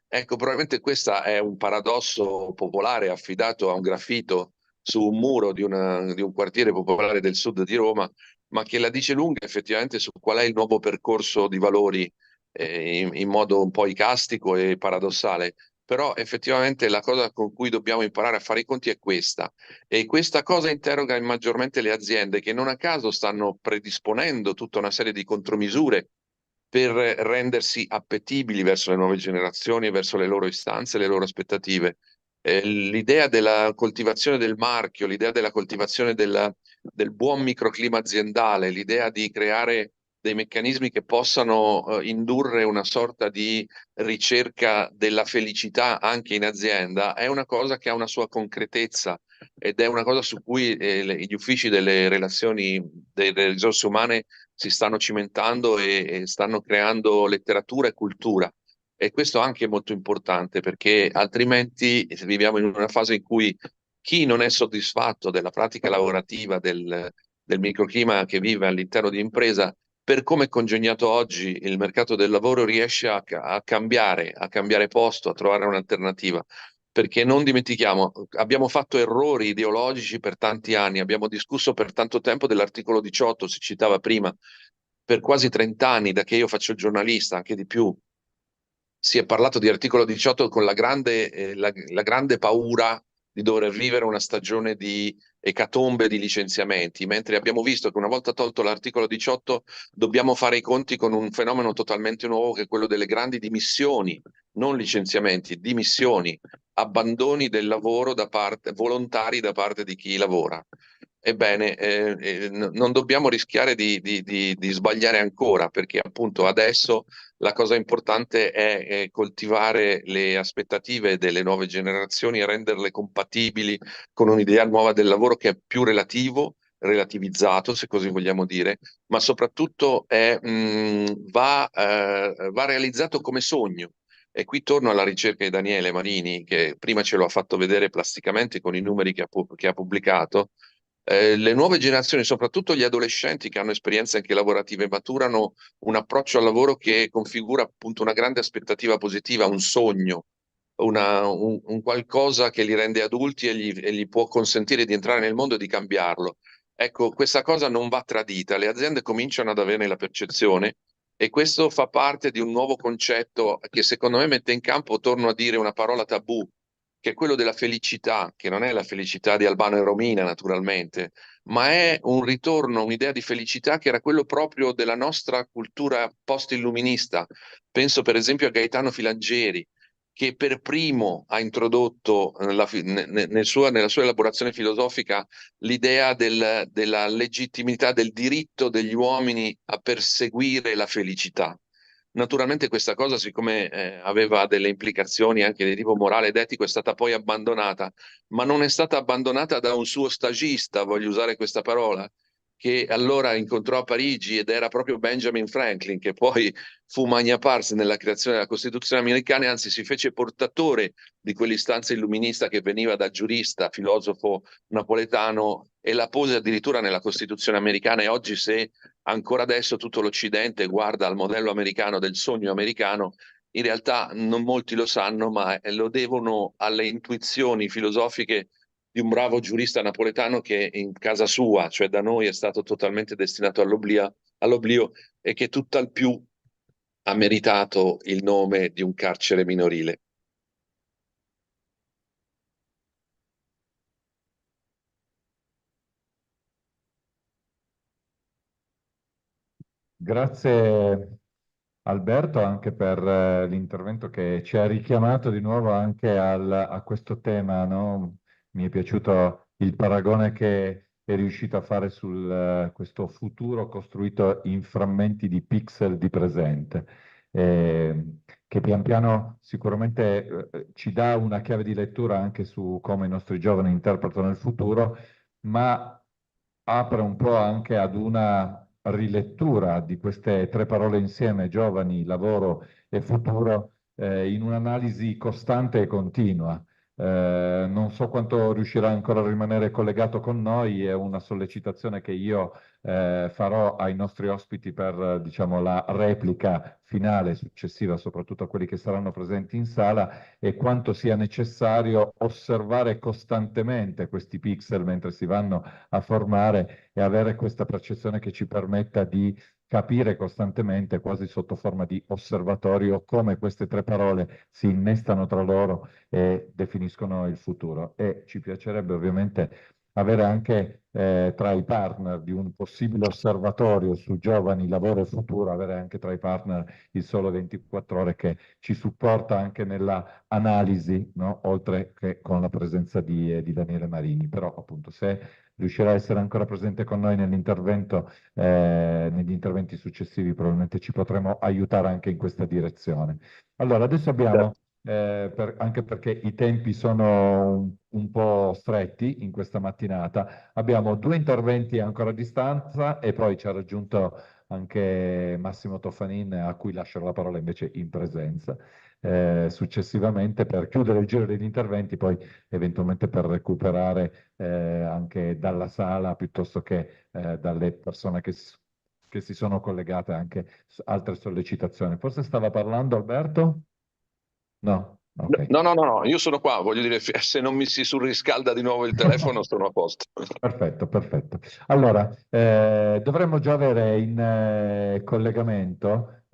Speaker 7: Ecco, probabilmente questo è un paradosso popolare affidato a un graffito su un muro di un quartiere popolare del sud di Roma, ma che la dice lunga effettivamente su qual è il nuovo percorso di valori, in modo un po' icastico e paradossale. Però effettivamente la cosa con cui dobbiamo imparare a fare i conti è questa. E questa cosa interroga maggiormente le aziende che non a caso stanno predisponendo tutta una serie di contromisure per rendersi appetibili verso le nuove generazioni e verso le loro istanze, le loro aspettative. L'idea della coltivazione del marchio, l'idea della coltivazione del buon microclima aziendale, l'idea di creare dei meccanismi che possano indurre una sorta di ricerca della felicità anche in azienda, è una cosa che ha una sua concretezza ed è una cosa su cui gli uffici delle relazioni delle risorse umane si stanno cimentando e stanno creando letteratura e cultura. E questo anche è molto importante perché altrimenti viviamo in una fase in cui chi non è soddisfatto della pratica lavorativa, del microclima che vive all'interno di impresa, per come è congegnato oggi il mercato del lavoro, riesce a cambiare posto, a trovare un'alternativa. Perché non dimentichiamo, abbiamo fatto errori ideologici per tanti anni, abbiamo discusso per tanto tempo dell'articolo 18, si citava prima, per quasi 30 anni, da che io faccio il giornalista, anche di più, si è parlato di articolo 18 con la grande paura di dover vivere una stagione di ecatombe di licenziamenti, mentre abbiamo visto che una volta tolto l'articolo 18 dobbiamo fare i conti con un fenomeno totalmente nuovo che è quello delle grandi dimissioni, non licenziamenti, dimissioni, abbandoni del lavoro volontari da parte di chi lavora. Ebbene, non dobbiamo rischiare di sbagliare ancora, perché appunto adesso la cosa importante è coltivare le aspettative delle nuove generazioni e renderle compatibili con un'idea nuova del lavoro che è più relativizzato, se così vogliamo dire, ma soprattutto va realizzato come sogno. E qui torno alla ricerca di Daniele Marini, che prima ce lo ha fatto vedere plasticamente con i numeri che ha pubblicato. Le nuove generazioni, soprattutto gli adolescenti che hanno esperienze anche lavorative, maturano un approccio al lavoro che configura appunto una grande aspettativa positiva, un sogno, un qualcosa che li rende adulti e gli può consentire di entrare nel mondo e di cambiarlo. Ecco, questa cosa non va tradita, le aziende cominciano ad averne la percezione e questo fa parte di un nuovo concetto che secondo me mette in campo, torno a dire una parola tabù, che è quello della felicità, che non è la felicità di Albano e Romina, naturalmente, ma è un ritorno, un'idea di felicità che era quello proprio della nostra cultura post-illuminista. Penso per esempio a Gaetano Filangieri, che per primo ha introdotto nella sua elaborazione filosofica l'idea della legittimità del diritto degli uomini a perseguire la felicità. Naturalmente questa cosa, siccome aveva delle implicazioni anche di tipo morale ed etico, è stata poi abbandonata, ma non è stata abbandonata da un suo stagista, voglio usare questa parola, che allora incontrò a Parigi ed era proprio Benjamin Franklin, che poi fu magna pars nella creazione della Costituzione americana, e anzi si fece portatore di quell'istanza illuminista che veniva da giurista, filosofo napoletano, e la pose addirittura nella Costituzione americana. E oggi, se ancora adesso tutto l'Occidente guarda al modello americano del sogno americano, in realtà non molti lo sanno, ma lo devono alle intuizioni filosofiche di un bravo giurista napoletano che in casa sua, cioè da noi, è stato totalmente destinato all'oblio e che tutt'al più ha meritato il nome di un carcere minorile.
Speaker 1: Grazie Alberto anche per l'intervento che ci ha richiamato di nuovo anche a questo tema, no? Mi è piaciuto il paragone che è riuscito a fare su questo futuro costruito in frammenti di pixel di presente, che pian piano sicuramente ci dà una chiave di lettura anche su come i nostri giovani interpretano il futuro, ma apre un po' anche ad una rilettura di queste tre parole insieme, giovani, lavoro e futuro, in un'analisi costante e continua. Non so quanto riuscirà ancora a rimanere collegato con noi, è una sollecitazione che io farò ai nostri ospiti per, diciamo, la replica finale successiva, soprattutto a quelli che saranno presenti in sala, e quanto sia necessario osservare costantemente questi pixel mentre si vanno a formare e avere questa percezione che ci permetta di capire costantemente, quasi sotto forma di osservatorio, come queste tre parole si innestano tra loro e definiscono il futuro. E ci piacerebbe ovviamente avere anche tra i partner di un possibile osservatorio su giovani, lavoro e futuro, avere anche tra i partner il Sole 24 Ore che ci supporta anche nella analisi, no? Oltre che con la presenza di Daniele Marini. Però appunto se riuscirà a essere ancora presente con noi nell'intervento, negli interventi successivi, probabilmente ci potremo aiutare anche in questa direzione. Allora, adesso abbiamo anche perché i tempi sono un po' stretti in questa mattinata. Abbiamo due interventi ancora a distanza e poi ci ha raggiunto anche Massimo Toffanin, a cui lascio la parola invece in presenza. Successivamente per chiudere il giro degli interventi, poi eventualmente per recuperare anche dalla sala piuttosto che dalle persone che si sono collegate anche altre sollecitazioni. Forse stava parlando Alberto? No, ok.
Speaker 7: No, io sono qua, voglio dire, se non mi si surriscalda di nuovo il telefono sono a posto.
Speaker 1: Perfetto, perfetto. Allora, dovremmo già avere in collegamento,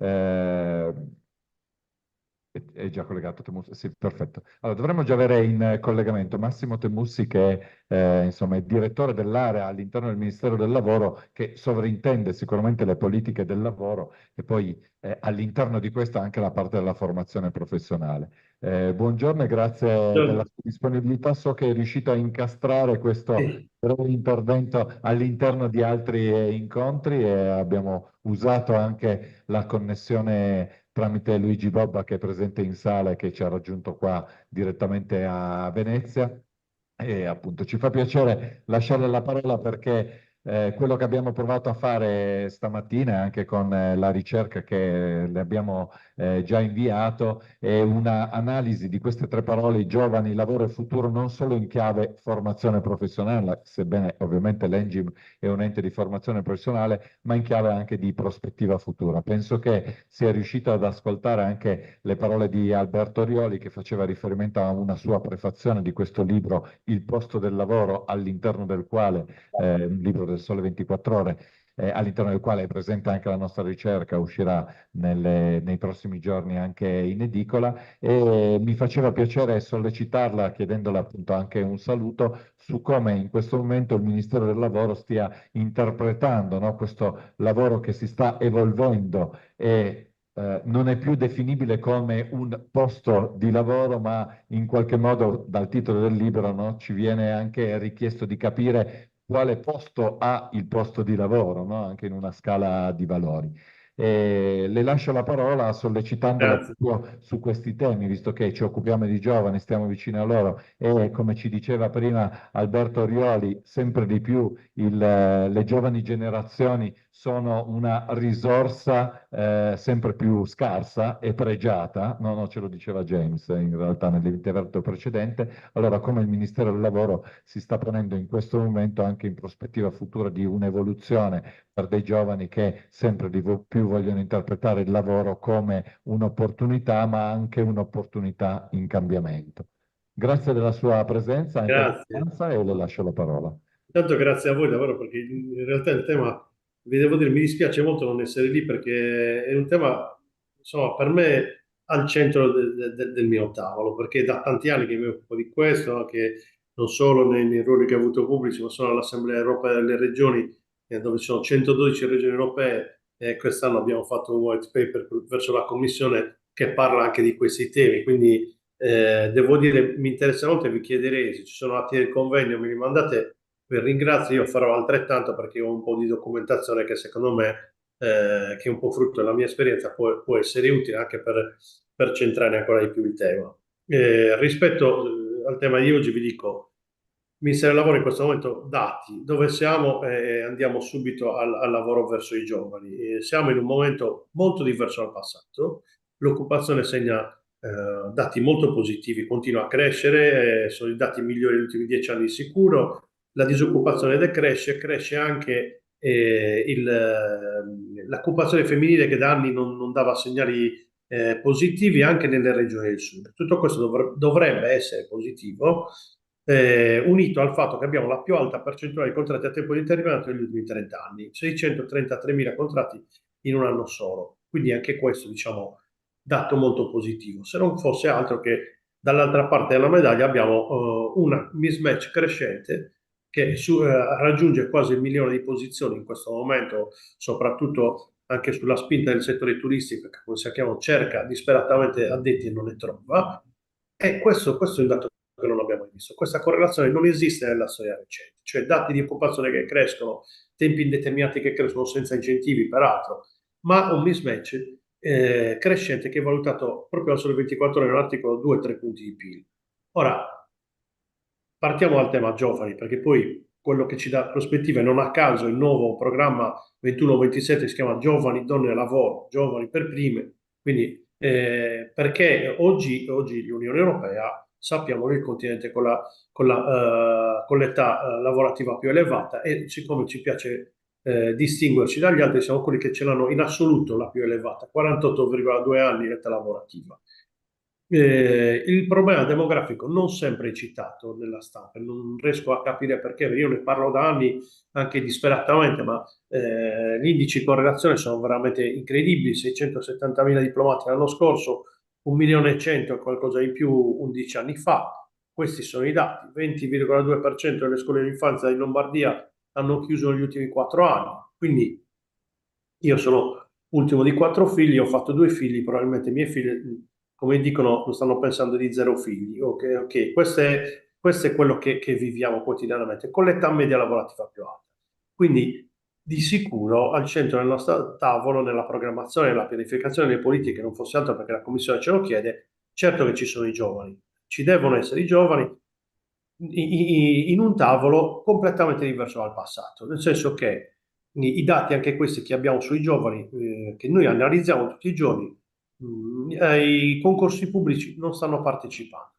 Speaker 1: è già collegato Temussi? Sì, perfetto. Allora, dovremmo già avere in collegamento Massimo Temussi, che insomma, è direttore dell'area all'interno del Ministero del Lavoro, che sovrintende sicuramente le politiche del lavoro e poi all'interno di questa anche la parte della formazione professionale. Buongiorno e grazie della sua disponibilità. So che è riuscito a incastrare questo breve intervento all'interno di altri incontri e abbiamo usato anche la connessione tramite Luigi Bobba, che è presente in sala e che ci ha raggiunto qua direttamente a Venezia. E appunto ci fa piacere lasciare la parola perché quello che abbiamo provato a fare stamattina, anche con la ricerca che le abbiamo già inviato, è una analisi di queste tre parole, giovani, lavoro e futuro, non solo in chiave formazione professionale, sebbene ovviamente l'Engim è un ente di formazione professionale, ma in chiave anche di prospettiva futura. Penso che sia riuscito ad ascoltare anche le parole di Alberto Rioli, che faceva riferimento a una sua prefazione di questo libro, Il posto del lavoro, all'interno del quale, un libro del Sole 24 Ore, all'interno del quale è presente anche la nostra ricerca, uscirà nei prossimi giorni anche in edicola, e mi faceva piacere sollecitarla, chiedendole appunto anche un saluto, su come in questo momento il Ministero del Lavoro stia interpretando, no, questo lavoro che si sta evolvendo e non è più definibile come un posto di lavoro, ma in qualche modo dal titolo del libro, no, ci viene anche richiesto di capire quale posto ha il posto di lavoro, no, anche in una scala di valori. Le lascio la parola sollecitandola proprio su questi temi, visto che ci occupiamo di giovani, stiamo vicino a loro e, come ci diceva prima Alberto Rioli, sempre di più le giovani generazioni sono una risorsa sempre più scarsa e pregiata. No, no, ce lo diceva James in realtà nell'intervento precedente. Allora, come il Ministero del Lavoro si sta ponendo in questo momento anche in prospettiva futura di un'evoluzione per dei giovani che sempre di più vogliono interpretare il lavoro come un'opportunità, ma anche un'opportunità in cambiamento. Grazie della sua presenza e importanza e le lascio la parola.
Speaker 8: Intanto grazie a voi davvero, perché in realtà il tema, vi devo dire, mi dispiace molto non essere lì perché è un tema, insomma, per me al centro del mio tavolo, perché da tanti anni che mi occupo di questo, anche non solo nei ruoli che ho avuto pubblici, ma sono all'Assemblea europea delle regioni, dove ci sono 112 regioni europee, quest'anno abbiamo fatto un white paper verso la Commissione che parla anche di questi temi, quindi devo dire, mi interessa molto e vi chiederei se ci sono atti del convegno, mi rimandate, vi ringrazio, io farò altrettanto perché ho un po' di documentazione che secondo me, che è un po' frutto della mia esperienza, può essere utile anche per centrare ancora di più il tema. Rispetto al tema di oggi vi dico, Ministero del Lavoro in questo momento dati, dove siamo? Andiamo subito al lavoro verso i giovani. Siamo in un momento molto diverso dal passato, l'occupazione segna dati molto positivi, continua a crescere, sono i dati migliori degli ultimi 10 anni di sicuro, la disoccupazione decresce, cresce anche l'occupazione femminile che da anni non dava segnali positivi anche nelle regioni del sud. Tutto questo dovrebbe essere positivo, unito al fatto che abbiamo la più alta percentuale di contratti a tempo indeterminato negli ultimi 30 anni, 633.000 contratti in un anno solo. Quindi anche questo, diciamo, dato molto positivo. Se non fosse altro che dall'altra parte della medaglia abbiamo una mismatch crescente che raggiunge quasi 1 milione di posizioni in questo momento, soprattutto anche sulla spinta del settore turistico, che come sappiamo cerca disperatamente addetti e non ne trova. E questo è un dato che non abbiamo mai visto. Questa correlazione non esiste nella storia recente, cioè dati di occupazione che crescono, tempi indeterminati che crescono senza incentivi peraltro, ma un mismatch crescente che è valutato proprio al Sole 24 Ore nell'articolo 2-3 punti di PIL. Ora, partiamo dal tema giovani, perché poi quello che ci dà prospettive, non a caso il nuovo programma 21-27 si chiama Giovani, Donne e Lavoro, Giovani per prime, quindi perché oggi l'Unione Europea sappiamo che il continente con l'età lavorativa più elevata, e siccome ci piace distinguerci dagli altri, siamo quelli che ce l'hanno in assoluto la più elevata, 48,2 anni di età lavorativa. Il problema demografico non sempre è citato nella stampa, non riesco a capire perché, io ne parlo da anni anche disperatamente, ma gli indici di correlazione sono veramente incredibili, 670.000 diplomati l'anno scorso, 1.100.000 e qualcosa in più 11 anni fa, questi sono i dati, 20,2% delle scuole dell'infanzia in Lombardia hanno chiuso negli ultimi 4 anni, quindi io sono ultimo di 4 figli, ho fatto 2 figli, probabilmente i miei figli, come dicono, stanno pensando di 0 figli. Ok, questo è quello che viviamo quotidianamente, con l'età media lavorativa più alta. Quindi di sicuro al centro del nostro tavolo, nella programmazione e nella pianificazione delle politiche, non fosse altro perché la Commissione ce lo chiede, certo che ci sono i giovani, ci devono essere i giovani in un tavolo completamente diverso dal passato, nel senso che i dati anche questi che abbiamo sui giovani, che noi analizziamo tutti i giorni, ai concorsi pubblici non stanno partecipando.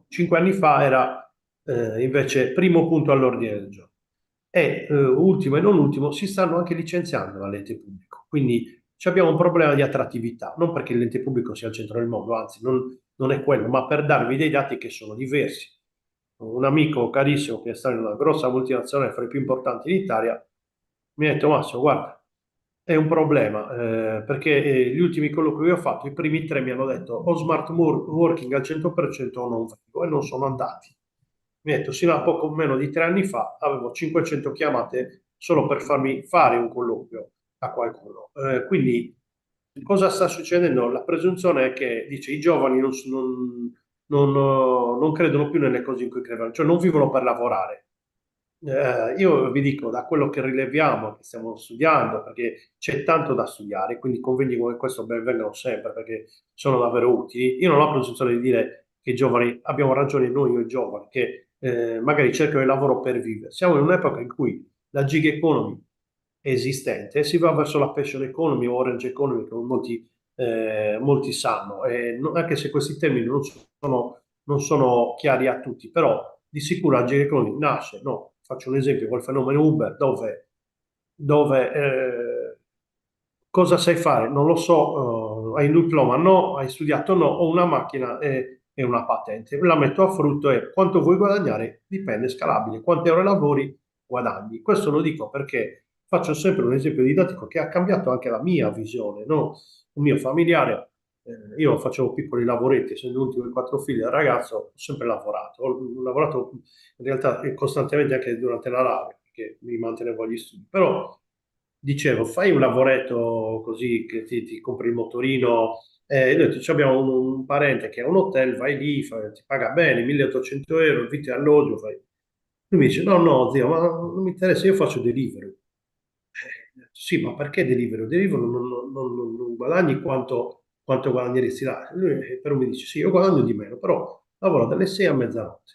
Speaker 8: 5 anni fa era invece primo punto all'ordine del giorno. E ultimo e non ultimo, si stanno anche licenziando dall'ente pubblico. Quindi abbiamo un problema di attrattività, non perché l'ente pubblico sia al centro del mondo, anzi non è quello, ma per darvi dei dati che sono diversi. Un amico carissimo che sta in una grossa multinazionale fra i più importanti in Italia mi ha detto: Massimo, guarda, è un problema perché gli ultimi colloqui che ho fatto, i primi 3 mi hanno detto o smart working al 100% o non vengo, e non sono andati. Mi ha detto: sino a poco meno di 3 anni fa avevo 500 chiamate solo per farmi fare un colloquio a qualcuno. Quindi cosa sta succedendo? La presunzione è che dice i giovani non credono più nelle cose in cui credevano, cioè non vivono per lavorare. Io vi dico, da quello che rileviamo, che stiamo studiando, perché c'è tanto da studiare, quindi convegni come questo ben vengano sempre perché sono davvero utili. Io non ho la presunzione di dire che i giovani, abbiamo ragione noi o i giovani, che magari cercano il lavoro per vivere. Siamo in un'epoca in cui la gig economy è esistente, si va verso la passion economy o orange economy, come molti sanno, anche se questi termini non sono chiari a tutti, però di sicuro la gig economy nasce, no? Faccio un esempio col fenomeno Uber, dove cosa sai fare? Non lo so, hai un diploma? No, hai studiato? No, ho una macchina e una patente, la metto a frutto e quanto vuoi guadagnare? Dipende, è scalabile, quante ore lavori guadagni. Questo lo dico perché faccio sempre un esempio didattico che ha cambiato anche la mia visione, no? Un mio familiare, io facevo piccoli lavoretti, essendo l'ultimo di 4 figli da ragazzo, ho sempre lavorato, ho lavorato in realtà costantemente anche durante la laurea, perché mi mantenevo agli studi, però dicevo, fai un lavoretto così che ti compri il motorino. Noi abbiamo un parente che ha un hotel, vai lì, ti paga bene, 1.800 euro, vitto e alloggio. Lui mi dice, no, no, zio, ma non mi interessa, io faccio delivery. Sì, ma perché delivery? Delivery non guadagni quanto guadagneresti là. Lui però mi dice, sì, io guadagno di meno, però lavoro dalle 6 a mezzanotte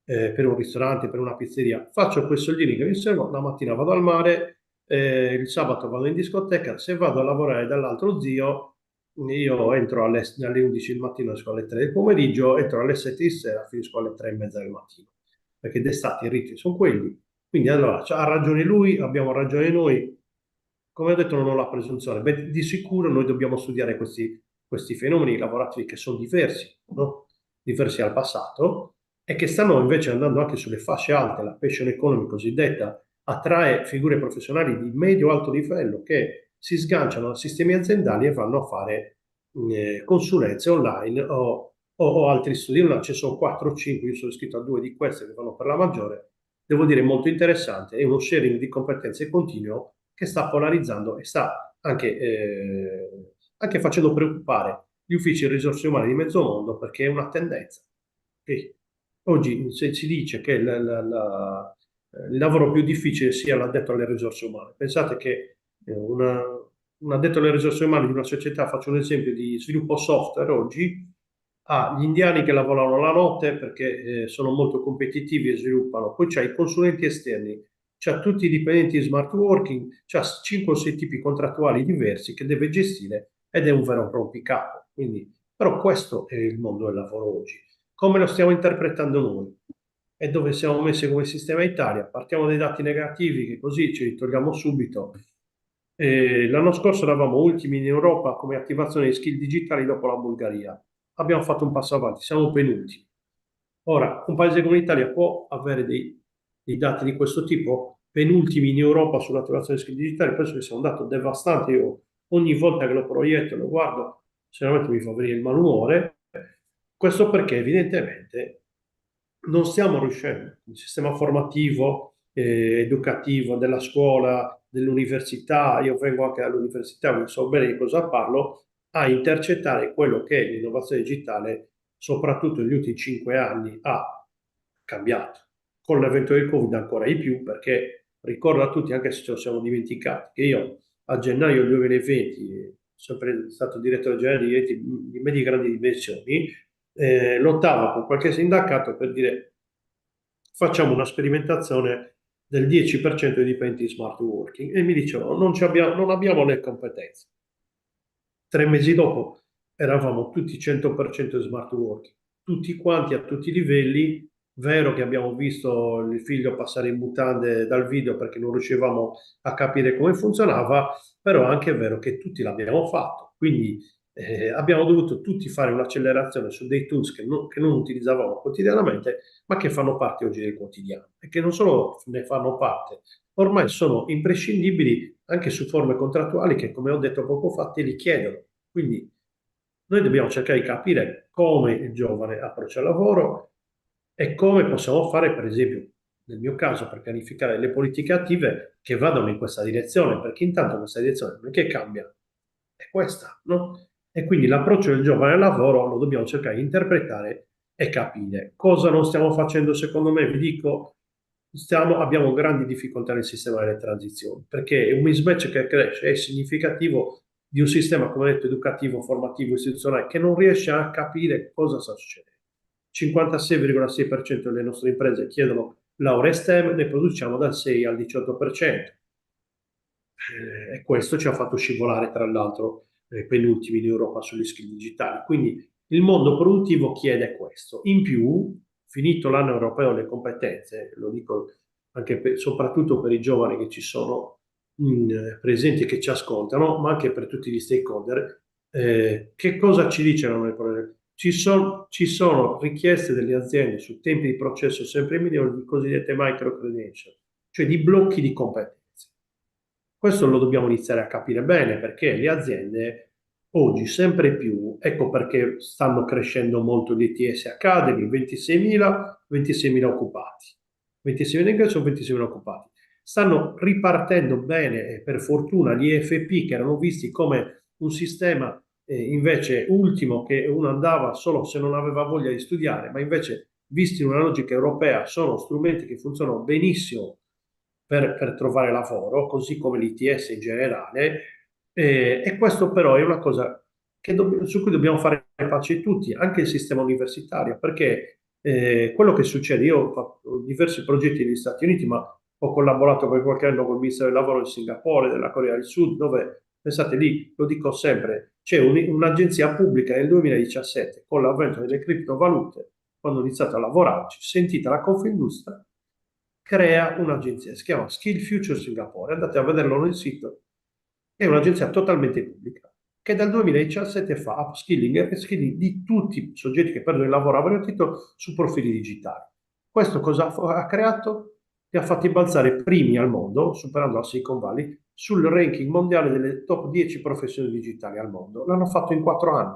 Speaker 8: per un ristorante, per una pizzeria. Faccio quei soldini che mi servono, la mattina vado al mare, il sabato vado in discoteca, se vado a lavorare dall'altro zio, io entro alle 11 del mattino, esco alle 3 del pomeriggio, entro alle 7 di sera, finisco alle 3 e mezza del mattino, perché d'estate i ritmi sono quelli. Quindi allora, ha ragione lui, abbiamo ragione noi. Come ho detto, non ho la presunzione. Beh, di sicuro noi dobbiamo studiare questi fenomeni lavorativi che sono diversi, no? Diversi al passato, e che stanno invece andando anche sulle fasce alte. La passion economy cosiddetta attrae figure professionali di medio-alto livello che si sganciano da sistemi aziendali e vanno a fare consulenze online o altri studi. Là ci sono 4 o 5, io sono iscritto a 2 di queste che vanno per la maggiore. Devo dire molto interessante, è uno sharing di competenze continuo che sta polarizzando e sta anche facendo preoccupare gli uffici e risorse umane di mezzo mondo, perché è una tendenza. Okay. Oggi se si dice che il lavoro più difficile sia l'addetto alle risorse umane. Pensate che un addetto alle risorse umane di una società, faccio un esempio di sviluppo software oggi, ha gli indiani che lavorano la notte perché sono molto competitivi e sviluppano, poi c'ha i consulenti esterni, c'ha tutti i dipendenti smart working, c'ha 5 o 6 tipi contrattuali diversi che deve gestire ed è un vero rompicapo. Quindi, però questo è il mondo del lavoro oggi. Come lo stiamo interpretando noi? E dove siamo messi come sistema Italia? Partiamo dai dati negativi, che così ci ritorniamo subito. L'anno scorso eravamo ultimi in Europa come attivazione di skill digitali dopo la Bulgaria. Abbiamo fatto un passo avanti, siamo penultimi. Ora, un paese come l'Italia può avere dei dati di questo tipo, penultimi in Europa sull'attivazione di skill digitali, penso che sia un dato devastante. Io ogni volta che lo proietto e lo guardo, sinceramente mi fa venire il malumore. Questo perché evidentemente non stiamo riuscendo, il sistema formativo, educativo, della scuola, dell'università, io vengo anche dall'università, quindi so bene di cosa parlo, a intercettare quello che l'innovazione digitale, soprattutto negli ultimi 5 anni, ha cambiato. Con l'evento del Covid ancora di più, perché ricordo a tutti, anche se ce lo siamo dimenticati, che io a gennaio 2020, sempre stato direttore generale di medie e grandi dimensioni, lottava con qualche sindacato per dire facciamo una sperimentazione del 10% dei dipendenti di smart working e mi dicevano non abbiamo le competenze. 3 mesi dopo eravamo tutti 100% smart working, tutti quanti a tutti i livelli. Vero che abbiamo visto il figlio passare in mutande dal video perché non riuscivamo a capire come funzionava, però anche è vero che tutti l'abbiamo fatto. Quindi abbiamo dovuto tutti fare un'accelerazione su dei tools che non utilizzavamo quotidianamente, ma che fanno parte oggi del quotidiano e che non solo ne fanno parte, ormai sono imprescindibili anche su forme contrattuali che, come ho detto poco fa, te li chiedono. Quindi noi dobbiamo cercare di capire come il giovane approccia il lavoro e come possiamo fare, per esempio, nel mio caso, per pianificare le politiche attive che vadano in questa direzione, perché intanto questa direzione non è che cambia, è questa, no? E quindi l'approccio del giovane al lavoro lo dobbiamo cercare di interpretare e capire. Cosa non stiamo facendo, secondo me, vi dico, abbiamo grandi difficoltà nel sistema delle transizioni, perché un mismatch che cresce è significativo di un sistema, come detto, educativo, formativo, istituzionale, che non riesce a capire cosa sta succedendo. 56,6% delle nostre imprese chiedono laurea STEM, ne produciamo dal 6 al 18%. E questo ci ha fatto scivolare, tra l'altro, penultimi in Europa sugli skill digitali. Quindi il mondo produttivo chiede questo. In più, finito l'anno europeo delle competenze, lo dico anche soprattutto per i giovani che ci sono presenti e che ci ascoltano, ma anche per tutti gli stakeholder, che cosa ci dicono nel progetto? Ci sono richieste delle aziende su tempi di processo sempre migliori di cosiddette micro credential, cioè di blocchi di competenze. Questo lo dobbiamo iniziare a capire bene, perché le aziende oggi sempre più, ecco perché stanno crescendo molto gli ETS Academy, 26.000 occupati. 26.000 ingressi o 26.000 occupati. stanno ripartendo bene, e per fortuna gli EFP, che erano visti come un sistema invece ultimo, che uno andava solo se non aveva voglia di studiare, ma invece visti in una logica europea sono strumenti che funzionano benissimo per trovare lavoro, così come l'ITS in generale, e questo però è una cosa su cui dobbiamo fare pace tutti, anche il sistema universitario, perché quello che succede, io ho fatto diversi progetti negli Stati Uniti, ma ho collaborato per qualche anno con il Ministero del Lavoro di Singapore, della Corea del Sud, dove, pensate lì, lo dico sempre, c'è un'agenzia pubblica nel 2017, con l'avvento delle criptovalute, quando ho iniziato a lavorarci, sentita la Confindustria, crea un'agenzia, si chiama Skill Future Singapore, andate a vederlo nel sito, è un'agenzia totalmente pubblica, che dal 2017 fa upskilling e reskilling di tutti i soggetti che perdono il lavoro a vario titolo su profili digitali. Questo cosa ha creato? Li ha fatti balzare primi al mondo, superando la Silicon Valley, sul ranking mondiale delle top 10 professioni digitali al mondo. L'hanno fatto in 4 anni.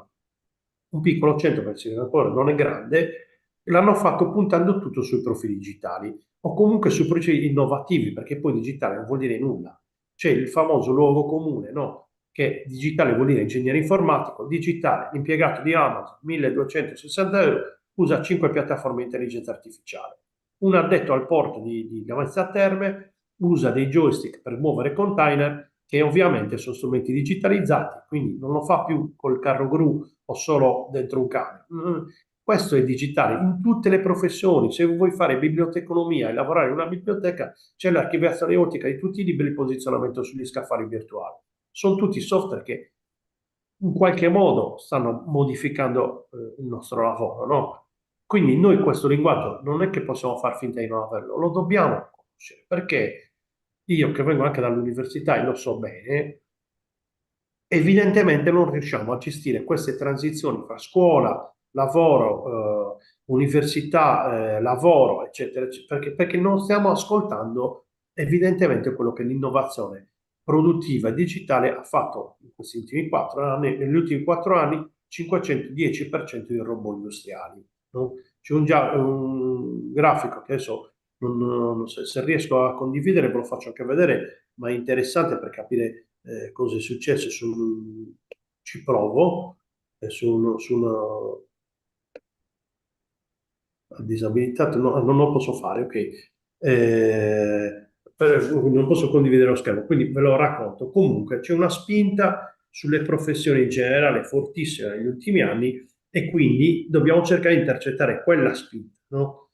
Speaker 8: Un piccolo centro per Singapore, non è grande, l'hanno fatto puntando tutto sui profili digitali o comunque sui profili innovativi, perché poi digitale non vuol dire nulla. C'è il famoso luogo comune, no? Che digitale vuol dire ingegnere informatico, digitale, impiegato di Amazon, 1260 euro, usa 5 piattaforme di intelligenza artificiale. Un addetto al porto di Lamezia Terme usa dei joystick per muovere container, che ovviamente sono strumenti digitalizzati, quindi non lo fa più col carro gru o solo dentro un camion. Questo è digitale in tutte le professioni. Se vuoi fare biblioteconomia e lavorare in una biblioteca, c'è l'archiviazione ottica di tutti i libri di posizionamento sugli scaffali virtuali. Sono tutti software che in qualche modo stanno modificando il nostro lavoro, no? Quindi noi questo linguaggio non è che possiamo far finta di non averlo, lo dobbiamo conoscere, perché io che vengo anche dall'università e lo so bene, evidentemente non riusciamo a gestire queste transizioni fra scuola, lavoro, università, lavoro, eccetera, perché non stiamo ascoltando evidentemente quello che l'innovazione produttiva e digitale ha fatto in questi ultimi 4 anni, negli ultimi 4 anni 510% di robot industriali. No? C'è un grafico che adesso non so, se riesco a condividere ve lo faccio anche vedere, ma è interessante per capire cosa è successo. Ci provo su una disabilità, no, non lo posso fare, ok. Non posso condividere lo schermo, quindi ve lo racconto. Comunque c'è una spinta sulle professioni in generale fortissima negli ultimi anni e quindi dobbiamo cercare di intercettare quella spinta, no?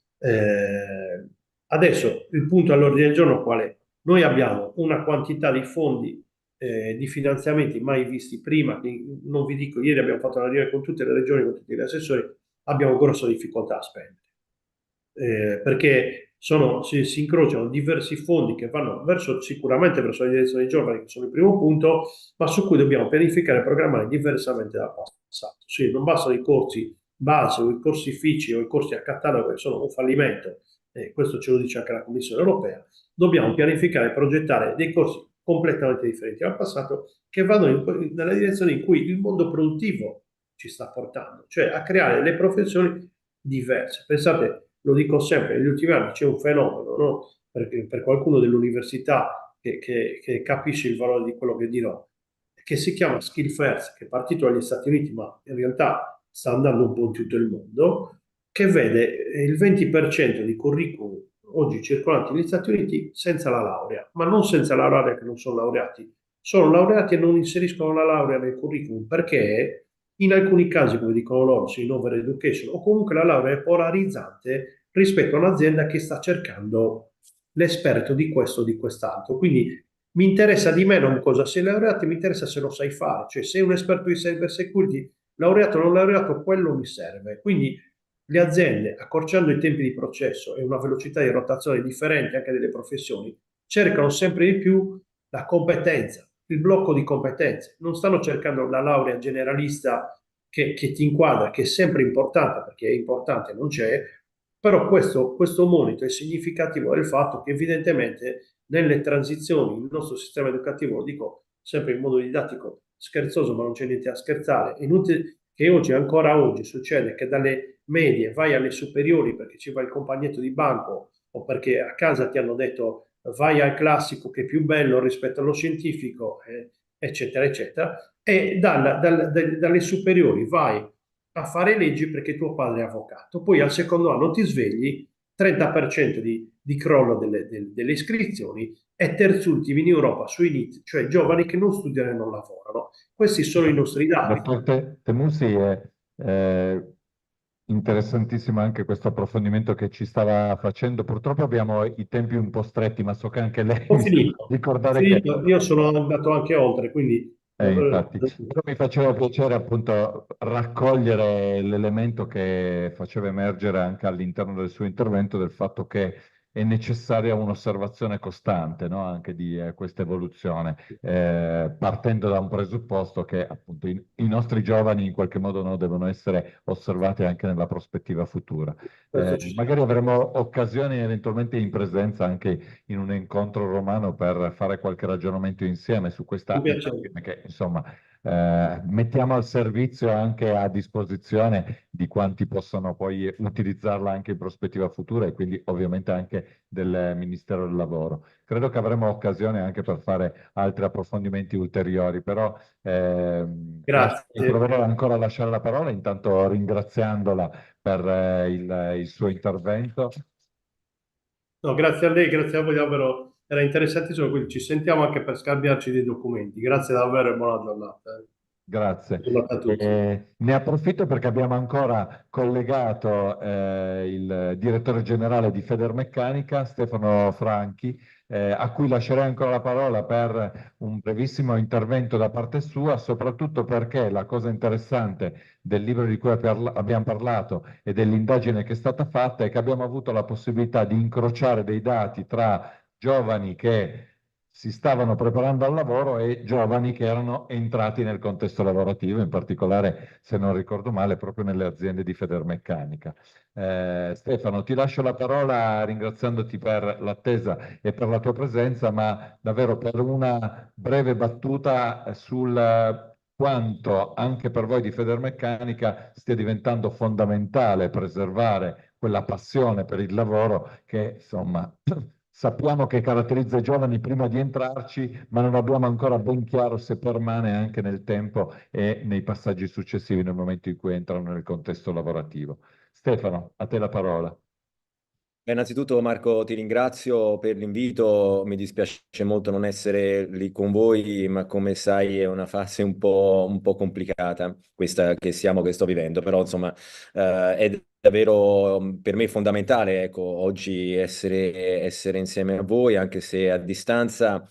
Speaker 8: Adesso il punto all'ordine del giorno qual è? Noi abbiamo una quantità di fondi di finanziamenti mai visti prima, che non vi dico, ieri abbiamo fatto una riunione con tutte le regioni, con tutti gli assessori, abbiamo grossa difficoltà a spendere. Perché si incrociano diversi fondi che vanno sicuramente verso la direzione dei giovani, che sono il primo punto, ma su cui dobbiamo pianificare e programmare diversamente dal passato. Sì, non bastano i corsi base o i corsi FICI o i corsi a catalogo che sono un fallimento, questo ce lo dice anche la Commissione europea. Dobbiamo pianificare e progettare dei corsi completamente differenti dal passato, che vanno nella direzione in cui il mondo produttivo ci sta portando, cioè a creare delle professioni diverse. Pensate, lo dico sempre, negli ultimi anni c'è un fenomeno, no? Perché per qualcuno dell'università che capisce il valore di quello che dirò, che si chiama Skill First, che è partito dagli Stati Uniti, ma in realtà sta andando un po' in tutto il mondo, che vede il 20% di curriculum oggi circolanti negli Stati Uniti senza la laurea, ma non senza la laurea che non sono laureati, sono laureati e non inseriscono la laurea nel curriculum perché in alcuni casi, come dicono loro, su Innover Education, o comunque la laurea è polarizzante rispetto a un'azienda che sta cercando l'esperto di questo o di quest'altro. Quindi mi interessa di meno cosa sei laureato, mi interessa se lo sai fare, cioè sei un esperto di cyber security, laureato o non laureato, quello mi serve. Quindi le aziende, accorciando i tempi di processo e una velocità di rotazione differente anche delle professioni, cercano sempre di più la competenza, il blocco di competenze. Non stanno cercando la laurea generalista che ti inquadra, che è sempre importante, perché è importante, non c'è, però questo monito è significativo del fatto che evidentemente nelle transizioni, il nostro sistema educativo, lo dico sempre in modo didattico, scherzoso, ma non c'è niente a scherzare, è inutile che ancora oggi succede che dalle medie vai alle superiori perché ci va il compagnetto di banco o perché a casa ti hanno detto vai al classico che è più bello rispetto allo scientifico, eccetera, eccetera, e dalle superiori vai a fare leggi perché tuo padre è avvocato. Poi al secondo anno ti svegli, 30% di crollo delle iscrizioni e terzultimi in Europa sui NEET, cioè giovani che non studiano e non lavorano. Questi sono i nostri
Speaker 1: Da
Speaker 8: dati.
Speaker 1: parte Temusi è interessantissimo anche questo approfondimento che ci stava facendo. Purtroppo abbiamo i tempi un po' stretti, ma so che anche lei
Speaker 8: Ho
Speaker 1: mi sa
Speaker 8: finito,
Speaker 1: ricordare che
Speaker 8: finito. Io sono andato anche oltre, quindi
Speaker 1: infatti, però mi faceva piacere appunto raccogliere l'elemento che faceva emergere anche all'interno del suo intervento del fatto che è necessaria un'osservazione costante, no? Anche di questa evoluzione, partendo da un presupposto che appunto i nostri giovani in qualche modo no, devono essere osservati anche nella prospettiva futura.
Speaker 8: questo ci sta.
Speaker 1: Magari avremo occasioni eventualmente in presenza anche in un incontro romano per fare qualche ragionamento insieme su
Speaker 8: Un
Speaker 1: questa
Speaker 8: piacere.
Speaker 1: immagine che insomma mettiamo al servizio anche a disposizione di quanti possono poi utilizzarla anche in prospettiva futura e quindi ovviamente anche del Ministero del Lavoro. Credo che avremo occasione anche per fare altri approfondimenti ulteriori, però
Speaker 8: Grazie.
Speaker 1: proverò ancora a lasciare la parola, intanto ringraziandola per il suo intervento.
Speaker 8: No, grazie a lei, grazie a voi davvero. Era interessantissimo, quindi ci sentiamo anche per scambiarci dei documenti. Grazie davvero e buona giornata.
Speaker 1: Grazie.
Speaker 8: Giornata a tutti.
Speaker 1: Ne approfitto perché abbiamo ancora collegato il direttore generale di Federmeccanica, Stefano Franchi, a cui lascerei ancora la parola per un brevissimo intervento da parte sua, soprattutto perché la cosa interessante del libro di cui abbiamo parlato e dell'indagine che è stata fatta è che abbiamo avuto la possibilità di incrociare dei dati tra giovani che si stavano preparando al lavoro e giovani che erano entrati nel contesto lavorativo, in particolare, se non ricordo male, proprio nelle aziende di Federmeccanica. Stefano, ti lascio la parola ringraziandoti per l'attesa e per la tua presenza, ma davvero per una breve battuta sul quanto anche per voi di Federmeccanica stia diventando fondamentale preservare quella passione per il lavoro che, insomma, sappiamo che caratterizza i giovani prima di entrarci, ma non abbiamo ancora ben chiaro se permane anche nel tempo e nei passaggi successivi nel momento in cui entrano nel contesto lavorativo. Stefano, a te la parola.
Speaker 9: Innanzitutto Marco ti ringrazio per l'invito, mi dispiace molto non essere lì con voi, ma come sai è una fase un po' complicata questa che sto vivendo, però insomma è davvero per me fondamentale, ecco, oggi essere insieme a voi, anche se a distanza,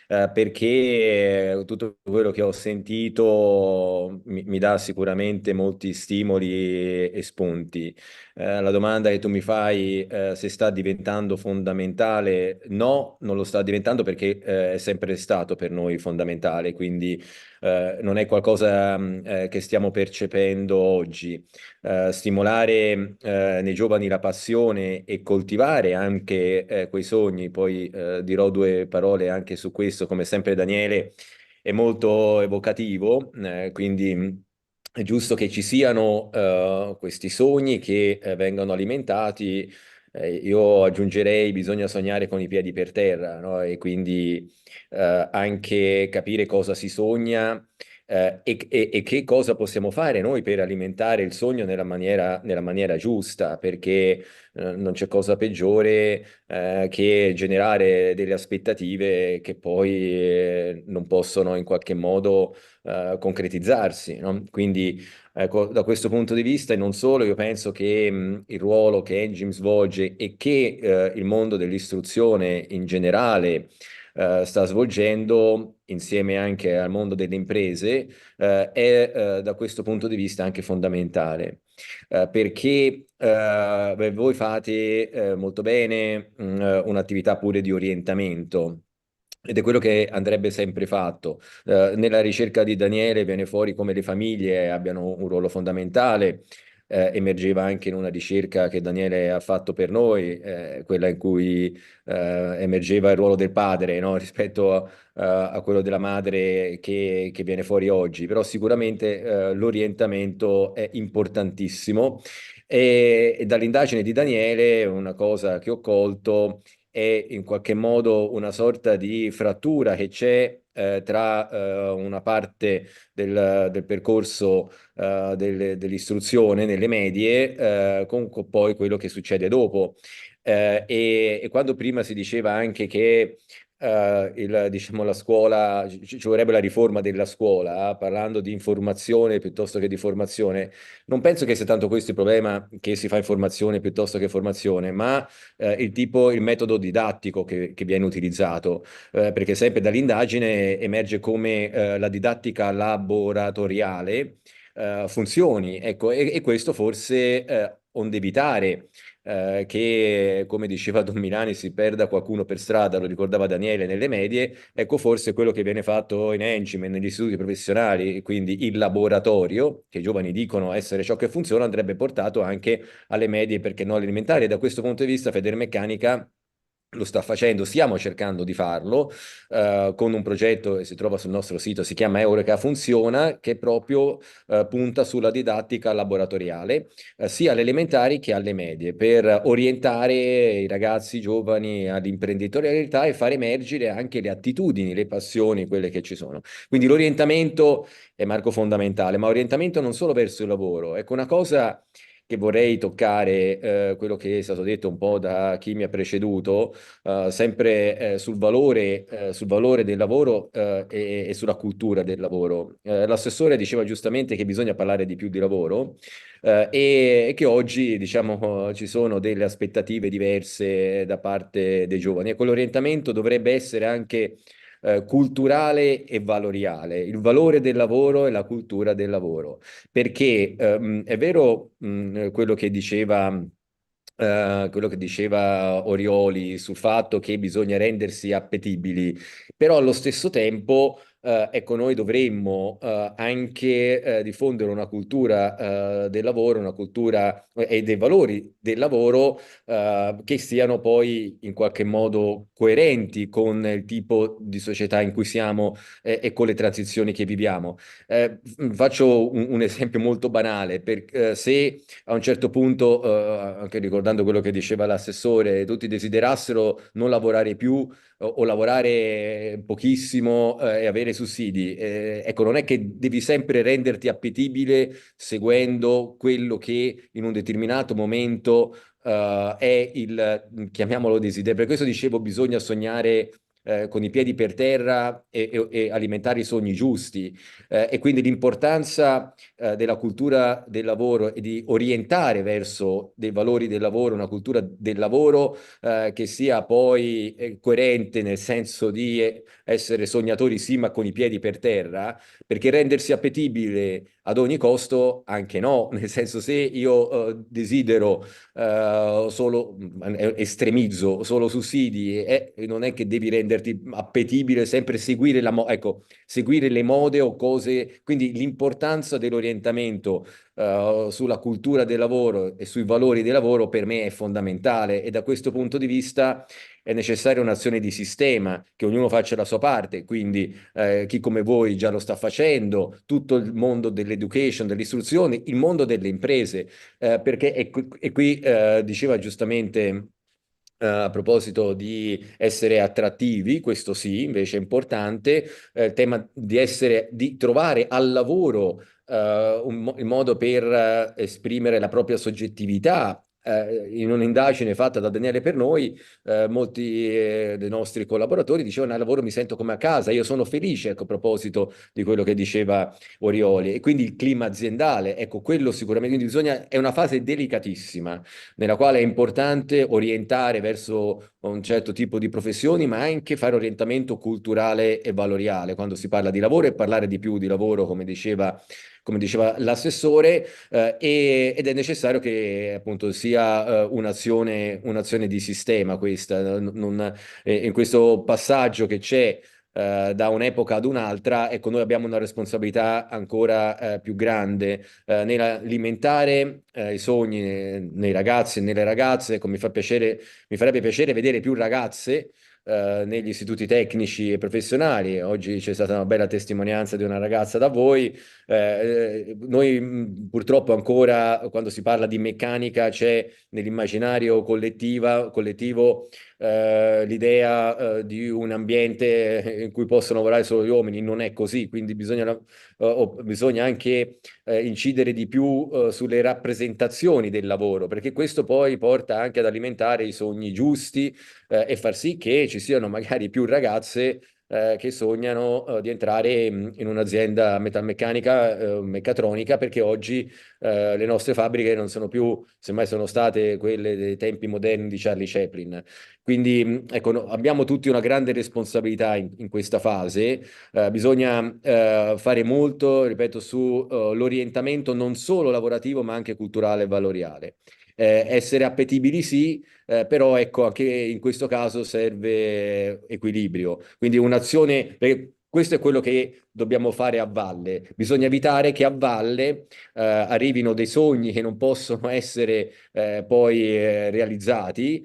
Speaker 9: perché tutto quello che ho sentito mi dà sicuramente molti stimoli e spunti. La domanda che tu mi fai, se sta diventando fondamentale, no, non lo sta diventando perché è sempre stato per noi fondamentale, quindi non è qualcosa che stiamo percependo oggi. Stimolare nei giovani la passione e coltivare anche quei sogni, poi dirò due parole anche su questo, come sempre Daniele è molto evocativo, quindi è giusto che ci siano questi sogni che vengano alimentati. Io aggiungerei, bisogna sognare con i piedi per terra, no? E quindi anche capire cosa si sogna e che cosa possiamo fare noi per alimentare il sogno nella maniera giusta, perché non c'è cosa peggiore che generare delle aspettative che poi non possono in qualche modo concretizzarsi, no? Quindi ecco, da questo punto di vista, e non solo, io penso che il ruolo che Engine svolge e che il mondo dell'istruzione in generale sta svolgendo, insieme anche al mondo delle imprese, è da questo punto di vista anche fondamentale. Perché beh, voi fate molto bene un'attività pure di orientamento. Ed è quello che andrebbe sempre fatto. Nella ricerca di Daniele viene fuori come le famiglie abbiano un ruolo fondamentale. Emergeva anche in una ricerca che Daniele ha fatto per noi, quella in cui emergeva il ruolo del padre, no? Rispetto a quello della madre che viene fuori oggi. Però sicuramente l'orientamento è importantissimo e dall'indagine di Daniele una cosa che ho colto è in qualche modo una sorta di frattura che c'è tra una parte del percorso dell'istruzione nelle medie con poi quello che succede dopo. E quando prima si diceva anche che diciamo, la scuola, ci vorrebbe la riforma della scuola, parlando di informazione piuttosto che di formazione, non penso che sia tanto questo il problema, che si fa informazione piuttosto che formazione, ma il metodo didattico che viene utilizzato, perché sempre dall'indagine emerge come la didattica laboratoriale funzioni, ecco, e questo forse onde evitare che, come diceva Don Milani, si perda qualcuno per strada, lo ricordava Daniele nelle medie, ecco forse quello che viene fatto in Engine e negli istituti professionali, quindi il laboratorio, che i giovani dicono essere ciò che funziona, andrebbe portato anche alle medie, perché no alle elementari. E da questo punto di vista Federmeccanica lo sta facendo, stiamo cercando di farlo con un progetto che si trova sul nostro sito, si chiama Eureka Funziona, che proprio punta sulla didattica laboratoriale, sia alle elementari che alle medie, per orientare i ragazzi giovani all'imprenditorialità e far emergere anche le attitudini, le passioni, quelle che ci sono. Quindi l'orientamento è marco fondamentale, ma orientamento non solo verso il lavoro. Ecco, una cosa che vorrei toccare, quello che è stato detto un po' da chi mi ha preceduto, sempre sul valore del lavoro e sulla cultura del lavoro. L'assessore diceva giustamente che bisogna parlare di più di lavoro e che oggi, diciamo, ci sono delle aspettative diverse da parte dei giovani. E quell'orientamento dovrebbe essere anche culturale e valoriale, il valore del lavoro e la cultura del lavoro, perché è vero quello che diceva Orioli sul fatto che bisogna rendersi appetibili, però allo stesso tempo ecco, noi dovremmo anche diffondere una cultura del lavoro, una cultura e dei valori del lavoro che siano poi in qualche modo coerenti con il tipo di società in cui siamo e con le transizioni che viviamo. Faccio un esempio molto banale, se a un certo punto, anche ricordando quello che diceva l'assessore, tutti desiderassero non lavorare più o lavorare pochissimo e avere sussidi, ecco, non è che devi sempre renderti appetibile seguendo quello che in un determinato momento è chiamiamolo desiderio. Per questo dicevo, bisogna sognare con i piedi per terra e alimentare i sogni giusti. E quindi l'importanza della cultura del lavoro e di orientare verso dei valori del lavoro, una cultura del lavoro che sia poi coerente nel senso di essere sognatori sì, ma con i piedi per terra, perché rendersi appetibile ad ogni costo anche no, nel senso se io desidero solo, estremizzo, solo sussidi e non è che devi renderti appetibile, sempre seguire ecco, seguire le mode o cose, quindi l'importanza dell'orientamento sulla cultura del lavoro e sui valori del lavoro per me è fondamentale e da questo punto di vista è necessaria un'azione di sistema, che ognuno faccia la sua parte, quindi chi come voi già lo sta facendo, tutto il mondo dell'education, dell'istruzione, il mondo delle imprese, perché e qui diceva giustamente a proposito di essere attrattivi, questo sì, invece è importante, il tema di trovare al lavoro il modo per esprimere la propria soggettività. In un'indagine fatta da Daniele per noi, molti dei nostri collaboratori dicevano al lavoro mi sento come a casa, io sono felice, ecco, a proposito di quello che diceva Orioli, e quindi il clima aziendale, ecco, quello sicuramente, è una fase delicatissima, nella quale è importante orientare verso un certo tipo di professioni, ma anche fare orientamento culturale e valoriale quando si parla di lavoro e parlare di più di lavoro, come diceva l'assessore, ed è necessario che appunto sia un'azione di sistema questa, in questo passaggio che c'è da un'epoca ad un'altra, ecco, noi abbiamo una responsabilità ancora più grande nell'alimentare i sogni nei ragazzi e nelle ragazze. Ecco, mi farebbe piacere vedere più ragazze negli istituti tecnici e professionali. Oggi c'è stata una bella testimonianza di una ragazza da voi. Noi purtroppo ancora, quando si parla di meccanica, c'è nell'immaginario collettivo l'idea di un ambiente in cui possono lavorare solo gli uomini, non è così, quindi bisogna anche incidere di più sulle rappresentazioni del lavoro, perché questo poi porta anche ad alimentare i sogni giusti e far sì che ci siano magari più ragazze che sognano di entrare in un'azienda metalmeccanica, meccatronica, perché oggi le nostre fabbriche non sono più, semmai sono state quelle dei tempi moderni di Charlie Chaplin. Quindi ecco, abbiamo tutti una grande responsabilità in questa fase. Bisogna fare molto, ripeto, su l'orientamento non solo lavorativo ma anche culturale e valoriale. Essere appetibili sì, però ecco, anche in questo caso serve equilibrio. Quindi un'azione, perché questo è quello che dobbiamo fare a valle. Bisogna evitare che a valle arrivino dei sogni che non possono essere poi realizzati.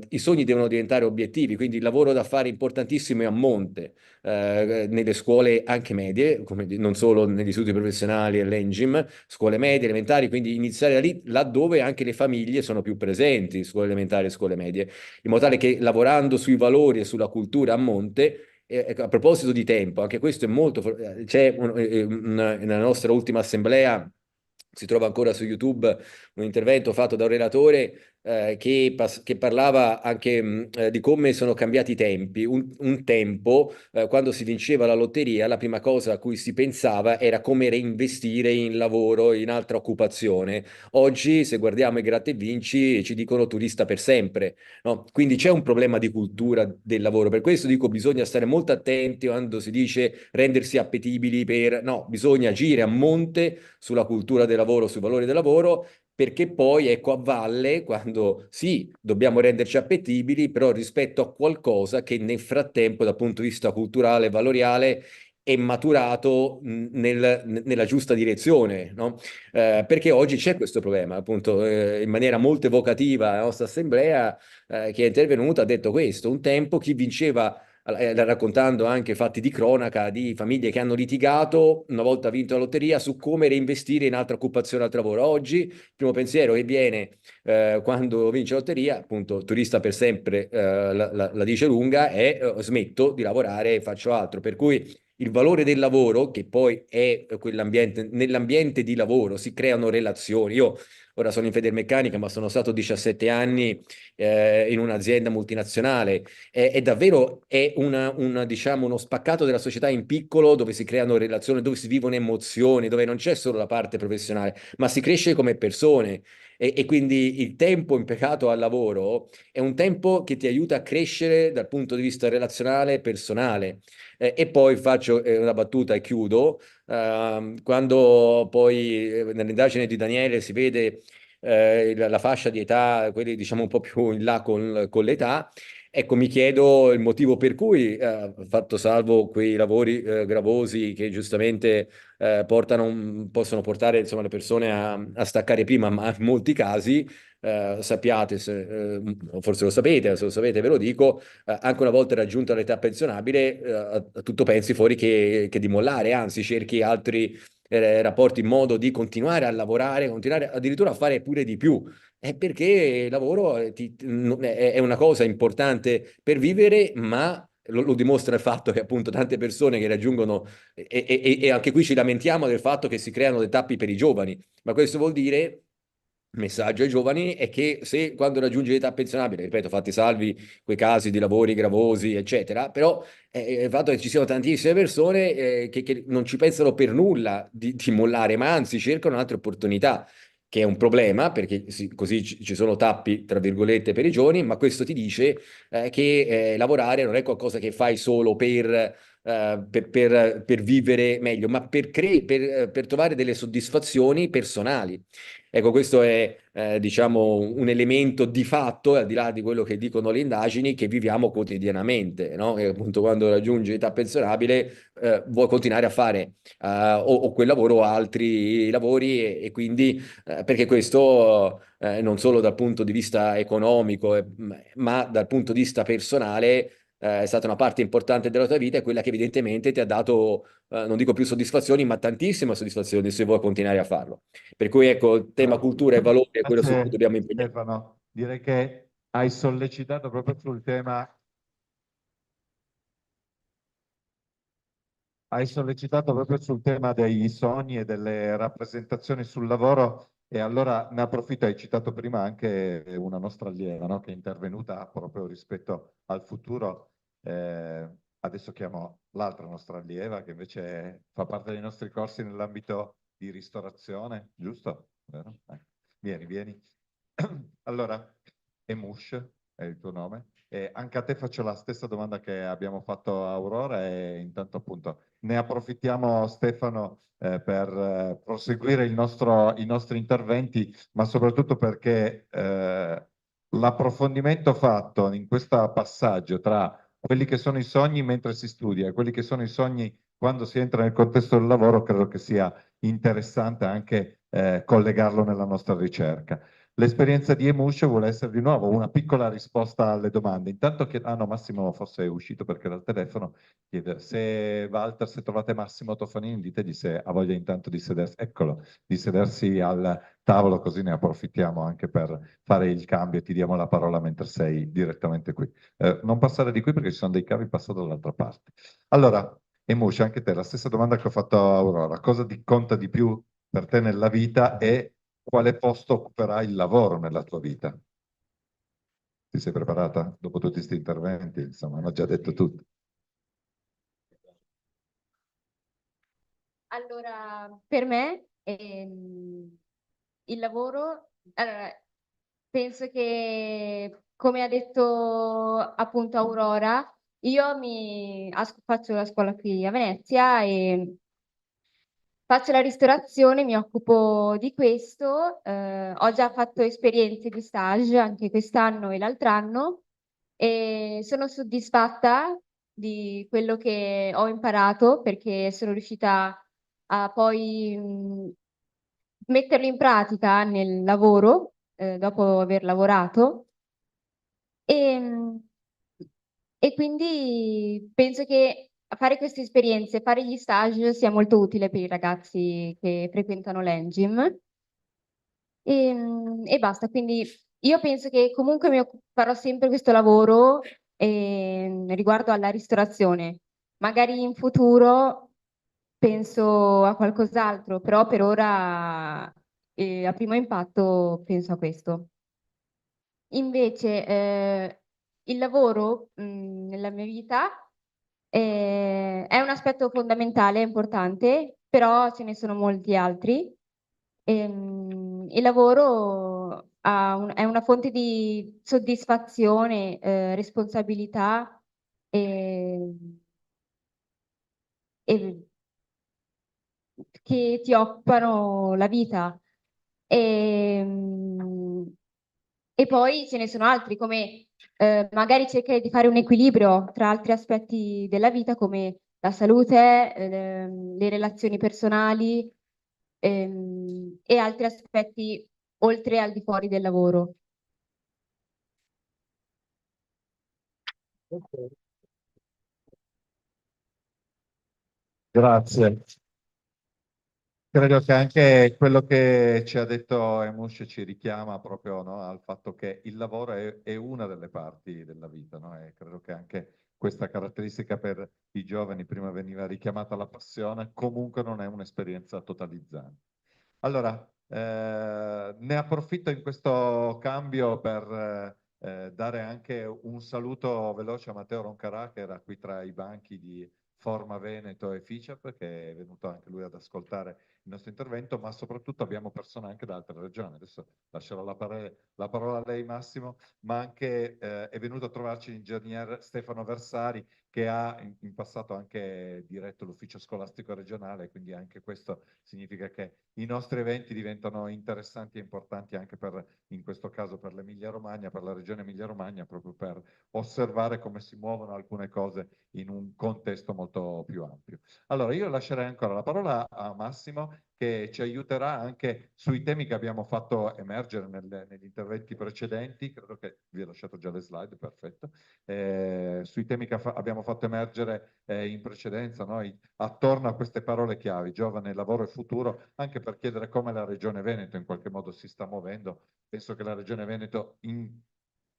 Speaker 9: I sogni devono diventare obiettivi, quindi il lavoro da fare importantissimo è a monte, nelle scuole anche medie, non solo negli studi professionali e l'ENGIM, scuole medie, elementari, quindi iniziare da lì, laddove anche le famiglie sono più presenti, scuole elementari e scuole medie, in modo tale che lavorando sui valori e sulla cultura a monte. A proposito di tempo, anche questo è molto. C'è nella nostra ultima assemblea, si trova ancora su YouTube, un intervento fatto da un relatore che parlava anche di come sono cambiati i tempi. Un tempo, quando si vinceva la lotteria, la prima cosa a cui si pensava era come reinvestire in lavoro, in altra occupazione. Oggi, se guardiamo i gratta e vinci, ci dicono turista per sempre, no? Quindi c'è un problema di cultura del lavoro. Per questo dico, bisogna stare molto attenti quando si dice rendersi appetibili per. No, bisogna agire a monte sulla cultura del lavoro, sui valori del lavoro, perché poi ecco a valle, quando sì, dobbiamo renderci appetibili, però rispetto a qualcosa che nel frattempo dal punto di vista culturale e valoriale è maturato nella giusta direzione, no? Perché oggi c'è questo problema, appunto, in maniera molto evocativa la nostra assemblea che è intervenuta ha detto questo: un tempo chi vinceva, raccontando anche fatti di cronaca di famiglie che hanno litigato una volta vinto la lotteria su come reinvestire in altra occupazione, altro lavoro. Oggi il primo pensiero che viene quando vince la lotteria, appunto, turista per sempre, la dice lunga, è smetto di lavorare e faccio altro. Per cui il valore del lavoro, che poi è quell'ambiente, nell'ambiente di lavoro si creano relazioni. Io ora sono in Federmeccanica, ma sono stato 17 anni in un'azienda multinazionale. È davvero diciamo, uno spaccato della società in piccolo, dove si creano relazioni, dove si vivono emozioni, dove non c'è solo la parte professionale, ma si cresce come persone. E quindi il tempo impiegato al lavoro è un tempo che ti aiuta a crescere dal punto di vista relazionale e personale. E poi faccio una battuta e chiudo. Quando poi nell'indagine di Daniele si vede la fascia di età, quelli diciamo un po' più in là con l'età, ecco, mi chiedo il motivo per cui, fatto salvo quei lavori gravosi che giustamente possono portare insomma, le persone a staccare prima, ma in molti casi, sappiate, forse lo sapete, se lo sapete ve lo dico, anche una volta raggiunta l'età pensionabile, a tutto pensi fuori che di mollare, anzi cerchi altri rapporti in modo di continuare a lavorare, continuare addirittura a fare pure di più. È perché il lavoro è una cosa importante per vivere, ma lo dimostra il fatto che appunto tante persone che raggiungono, e anche qui ci lamentiamo del fatto che si creano dei tappi per i giovani, ma questo vuol dire. Il messaggio ai giovani è che se quando raggiungi l'età pensionabile, ripeto, fatti salvi quei casi di lavori gravosi, eccetera, però il fatto che ci siano tantissime persone che non ci pensano per nulla di mollare, ma anzi cercano altre opportunità, che è un problema, perché così ci sono tappi, tra virgolette, per i giovani, ma questo ti dice che lavorare non è qualcosa che fai solo per vivere meglio, ma per trovare delle soddisfazioni personali. Ecco, questo è diciamo un elemento di fatto, al di là di quello che dicono le indagini, che viviamo quotidianamente, no? E appunto quando raggiungi l'età pensionabile vuoi continuare a fare o quel lavoro o altri lavori e quindi perché questo non solo dal punto di vista economico ma dal punto di vista personale è stata una parte importante della tua vita e quella che evidentemente ti ha dato, non dico più soddisfazioni, ma tantissime soddisfazioni se vuoi continuare a farlo. Per cui ecco, il tema cultura e valori è quello su cui
Speaker 1: Grazie
Speaker 9: dobbiamo impegnare.
Speaker 1: Stefano, direi che hai sollecitato proprio sul tema. Hai sollecitato proprio sul tema dei sogni e delle rappresentazioni sul lavoro e allora ne approfitto, hai citato prima anche una nostra allieva, no, che è intervenuta proprio rispetto al futuro. Adesso chiamo l'altra nostra allieva che invece fa parte dei nostri corsi nell'ambito di ristorazione, giusto? Vero? Vieni, vieni. Allora, Emush è il tuo nome. E anche a te faccio la stessa domanda che abbiamo fatto a Aurora e intanto appunto ne approfittiamo Stefano per proseguire i nostri interventi, ma soprattutto perché l'approfondimento fatto in questo passaggio tra quelli che sono i sogni mentre si studia e quelli che sono i sogni quando si entra nel contesto del lavoro, credo che sia interessante anche collegarlo nella nostra ricerca. L'esperienza di Emush vuole essere di nuovo una piccola risposta alle domande. Intanto che, no, Massimo forse è uscito perché era al telefono, chiede se Walter, se trovate Massimo Tofanini, ditegli se ha voglia intanto di sedersi, eccolo, di sedersi al tavolo, così ne approfittiamo anche per fare il cambio e ti diamo la parola mentre sei direttamente qui. Non passare di qui perché ci sono dei cavi, passato dall'altra parte. Allora, Emush, anche te, la stessa domanda che ho fatto a Aurora, cosa ti conta di più per te nella vita e quale posto occuperà il lavoro nella tua vita? Ti sei preparata? Dopo tutti questi interventi, insomma, hanno già detto tutto.
Speaker 10: Allora, per me il lavoro, allora, penso che, come ha detto appunto Aurora, io faccio la scuola qui a Venezia e faccio la ristorazione, mi occupo di questo, ho già fatto esperienze di stage anche quest'anno e l'altro anno e sono soddisfatta di quello che ho imparato perché sono riuscita a poi metterlo in pratica nel lavoro, dopo aver lavorato. E, e quindi penso che fare queste esperienze, fare gli stage sia molto utile per i ragazzi che frequentano l'Engim. E basta, quindi io penso che comunque farò sempre questo lavoro riguardo alla ristorazione. Magari in futuro penso a qualcos'altro, però per ora a primo impatto penso a questo. Invece il lavoro nella mia vita è un aspetto fondamentale, importante, però ce ne sono molti altri. Il lavoro è una fonte di soddisfazione, responsabilità e, e che ti occupano la vita. E poi ce ne sono altri, come magari cercare di fare un equilibrio tra altri aspetti della vita, come la salute, le relazioni personali, e altri aspetti oltre al di fuori del lavoro.
Speaker 1: Grazie. Credo che anche quello che ci ha detto Emush ci richiama proprio, no, al fatto che il lavoro è una delle parti della vita, no? E credo che anche questa caratteristica per i giovani, prima veniva richiamata la passione, comunque non è un'esperienza totalizzante. Allora, ne approfitto in questo cambio per dare anche un saluto veloce a Matteo Roncarà, che era qui tra i banchi di Forma Veneto e FICEP, che è venuto anche lui ad ascoltare il nostro intervento, ma soprattutto abbiamo persone anche da altre regioni. Adesso lascerò la parola a lei, Massimo, ma anche è venuto a trovarci l'ingegner Stefano Versari, che ha in passato anche diretto l'ufficio scolastico regionale, quindi anche questo significa che i nostri eventi diventano interessanti e importanti anche per, in questo caso, per l'Emilia-Romagna, per la regione Emilia-Romagna, proprio per osservare come si muovono alcune cose in un contesto molto più ampio. Allora, io lascerei ancora la parola a Massimo, che ci aiuterà anche sui temi che abbiamo fatto emergere negli interventi precedenti. Credo che vi ho lasciato già le slide, perfetto. Sui temi che abbiamo fatto emergere in precedenza, noi attorno a queste parole chiavi, giovane, lavoro e futuro, anche per chiedere come la Regione Veneto in qualche modo si sta muovendo. Penso che la Regione Veneto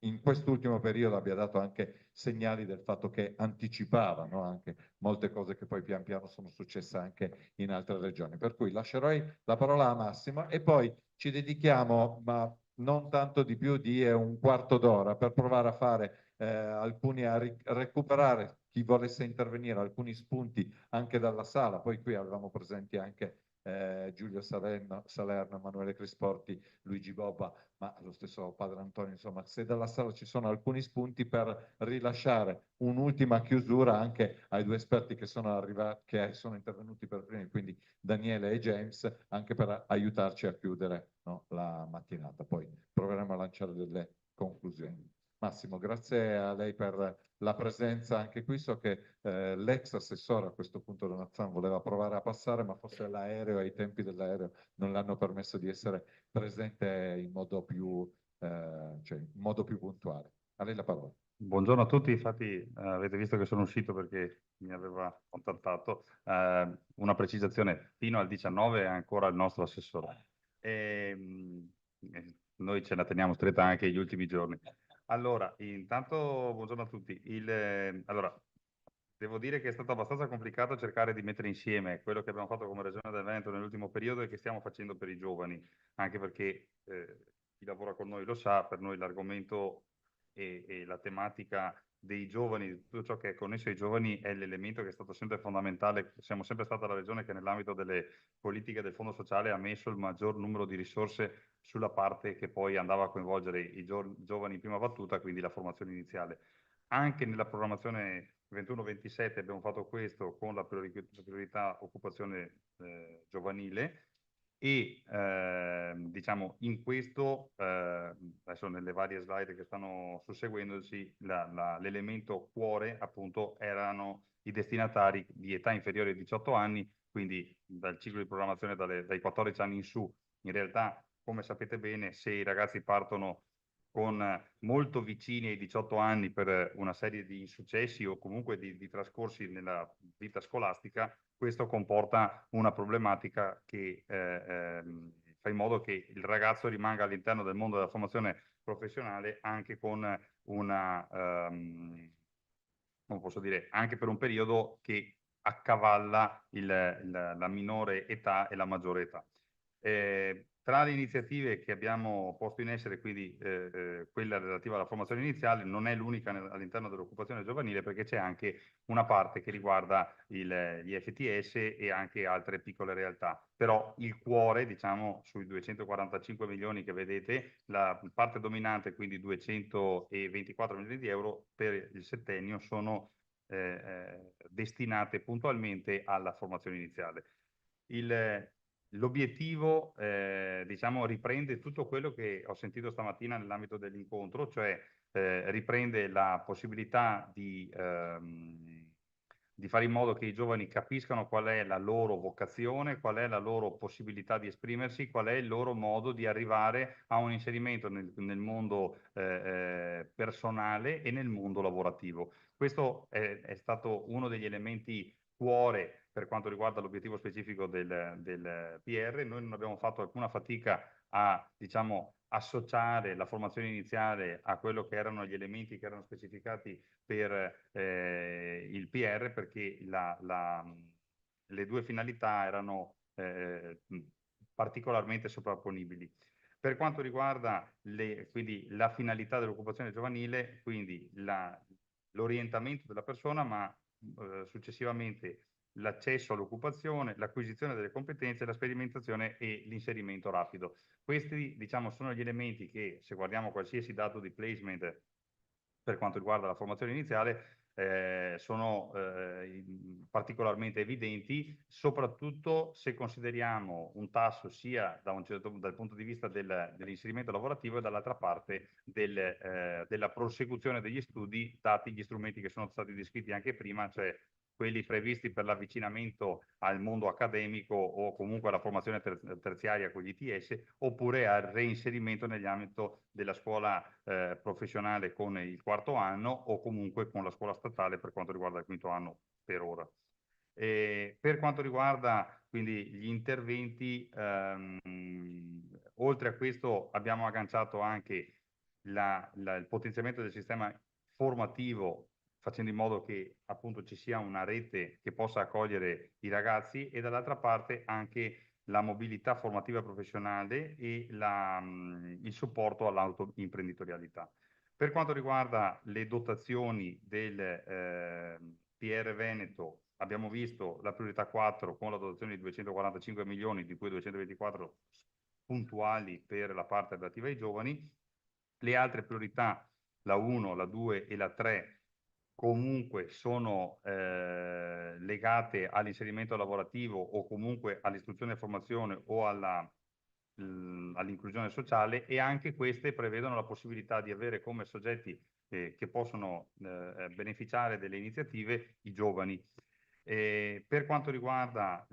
Speaker 1: in quest'ultimo periodo abbia dato anche segnali del fatto che anticipava, no, anche molte cose che poi pian piano sono successe anche in altre regioni. Per cui lascerò la parola a Massimo e poi ci dedichiamo, ma non tanto di più di un quarto d'ora, per provare a fare a recuperare chi volesse intervenire, alcuni spunti anche dalla sala. Poi qui avevamo presenti anche Giulio Salerno, Emanuele Crisporti, Luigi Bobba, ma lo stesso Padre Antonio. Insomma, se dalla sala ci sono alcuni spunti per rilasciare un'ultima chiusura anche ai due esperti che sono arrivati, che sono intervenuti per primi, quindi Daniele e James, anche per aiutarci a chiudere, no, la mattinata. Poi proveremo a lanciare delle conclusioni. Massimo, grazie a lei per la presenza anche qui. So che l'ex assessore a questo punto Donazzan voleva provare a passare, ma forse l'aereo, ai tempi dell'aereo, non l'hanno permesso di essere presente in modo più puntuale. A lei la parola.
Speaker 11: Buongiorno a tutti, infatti avete visto che sono uscito perché mi aveva contattato. Una precisazione, fino al 19 è ancora il nostro assessore. Noi ce la teniamo stretta anche gli ultimi giorni. Allora, intanto buongiorno a tutti. Allora, devo dire che è stato abbastanza complicato cercare di mettere insieme quello che abbiamo fatto come Regione del Veneto nell'ultimo periodo e che stiamo facendo per i giovani, anche perché chi lavora con noi lo sa, per noi l'argomento e la tematica dei giovani, di tutto ciò che è connesso ai giovani, è l'elemento che è stato sempre fondamentale. Siamo sempre stata la regione che nell'ambito delle politiche del Fondo Sociale ha messo il maggior numero di risorse sulla parte che poi andava a coinvolgere i giovani in prima battuta, quindi la formazione iniziale. Anche nella programmazione 21-27 abbiamo fatto questo con la priorità occupazione giovanile. E diciamo in questo, adesso nelle varie slide che stanno susseguendosi, l'elemento cuore appunto erano i destinatari di età inferiore ai 18 anni, quindi dal ciclo di programmazione dai 14 anni in su. In realtà, come sapete bene, se i ragazzi partono con molto vicini ai 18 anni per una serie di insuccessi o comunque di trascorsi nella vita scolastica, questo comporta una problematica che fa in modo che il ragazzo rimanga all'interno del mondo della formazione professionale anche con una, come posso dire, anche per un periodo che accavalla la minore età e la maggiore età. Tra le iniziative che abbiamo posto in essere, quindi quella relativa alla formazione iniziale, non è l'unica all'interno dell'occupazione giovanile, perché c'è anche una parte che riguarda gli FTS e anche altre piccole realtà. Però il cuore, diciamo, sui 245 milioni che vedete, la parte dominante, quindi 224 milioni di euro per il settennio, sono destinate puntualmente alla formazione iniziale. L'obiettivo, diciamo, riprende tutto quello che ho sentito stamattina nell'ambito dell'incontro, cioè riprende la possibilità di fare in modo che i giovani capiscano qual è la loro vocazione, qual è la loro possibilità di esprimersi, qual è il loro modo di arrivare a un inserimento nel mondo personale e nel mondo lavorativo. Questo è stato uno degli elementi cuore per quanto riguarda l'obiettivo specifico del PR. Noi non abbiamo fatto alcuna fatica a, diciamo, associare la formazione iniziale a quello che erano gli elementi che erano specificati per il PR, perché le due finalità erano particolarmente sovrapponibili. Per quanto riguarda quindi la finalità dell'occupazione giovanile, quindi l'orientamento della persona, ma successivamente l'accesso all'occupazione, l'acquisizione delle competenze, la sperimentazione e l'inserimento rapido. Questi, diciamo, sono gli elementi che, se guardiamo qualsiasi dato di placement per quanto riguarda la formazione iniziale, sono particolarmente evidenti, soprattutto se consideriamo un tasso sia dal punto di vista dell'inserimento lavorativo e dall'altra parte della prosecuzione degli studi, dati gli strumenti che sono stati descritti anche prima, cioè quelli previsti per l'avvicinamento al mondo accademico o comunque alla formazione terziaria con gli ITS, oppure al reinserimento nell'ambito della scuola professionale con il quarto anno o comunque con la scuola statale per quanto riguarda il quinto anno per ora. Per quanto riguarda quindi gli interventi, oltre a questo abbiamo agganciato anche il potenziamento del sistema formativo, facendo in modo che appunto ci sia una rete che possa accogliere i ragazzi, e dall'altra parte anche la mobilità formativa professionale e il supporto all'autoimprenditorialità. Per quanto riguarda le dotazioni del PR Veneto, abbiamo visto la priorità 4 con la dotazione di 245 milioni, di cui 224 puntuali per la parte relativa ai giovani. Le altre priorità, la 1, la 2 e la 3, comunque sono legate all'inserimento lavorativo o comunque all'istruzione e formazione o all'inclusione sociale, e anche queste prevedono la possibilità di avere come soggetti che possono beneficiare delle iniziative i giovani. Per quanto riguarda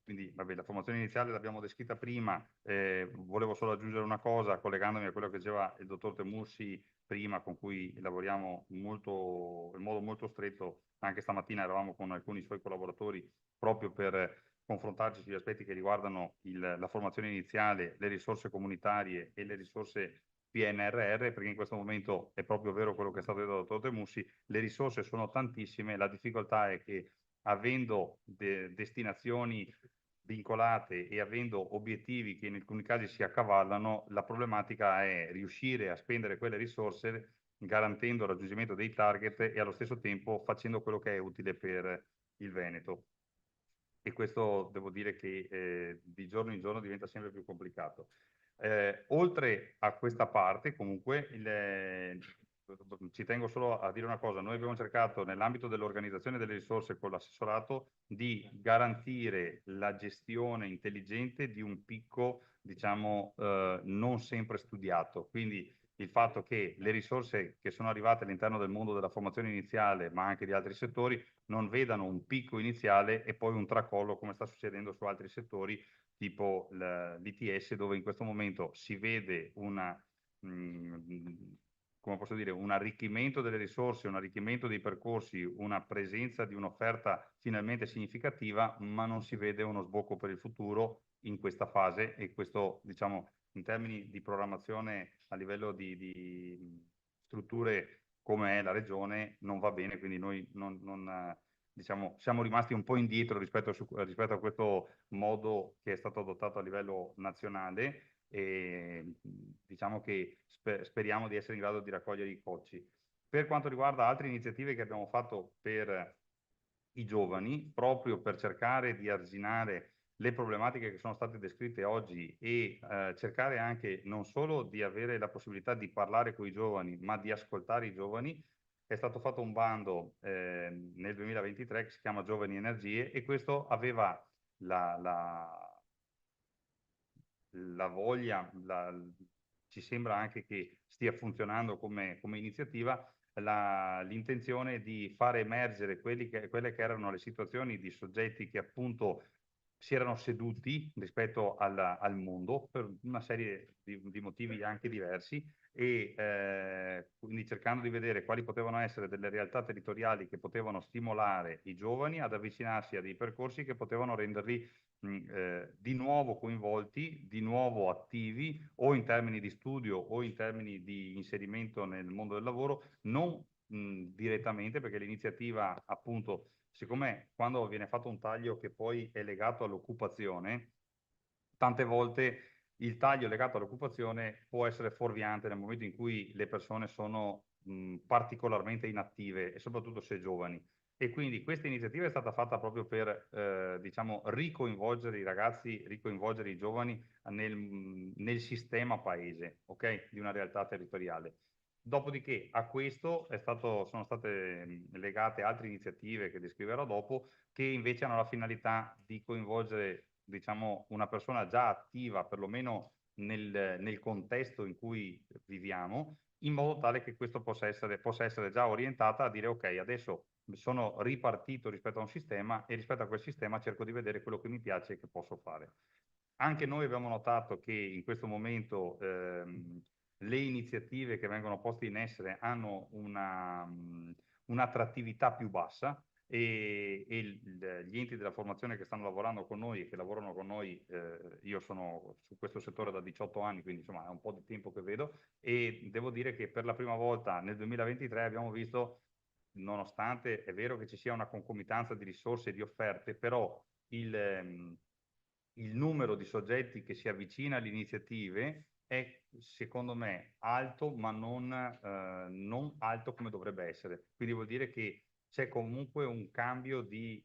Speaker 11: quindi, vabbè, la formazione iniziale l'abbiamo descritta prima, volevo solo aggiungere una cosa collegandomi a quello che diceva il dottor Temussi prima, con cui lavoriamo in modo molto stretto. Anche stamattina eravamo con alcuni suoi collaboratori proprio per confrontarci sugli aspetti che riguardano la formazione iniziale, le risorse comunitarie e le risorse PNRR, perché in questo momento è proprio vero quello che è stato detto dal dottor Temussi, le risorse sono tantissime, la difficoltà è che avendo destinazioni vincolate e avendo obiettivi che in alcuni casi si accavallano, la problematica è riuscire a spendere quelle risorse garantendo il raggiungimento dei target e allo stesso tempo facendo quello che è utile per il Veneto. E questo devo dire che di giorno in giorno diventa sempre più complicato. Oltre a questa parte, comunque, ci tengo solo a dire una cosa: noi abbiamo cercato nell'ambito dell'organizzazione delle risorse con l'assessorato di garantire la gestione intelligente di un picco, diciamo, non sempre studiato. Quindi il fatto che le risorse che sono arrivate all'interno del mondo della formazione iniziale, ma anche di altri settori, non vedano un picco iniziale e poi un tracollo come sta succedendo su altri settori, tipo l'ITS, dove in questo momento si vede come posso dire, un arricchimento delle risorse, un arricchimento dei percorsi, una presenza di un'offerta finalmente significativa, ma non si vede uno sbocco per il futuro in questa fase, e questo, diciamo, in termini di programmazione a livello di strutture come è la regione non va bene, quindi noi diciamo, siamo rimasti un po' indietro rispetto a questo modo che è stato adottato a livello nazionale, e diciamo che speriamo di essere in grado di raccogliere i cocci. Per quanto riguarda altre iniziative che abbiamo fatto per i giovani, proprio per cercare di arginare le problematiche che sono state descritte oggi e cercare anche non solo di avere la possibilità di parlare con i giovani, ma di ascoltare i giovani, è stato fatto un bando nel 2023 che si chiama Giovani Energie, e questo aveva la voglia, ci sembra anche che stia funzionando come iniziativa, l'intenzione di fare emergere quelle che erano le situazioni di soggetti che appunto si erano seduti rispetto al mondo per una serie di motivi anche diversi, e quindi cercando di vedere quali potevano essere delle realtà territoriali che potevano stimolare i giovani ad avvicinarsi a dei percorsi che potevano renderli di nuovo coinvolti, di nuovo attivi, o in termini di studio o in termini di inserimento nel mondo del lavoro, non direttamente, perché l'iniziativa, appunto, siccome quando viene fatto un taglio che poi è legato all'occupazione, tante volte il taglio legato all'occupazione può essere fuorviante nel momento in cui le persone sono particolarmente inattive, e soprattutto se giovani. E quindi questa iniziativa è stata fatta proprio per diciamo, ricoinvolgere i ragazzi, ricoinvolgere i giovani nel sistema paese, ok? Di una realtà territoriale. Dopodiché a questo sono state legate altre iniziative che descriverò dopo, che invece hanno la finalità di coinvolgere, diciamo, una persona già attiva, perlomeno nel contesto in cui viviamo, in modo tale che questo possa essere già orientata a dire: ok, adesso sono ripartito rispetto a un sistema, e rispetto a quel sistema cerco di vedere quello che mi piace e che posso fare. Anche noi abbiamo notato che in questo momento le iniziative che vengono poste in essere hanno un'attrattività più bassa, gli enti della formazione che stanno lavorando con noi e che lavorano con noi, io sono su questo settore da 18 anni, quindi insomma è un po' di tempo che vedo, e devo dire che per la prima volta nel 2023 abbiamo visto, nonostante è vero che ci sia una concomitanza di risorse e di offerte, però il numero di soggetti che si avvicina alle iniziative è, secondo me, alto, ma non alto come dovrebbe essere. Quindi vuol dire che c'è comunque un cambio di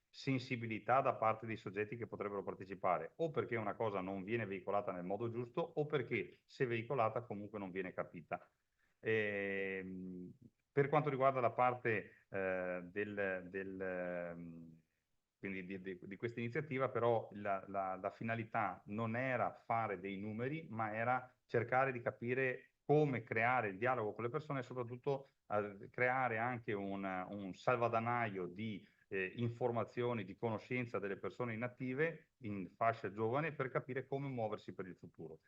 Speaker 11: sensibilità da parte dei soggetti che potrebbero partecipare, o perché una cosa non viene veicolata nel modo giusto, o perché se veicolata comunque non viene capita. Per quanto riguarda la parte quindi di questa iniziativa, però la finalità non era fare dei numeri, ma era cercare di capire come creare il dialogo con le persone e soprattutto creare anche un salvadanaio di informazioni, di conoscenza delle persone inattive in fascia giovane per capire come muoversi per il futuro.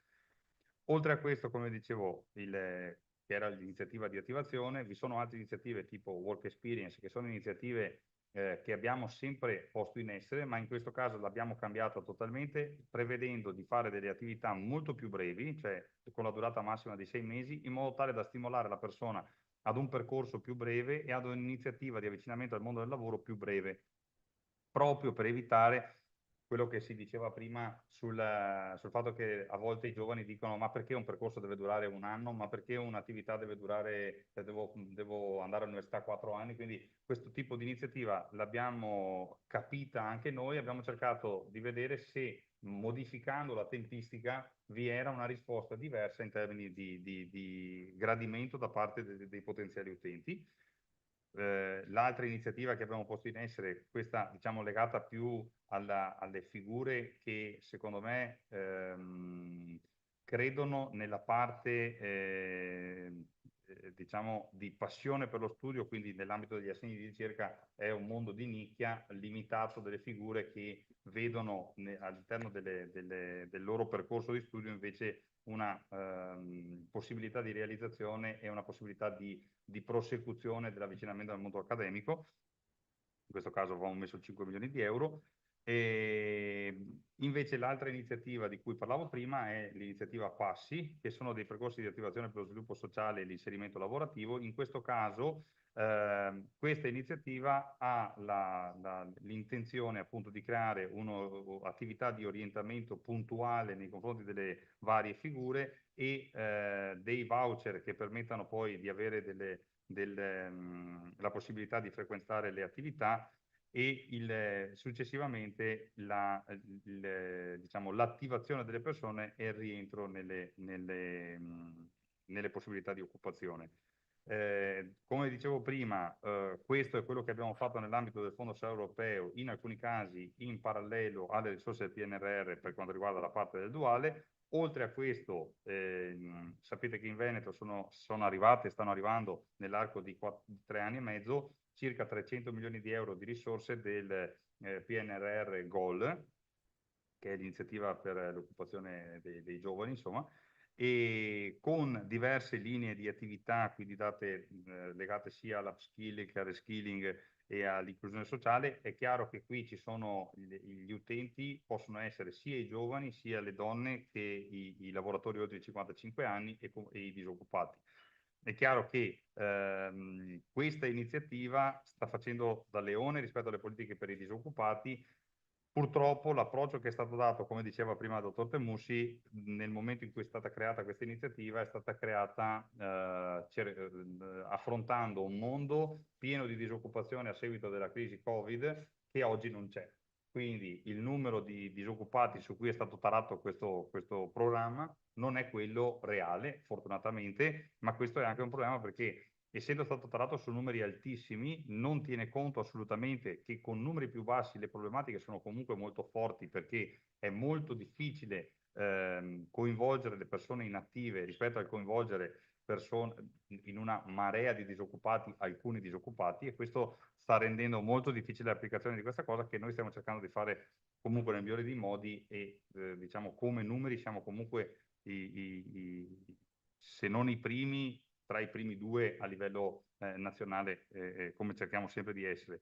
Speaker 11: Oltre a questo, come dicevo, che era l'iniziativa di attivazione, vi sono altre iniziative tipo Work Experience, che sono iniziative che abbiamo sempre posto in essere, ma in questo caso l'abbiamo cambiata totalmente, prevedendo di fare delle attività molto più brevi, cioè con la durata massima di 6 mesi, in modo tale da stimolare la persona ad un percorso più breve e ad un'iniziativa di avvicinamento al mondo del lavoro più breve, proprio per evitare quello che si diceva prima sul fatto che a volte i giovani dicono: ma perché un percorso deve durare un anno, ma perché un'attività deve durare, devo andare all'università 4 anni? Quindi questo tipo di iniziativa l'abbiamo capita anche noi, abbiamo cercato di vedere se modificando la tempistica vi era una risposta diversa in termini di gradimento da parte dei potenziali utenti. L'altra iniziativa che abbiamo posto in essere, questa diciamo legata più alle figure che secondo me credono nella parte diciamo di passione per lo studio, quindi nell'ambito degli assegni di ricerca è un mondo di nicchia limitato delle figure che vedono all'interno del loro percorso di studio invece una possibilità di realizzazione e una possibilità di prosecuzione dell'avvicinamento al mondo accademico. In questo caso avevamo messo 5 milioni di euro. E invece l'altra iniziativa di cui parlavo prima è l'iniziativa Passi, che sono dei percorsi di attivazione per lo sviluppo sociale e l'inserimento lavorativo. In questo caso questa iniziativa ha l'intenzione appunto di creare un'attività di orientamento puntuale nei confronti delle varie figure e dei voucher che permettano poi di avere la possibilità di frequentare le attività e successivamente diciamo, l'attivazione delle persone e il rientro nelle possibilità di occupazione. Come dicevo prima, questo è quello che abbiamo fatto nell'ambito del Fondo Sociale Europeo, in alcuni casi in parallelo alle risorse del PNRR per quanto riguarda la parte del duale. Oltre a questo, sapete che in Veneto stanno arrivando nell'arco di 3 anni e mezzo circa 300 milioni di euro di risorse del PNRR GOL, che è l'iniziativa per l'occupazione dei giovani, insomma, e con diverse linee di attività, quindi legate sia all'upskilling che al reskilling e all'inclusione sociale. È chiaro che qui ci sono gli utenti, possono essere sia i giovani, sia le donne, che i lavoratori oltre i 55 anni e i disoccupati. È chiaro che questa iniziativa sta facendo da leone rispetto alle politiche per i disoccupati. Purtroppo l'approccio che è stato dato, come diceva prima il dottor Temussi, nel momento in cui è stata creata questa iniziativa, è stata creata affrontando un mondo pieno di disoccupazione a seguito della crisi Covid che oggi non c'è. Quindi il numero di disoccupati su cui è stato tarato questo programma non è quello reale, fortunatamente, ma questo è anche un problema perché essendo stato tarato su numeri altissimi, non tiene conto assolutamente che con numeri più bassi le problematiche sono comunque molto forti perché è molto difficile coinvolgere le persone inattive rispetto al coinvolgere persone in una marea di disoccupati, alcuni disoccupati, e questo sta rendendo molto difficile l'applicazione di questa cosa che noi stiamo cercando di fare comunque nel migliore dei modi e diciamo come numeri siamo comunque se non i primi, tra i primi due a livello nazionale, come cerchiamo sempre di essere.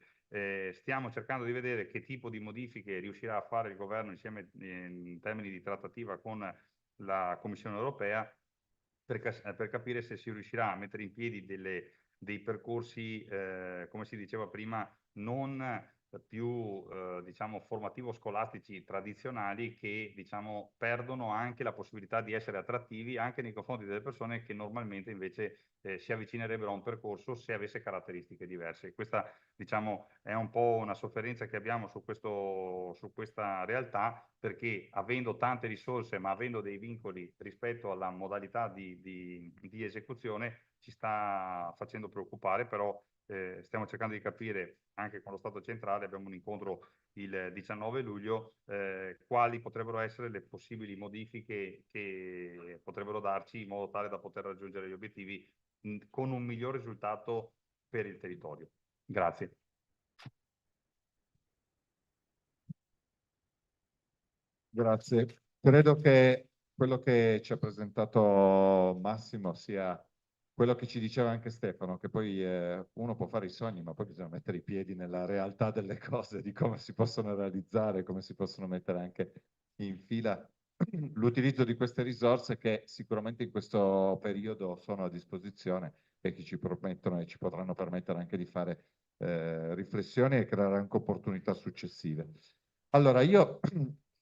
Speaker 11: Stiamo cercando di vedere che tipo di modifiche riuscirà a fare il governo insieme in termini di trattativa con la Commissione europea per capire se si riuscirà a mettere in piedi dei percorsi, come si diceva prima, non più diciamo formativo-scolastici tradizionali che diciamo perdono anche la possibilità di essere attrattivi anche nei confronti delle persone che normalmente invece si avvicinerebbero a un percorso se avesse caratteristiche diverse. Questa diciamo è un po' una sofferenza che abbiamo su questa realtà, perché avendo tante risorse ma avendo dei vincoli rispetto alla modalità di esecuzione ci sta facendo preoccupare, però stiamo cercando di capire anche con lo Stato centrale, abbiamo un incontro il 19 luglio, quali potrebbero essere le possibili modifiche che potrebbero darci in modo tale da poter raggiungere gli obiettivi con un miglior risultato per il territorio. Grazie.
Speaker 1: Grazie. Credo che quello che ci ha presentato Massimo sia quello che ci diceva anche Stefano, che poi uno può fare i sogni, ma poi bisogna mettere i piedi nella realtà delle cose, di come si possono realizzare, come si possono mettere anche in fila l'utilizzo di queste risorse che sicuramente in questo periodo sono a disposizione e che ci promettono e ci potranno permettere anche di fare riflessioni e creare anche opportunità successive. Allora, io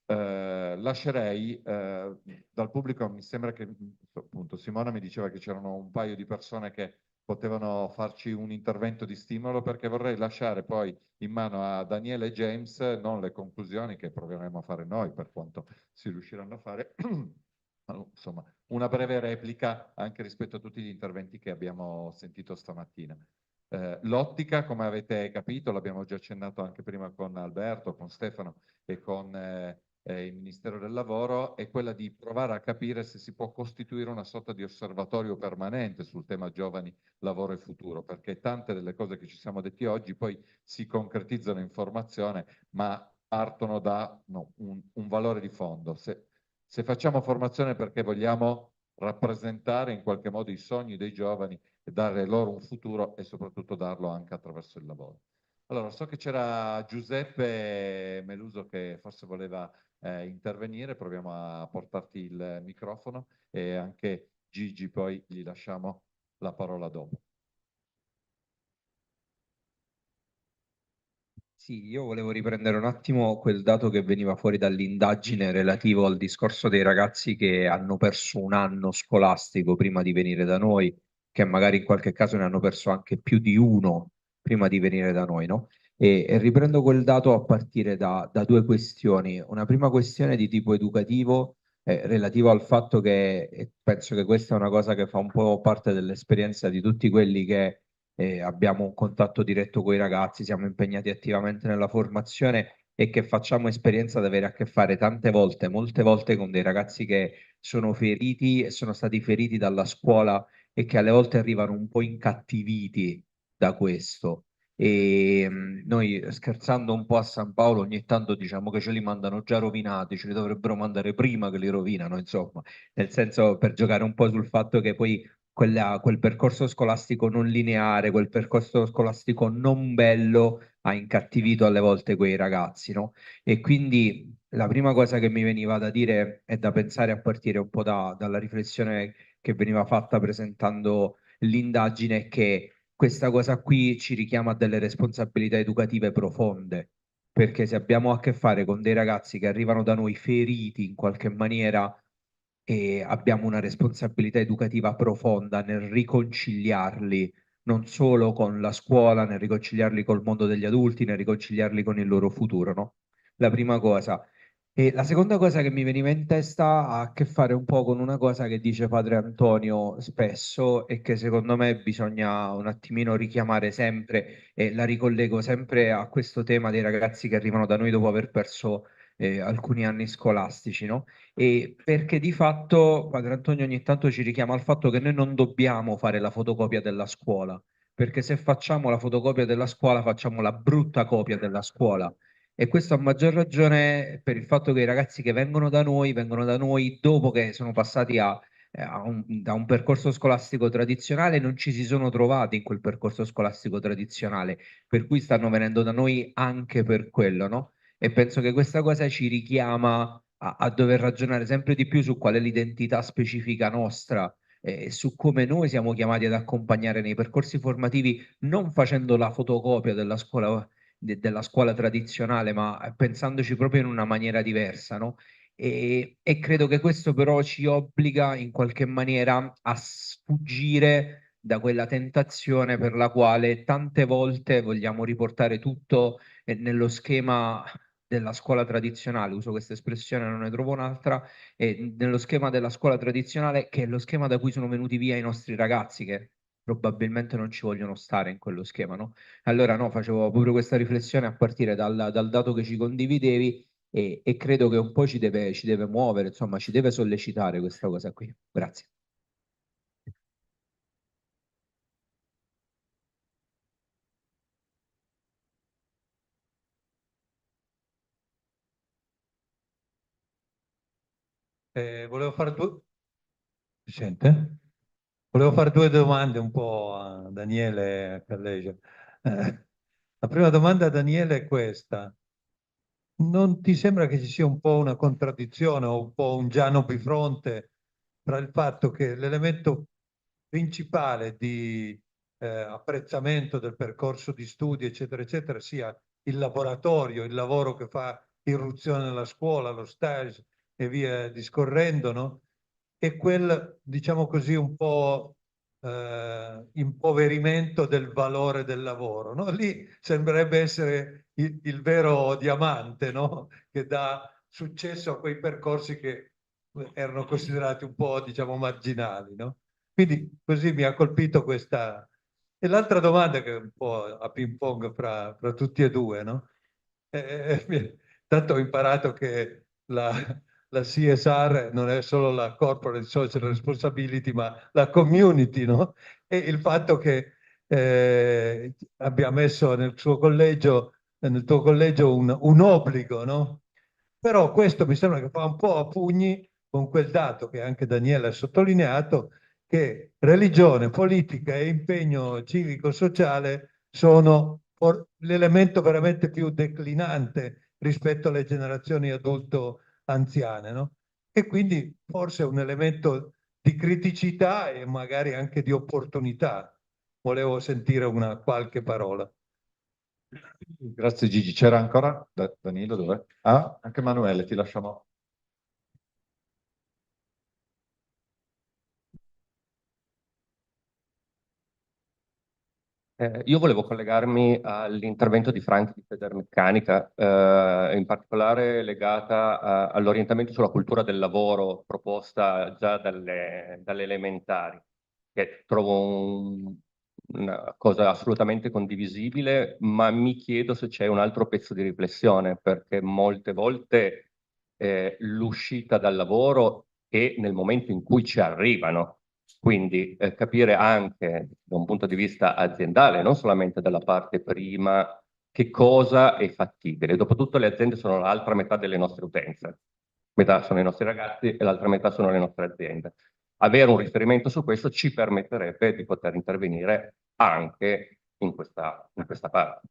Speaker 1: lascerei dal pubblico, mi sembra che appunto Simona mi diceva che c'erano un paio di persone che potevano farci un intervento di stimolo, perché vorrei lasciare poi in mano a Daniele e James non le conclusioni che proveremo a fare noi, per quanto si riusciranno a fare, insomma, una breve replica anche rispetto a tutti gli interventi che abbiamo sentito stamattina. L'ottica, come avete capito, l'abbiamo già accennato anche prima con Alberto, con Stefano e con il Ministero del Lavoro, è quella di provare a capire se si può costituire una sorta di osservatorio permanente sul tema giovani, lavoro e futuro, perché tante delle cose che ci siamo detti oggi poi si concretizzano in formazione, ma partono da un valore di fondo. Se facciamo formazione perché vogliamo rappresentare in qualche modo i sogni dei giovani e dare loro un futuro e soprattutto darlo anche attraverso il lavoro. Allora, so che c'era Giuseppe Meluso che forse voleva intervenire, proviamo a portarti il microfono, e anche Gigi, poi gli lasciamo la parola dopo.
Speaker 12: Sì, io volevo riprendere un attimo quel dato che veniva fuori dall'indagine relativo al discorso dei ragazzi che hanno perso un anno scolastico prima di venire da noi, che magari in qualche caso ne hanno perso anche più di uno prima di venire da noi, no? E riprendo quel dato a partire da due questioni. Una prima questione di tipo educativo, relativo al fatto che, e penso che questa è una cosa che fa un po' parte dell'esperienza di tutti quelli che abbiamo un contatto diretto con i ragazzi, siamo impegnati attivamente nella formazione e che facciamo esperienza di avere a che fare tante volte, molte volte con dei ragazzi che sono feriti e sono stati feriti dalla scuola e che alle volte arrivano un po' incattiviti da questo. E noi scherzando un po' a San Paolo ogni tanto diciamo che ce li mandano già rovinati, ce li dovrebbero mandare prima che li rovinano, insomma, nel senso, per giocare un po' sul fatto che poi quel percorso scolastico non lineare, quel percorso scolastico non bello ha incattivito alle volte quei ragazzi, no? E quindi la prima cosa che mi veniva da dire è da pensare a partire un po' dalla riflessione che veniva fatta presentando l'indagine, è che questa cosa qui ci richiama a delle responsabilità educative profonde, perché se abbiamo a che fare con dei ragazzi che arrivano da noi feriti in qualche maniera, e abbiamo una responsabilità educativa profonda nel riconciliarli non solo con la scuola, nel riconciliarli col mondo degli adulti, nel riconciliarli con il loro futuro, no? La prima cosa. E la seconda cosa che mi veniva in testa ha a che fare un po' con una cosa che dice Padre Antonio spesso e che secondo me bisogna un attimino richiamare sempre, e la ricollego sempre a questo tema dei ragazzi che arrivano da noi dopo aver perso alcuni anni scolastici, no? E perché di fatto Padre Antonio ogni tanto ci richiama al fatto che noi non dobbiamo fare la fotocopia della scuola, perché se facciamo la fotocopia della scuola facciamo la brutta copia della scuola. E questo a maggior ragione per il fatto che i ragazzi che vengono da noi dopo che sono passati a da un percorso scolastico tradizionale, non ci si sono trovati in quel percorso scolastico tradizionale, per cui stanno venendo da noi anche per quello, no? E penso che questa cosa ci richiama a dover ragionare sempre di più su qual è l'identità specifica nostra e su come noi siamo chiamati ad accompagnare nei percorsi formativi, non facendo la fotocopia della scuola tradizionale, ma pensandoci proprio in una maniera diversa, no? E credo che questo però ci obbliga in qualche maniera a sfuggire da quella tentazione per la quale tante volte vogliamo riportare tutto nello schema della scuola tradizionale, uso questa espressione, non ne trovo un'altra, nello schema della scuola tradizionale, che è lo schema da cui sono venuti via i nostri ragazzi, che probabilmente non ci vogliono stare in quello schema, no? Allora no, facevo proprio questa riflessione a partire dal dato che ci condividevi e credo che un po' ci deve muovere, insomma, ci deve sollecitare questa cosa qui. Grazie.
Speaker 13: Volevo fare si sente? Volevo fare due domande un po' a Daniele e a Calleja. La prima domanda a Daniele è questa. Non ti sembra che ci sia un po' una contraddizione o un po' un Giano bifronte tra il fatto che l'elemento principale di apprezzamento del percorso di studi, eccetera, eccetera, sia il laboratorio, il lavoro che fa irruzione nella scuola, lo stage e via discorrendo, no? E quel, diciamo così, un po' impoverimento del valore del lavoro, no? Lì sembrerebbe essere il vero diamante, no? Che dà successo a quei percorsi che erano considerati un po', diciamo, marginali, no? Quindi così mi ha colpito questa. E l'altra domanda che è un po' a ping pong fra tutti e due, no? Tanto ho imparato che la CSR non è solo la Corporate Social Responsibility, ma la community, no? E il fatto che abbia messo nel tuo collegio un obbligo, no? Però questo mi sembra che fa un po' a pugni con quel dato che anche Daniele ha sottolineato, che religione, politica e impegno civico-sociale sono l'elemento veramente più declinante rispetto alle generazioni adulto-anziane, no? E quindi forse è un elemento di criticità e magari anche di opportunità. Volevo sentire una qualche parola.
Speaker 1: Grazie Gigi. C'era ancora Danilo, dov'è? Ah, anche Emanuele, ti lasciamo.
Speaker 14: Io volevo collegarmi all'intervento di Frank di Federmeccanica, in particolare legata all'orientamento sulla cultura del lavoro proposta già dalle elementari, che trovo una cosa assolutamente condivisibile, ma mi chiedo se c'è un altro pezzo di riflessione, perché molte volte l'uscita dal lavoro è nel momento in cui ci arrivano. Quindi capire anche da un punto di vista aziendale, non solamente dalla parte prima, che cosa è fattibile. Dopotutto le aziende sono l'altra metà delle nostre utenze. Metà sono i nostri ragazzi e l'altra metà sono le nostre aziende. Avere un riferimento su questo ci permetterebbe di poter intervenire anche in questa parte.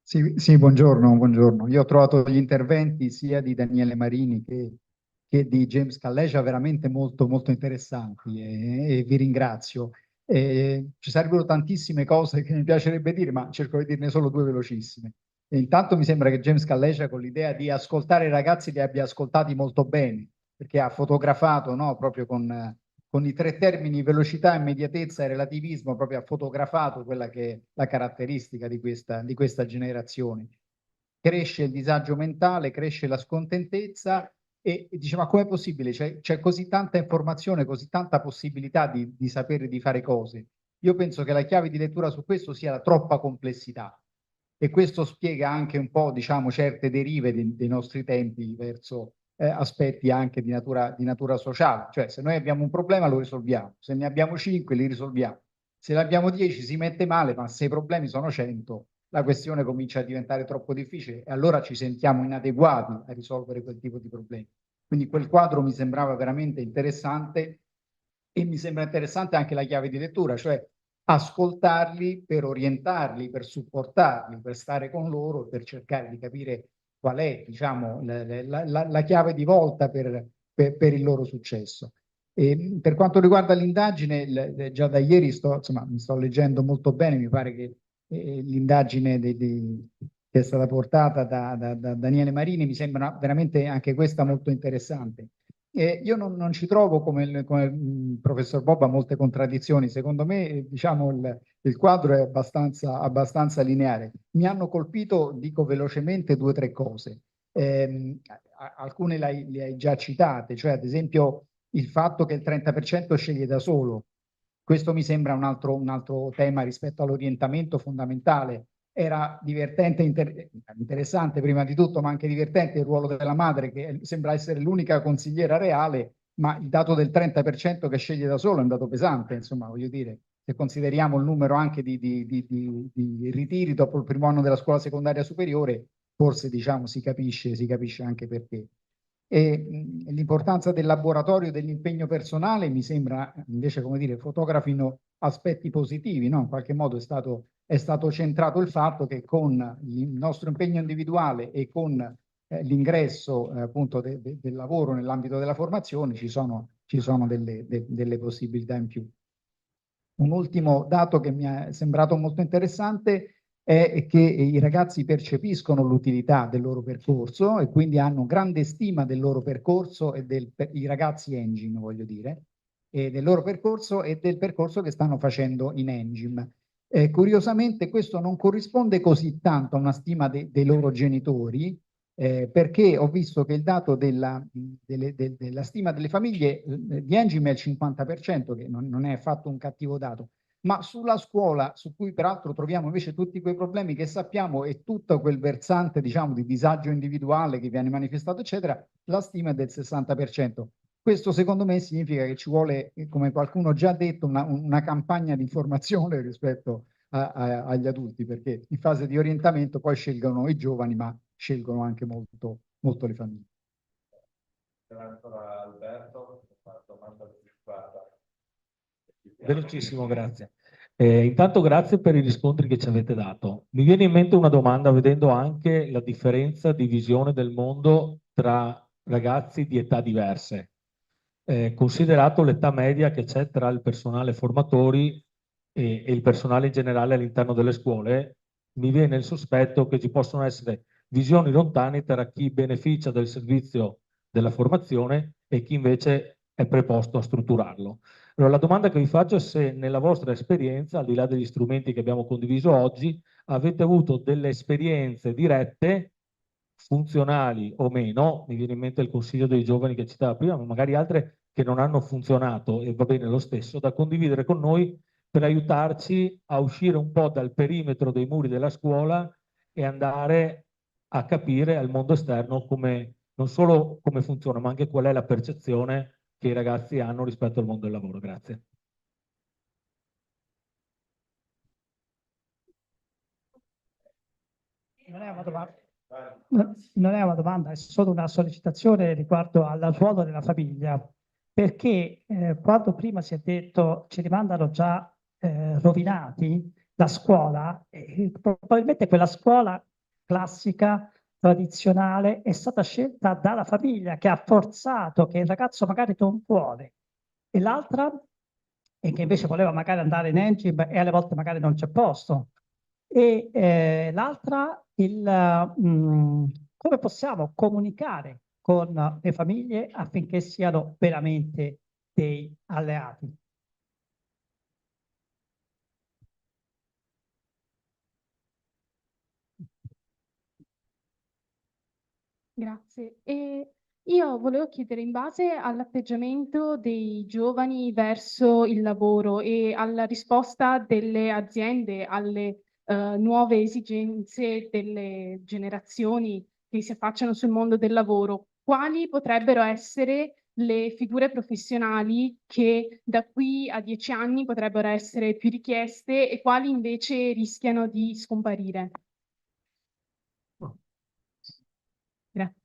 Speaker 15: Sì, buongiorno. Io ho trovato gli interventi sia di Daniele Marini che di James Calleja veramente molto, molto interessanti e vi ringrazio. Ci sarebbero tantissime cose che mi piacerebbe dire, ma cerco di dirne solo due velocissime. E intanto mi sembra che James Calleja con l'idea di ascoltare i ragazzi li abbia ascoltati molto bene, perché ha fotografato, no, proprio con i tre termini velocità, immediatezza e relativismo, proprio ha fotografato quella che è la caratteristica di questa generazione. Cresce il disagio mentale, cresce la scontentezza e dice ma com'è possibile? C'è così tanta informazione, così tanta possibilità di sapere di fare cose. Io penso che la chiave di lettura su questo sia la troppa complessità e questo spiega anche un po', diciamo, certe derive dei nostri tempi verso aspetti anche di natura sociale. Cioè, se noi abbiamo un problema lo risolviamo, se ne abbiamo 5 li risolviamo, se ne abbiamo 10 si mette male, ma se i problemi sono 100 la questione comincia a diventare troppo difficile e allora ci sentiamo inadeguati a risolvere quel tipo di problemi. Quindi quel quadro mi sembrava veramente interessante e mi sembra interessante anche la chiave di lettura, cioè ascoltarli per orientarli, per supportarli, per stare con loro, per cercare di capire qual è, diciamo, la chiave di volta per il loro successo. E per quanto riguarda l'indagine, già da ieri mi sto leggendo molto bene, mi pare che l'indagine che è stata portata da Daniele Marini mi sembra veramente anche questa molto interessante. Io non ci trovo, come il professor Bobba, molte contraddizioni. Secondo me, diciamo, il quadro è abbastanza lineare. Mi hanno colpito, dico velocemente, 2 o 3 cose. Alcune le hai già citate, cioè ad esempio il fatto che il 30% sceglie da solo. Questo mi sembra un altro tema rispetto all'orientamento fondamentale. Era divertente, interessante prima di tutto, ma anche divertente il ruolo della madre, che sembra essere l'unica consigliera reale, ma il dato del 30% che sceglie da solo è un dato pesante, insomma, voglio dire, se consideriamo il numero anche di ritiri dopo il primo anno della scuola secondaria superiore, forse diciamo si capisce anche perché. E l'importanza del laboratorio, dell'impegno personale, mi sembra invece, come dire, fotografino aspetti positivi, no? In qualche modo è stato centrato il fatto che con il nostro impegno individuale e con l'ingresso appunto del lavoro nell'ambito della formazione ci sono delle possibilità in più. Un ultimo dato che mi è sembrato molto interessante è che i ragazzi percepiscono l'utilità del loro percorso e quindi hanno grande stima del loro percorso e i ragazzi Engine, voglio dire, e del loro percorso e del percorso che stanno facendo in Engine. Curiosamente questo non corrisponde così tanto a una stima dei loro genitori, perché ho visto che il dato della stima delle famiglie di Engine è il 50%, che non è affatto un cattivo dato, ma sulla scuola, su cui peraltro troviamo invece tutti quei problemi che sappiamo e tutto quel versante, diciamo, di disagio individuale che viene manifestato, eccetera, la stima è del 60%. Questo secondo me significa che ci vuole, come qualcuno già ha detto, una campagna di informazione rispetto agli adulti, perché in fase di orientamento poi scelgono i giovani, ma scelgono anche molto le famiglie.
Speaker 16: Alberto, domanda velocissimo, grazie. Intanto grazie per i riscontri che ci avete dato. Mi viene in mente una domanda vedendo anche la differenza di visione del mondo tra ragazzi di età diverse. Considerato l'età media che c'è tra il personale formatori e il personale in generale all'interno delle scuole, mi viene il sospetto che ci possono essere visioni lontane tra chi beneficia del servizio della formazione e chi invece è preposto a strutturarlo. Allora, la domanda che vi faccio è se nella vostra esperienza, al di là degli strumenti che abbiamo condiviso oggi, avete avuto delle esperienze dirette, funzionali o meno, mi viene in mente il consiglio dei giovani che citava prima, ma magari altre che non hanno funzionato e va bene lo stesso, da condividere con noi per aiutarci a uscire un po' dal perimetro dei muri della scuola e andare a capire al mondo esterno come, non solo come funziona, ma anche qual è la percezione che i ragazzi hanno rispetto al mondo del lavoro. Grazie.
Speaker 17: Non è una domanda, è solo una sollecitazione riguardo al ruolo della famiglia, perché quando prima si è detto ci rimandano già rovinati la scuola, probabilmente quella scuola classica, tradizionale, è stata scelta dalla famiglia che ha forzato che il ragazzo magari non vuole, e l'altra è che invece voleva magari andare in Engine e alle volte magari non c'è posto. E l'altra, come possiamo comunicare con le famiglie affinché siano veramente dei alleati.
Speaker 3: Grazie. E io volevo chiedere, in base all'atteggiamento dei giovani verso il lavoro e alla risposta delle aziende alle nuove esigenze delle generazioni che si affacciano sul mondo del lavoro, quali potrebbero essere
Speaker 18: le figure professionali che da qui a 10 anni potrebbero essere più richieste e quali invece rischiano di scomparire? Grazie.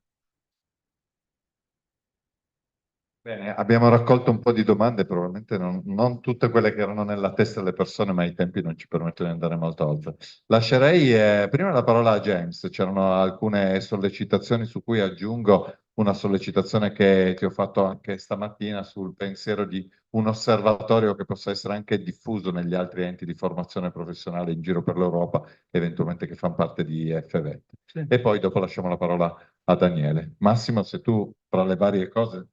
Speaker 1: Bene, abbiamo raccolto un po' di domande, probabilmente non tutte quelle che erano nella testa delle persone, ma i tempi non ci permettono di andare molto oltre. Lascerei prima la parola a James, c'erano alcune sollecitazioni su cui aggiungo una sollecitazione che ti ho fatto anche stamattina sul pensiero di un osservatorio che possa essere anche diffuso negli altri enti di formazione professionale in giro per l'Europa, eventualmente che fanno parte di FVET.
Speaker 6: Sì.
Speaker 1: E poi dopo lasciamo la parola a Daniele. Massimo, se tu tra le varie cose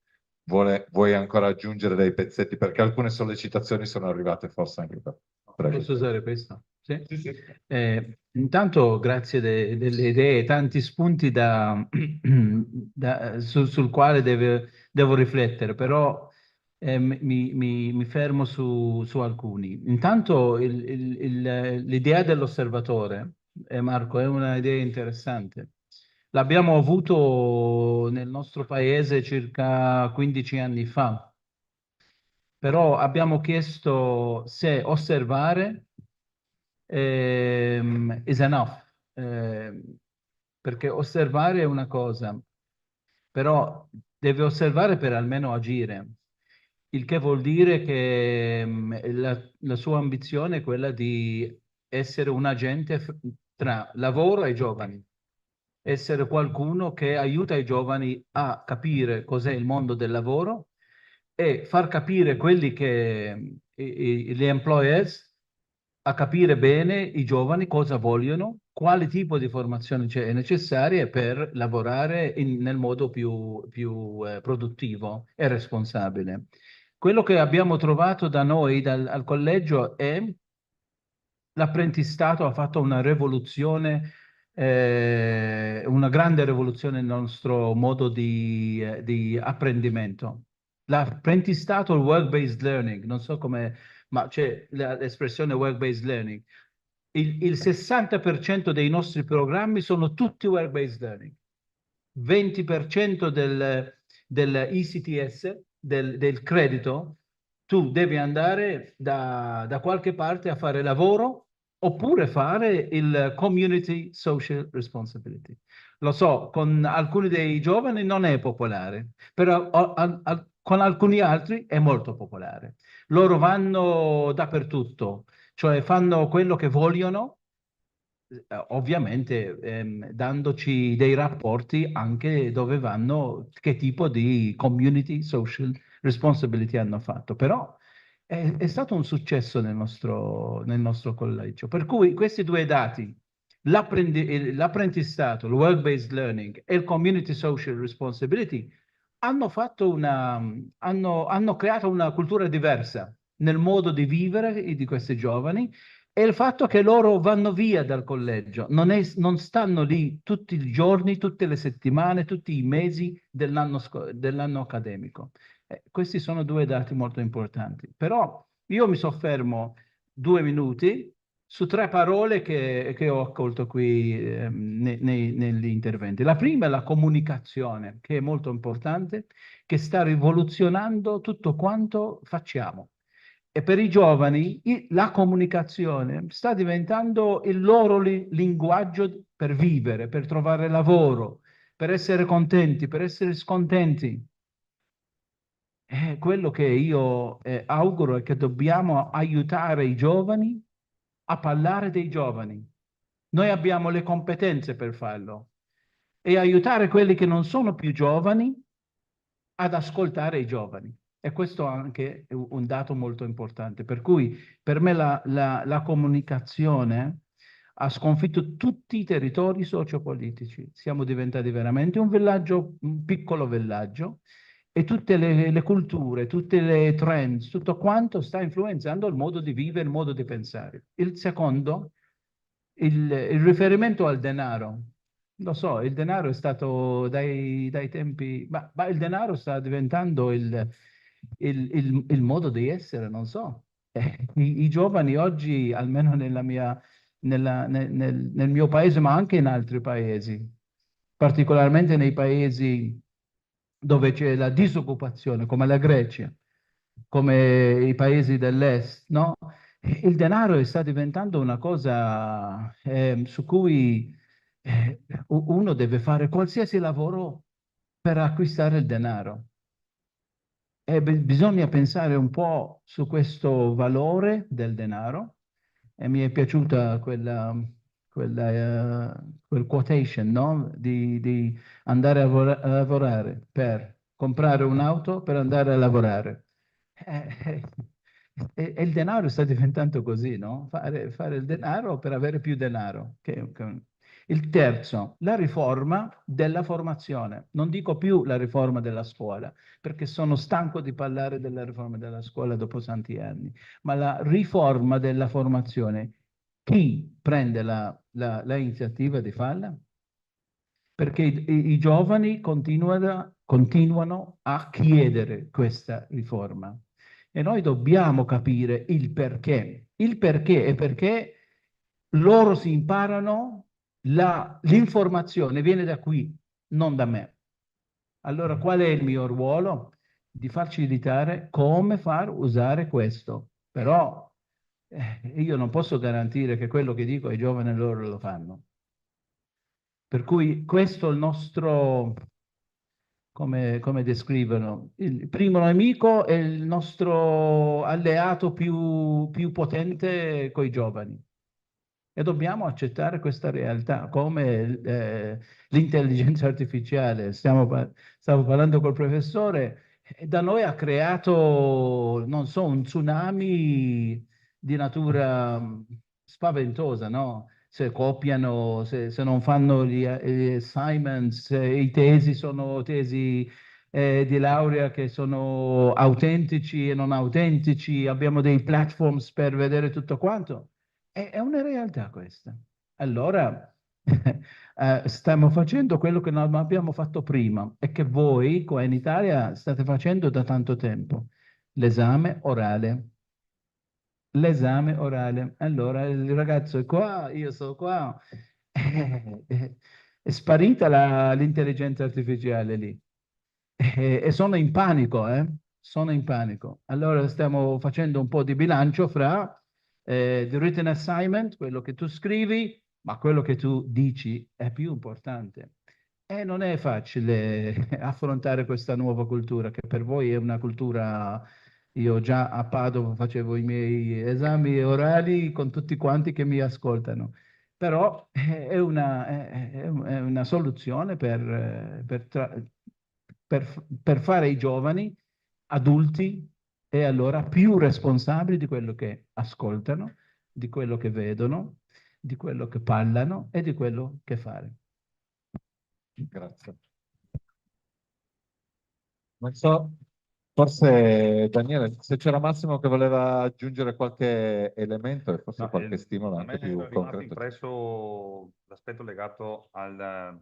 Speaker 1: vuoi ancora aggiungere dei pezzetti, perché alcune sollecitazioni sono arrivate forse anche per... Prego.
Speaker 6: Posso usare questo? Sì?
Speaker 1: Sì, sì.
Speaker 6: Intanto grazie delle idee, tanti spunti sul quale devo riflettere, però mi fermo su alcuni. Intanto l'idea dell'osservatore, Marco, è un'idea interessante. L'abbiamo avuto nel nostro paese circa 15 anni fa, però abbiamo chiesto se osservare is enough, perché osservare è una cosa, però deve osservare per almeno agire, il che vuol dire che la sua ambizione è quella di essere un agente tra lavoro e giovani, essere qualcuno che aiuta i giovani a capire cos'è il mondo del lavoro e far capire quelli che gli employers a capire bene i giovani cosa vogliono, quale tipo di formazione è necessaria per lavorare nel modo più produttivo e responsabile. Quello che abbiamo trovato da noi al collegio è l'apprendistato ha fatto una rivoluzione, una grande rivoluzione nel nostro modo di apprendimento. L'apprendistato, il work-based learning, non so come, ma c'è l'espressione work-based learning. Il 60% dei nostri programmi sono tutti work-based learning. 20% dell'ECTS, del credito, tu devi andare da qualche parte a fare lavoro oppure fare il Community Social Responsibility. Lo so, con alcuni dei giovani non è popolare, però con alcuni altri è molto popolare. Loro vanno dappertutto, cioè fanno quello che vogliono, ovviamente dandoci dei rapporti anche dove vanno, che tipo di community social responsibility hanno fatto. Però è stato un successo nel nostro collegio. Per cui questi due dati, l'apprendistato, il work-based learning e il community social responsibility, hanno creato una cultura diversa nel modo di vivere di questi giovani. E il fatto che loro vanno via dal collegio, non stanno lì tutti i giorni, tutte le settimane, tutti i mesi dell'anno accademico. Questi sono due dati molto importanti. Però io mi soffermo 2 minuti su 3 parole che ho accolto qui negli interventi. La prima è la comunicazione, che è molto importante, che sta rivoluzionando tutto quanto facciamo. E per i giovani la comunicazione sta diventando il loro linguaggio per vivere, per trovare lavoro, per essere contenti, per essere scontenti. Quello che io auguro è che dobbiamo aiutare i giovani a parlare dei giovani. Noi abbiamo le competenze per farlo e aiutare quelli che non sono più giovani ad ascoltare i giovani. E questo anche è un dato molto importante. Per cui per me la comunicazione ha sconfitto tutti i territori sociopolitici. Siamo diventati veramente un villaggio, un piccolo villaggio, e tutte le culture, tutte le trends, tutto quanto sta influenzando il modo di vivere, il modo di pensare. Il secondo, il riferimento al denaro. Lo so, il denaro è stato dai tempi, ma il denaro sta diventando il modo di essere, non so. I giovani oggi, almeno nel mio paese, ma anche in altri paesi, particolarmente nei paesi dove c'è la disoccupazione, come la Grecia, come i paesi dell'est, no? Il denaro sta diventando una cosa su cui uno deve fare qualsiasi lavoro per acquistare il denaro. E bisogna pensare un po' su questo valore del denaro, e mi è piaciuta quel quotation, no? Di andare a lavorare per comprare un'auto per andare a lavorare. E il denaro sta diventando così, no? Fare il denaro per avere più denaro. Il terzo, la riforma della formazione. Non dico più la riforma della scuola, perché sono stanco di parlare della riforma della scuola dopo tanti anni, ma la riforma della formazione. Chi prende l'iniziativa di farla? Perché i giovani continuano a chiedere questa riforma e noi dobbiamo capire il perché. Il perché è perché loro si imparano, l'informazione viene da qui, non da me. Allora qual è il mio ruolo? Di facilitare come far usare questo. Però io non posso garantire che quello che dico ai giovani loro lo fanno. Per cui questo è il nostro, come descrivono, il primo nemico è il nostro alleato più potente coi giovani. E dobbiamo accettare questa realtà, come l'intelligenza artificiale. Stavo parlando col professore, e da noi ha creato, non so, un tsunami di natura spaventosa, no? Se copiano, se non fanno gli assignments, i tesi sono tesi di laurea che sono autentici e non autentici, abbiamo dei platforms per vedere tutto quanto. È una realtà questa. Allora, stiamo facendo quello che non abbiamo fatto prima e che voi qua in Italia state facendo da tanto tempo, l'esame orale. L'esame orale. Allora, il ragazzo è qua, io sono qua. È sparita l'intelligenza artificiale lì. E sono in panico, Sono in panico. Allora stiamo facendo un po' di bilancio fra the written assignment, quello che tu scrivi, ma quello che tu dici è più importante. E non è facile affrontare questa nuova cultura, che per voi è una cultura. Io già a Padova facevo i miei esami orali con tutti quanti che mi ascoltano, però è una soluzione per fare i giovani adulti e allora più responsabili di quello che ascoltano, di quello che vedono, di quello che parlano e di quello che fare.
Speaker 13: Grazie. Non so, forse Daniele, se c'era Massimo che voleva aggiungere qualche elemento e forse qualche stimolo
Speaker 11: A
Speaker 13: anche
Speaker 11: me
Speaker 13: più
Speaker 11: è rimasto
Speaker 13: concreto.
Speaker 11: impresso l'aspetto legato alla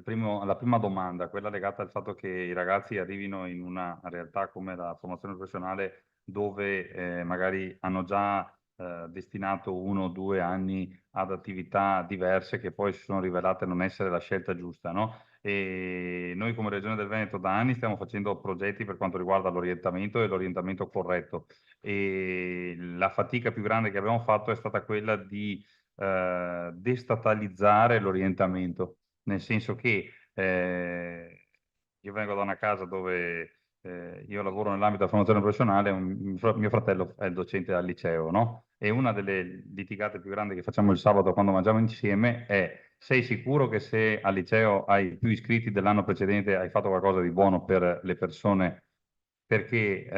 Speaker 11: prima domanda, quella legata al fatto che i ragazzi arrivino in una realtà come la formazione professionale dove magari hanno già destinato 1 o 2 anni ad attività diverse che poi si sono rivelate non essere la scelta giusta, no? E noi come Regione del Veneto da anni stiamo facendo progetti per quanto riguarda l'orientamento e l'orientamento corretto, e la fatica più grande che abbiamo fatto è stata quella di destatalizzare l'orientamento, nel senso che io vengo da una casa dove io lavoro nell'ambito della formazione professionale, mio fratello è il docente al liceo, no? E una delle litigate più grandi che facciamo il sabato quando mangiamo insieme è: sei sicuro che se al liceo hai più iscritti dell'anno precedente hai fatto qualcosa di buono per le persone? Perché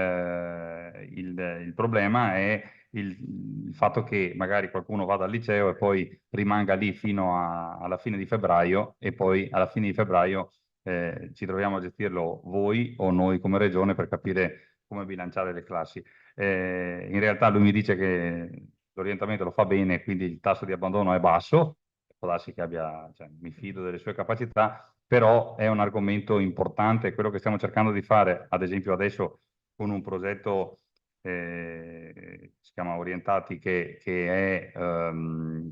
Speaker 11: il problema è il fatto che magari qualcuno vada al liceo e poi rimanga lì fino alla fine di febbraio, e poi alla fine di febbraio ci troviamo a gestirlo voi o noi come regione per capire come bilanciare le classi. In realtà lui mi dice che l'orientamento lo fa bene, quindi il tasso di abbandono è basso, può darsi che cioè, mi fido delle sue capacità, però è un argomento importante, quello che stiamo cercando di fare, ad esempio adesso con un progetto si chiama Orientati, che è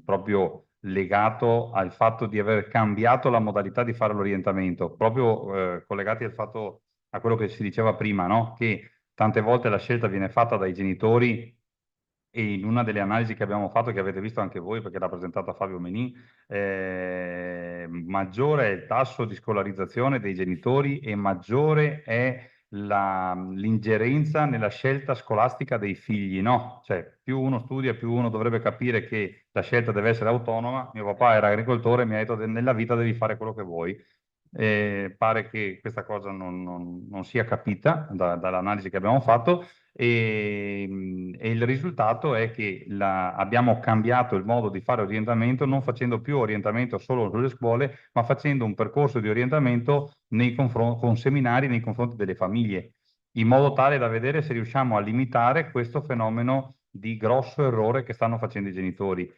Speaker 11: proprio legato al fatto di aver cambiato la modalità di fare l'orientamento, proprio collegati al fatto, a quello che si diceva prima, no? Che tante volte la scelta viene fatta dai genitori e in una delle analisi che abbiamo fatto, che avete visto anche voi perché l'ha presentata Fabio Menin, maggiore è il tasso di scolarizzazione dei genitori e maggiore è l'ingerenza nella scelta scolastica dei figli, no? Cioè, più uno studia, più uno dovrebbe capire che la scelta deve essere autonoma. Mio papà era agricoltore e mi ha detto nella vita devi fare quello che vuoi. Pare che questa cosa non sia capita dall'analisi che abbiamo fatto e il risultato è che abbiamo cambiato il modo di fare orientamento, non facendo più orientamento solo sulle scuole, ma facendo un percorso di orientamento con seminari nei confronti delle famiglie, in modo tale da vedere se riusciamo a limitare questo fenomeno di grosso errore che stanno facendo i genitori.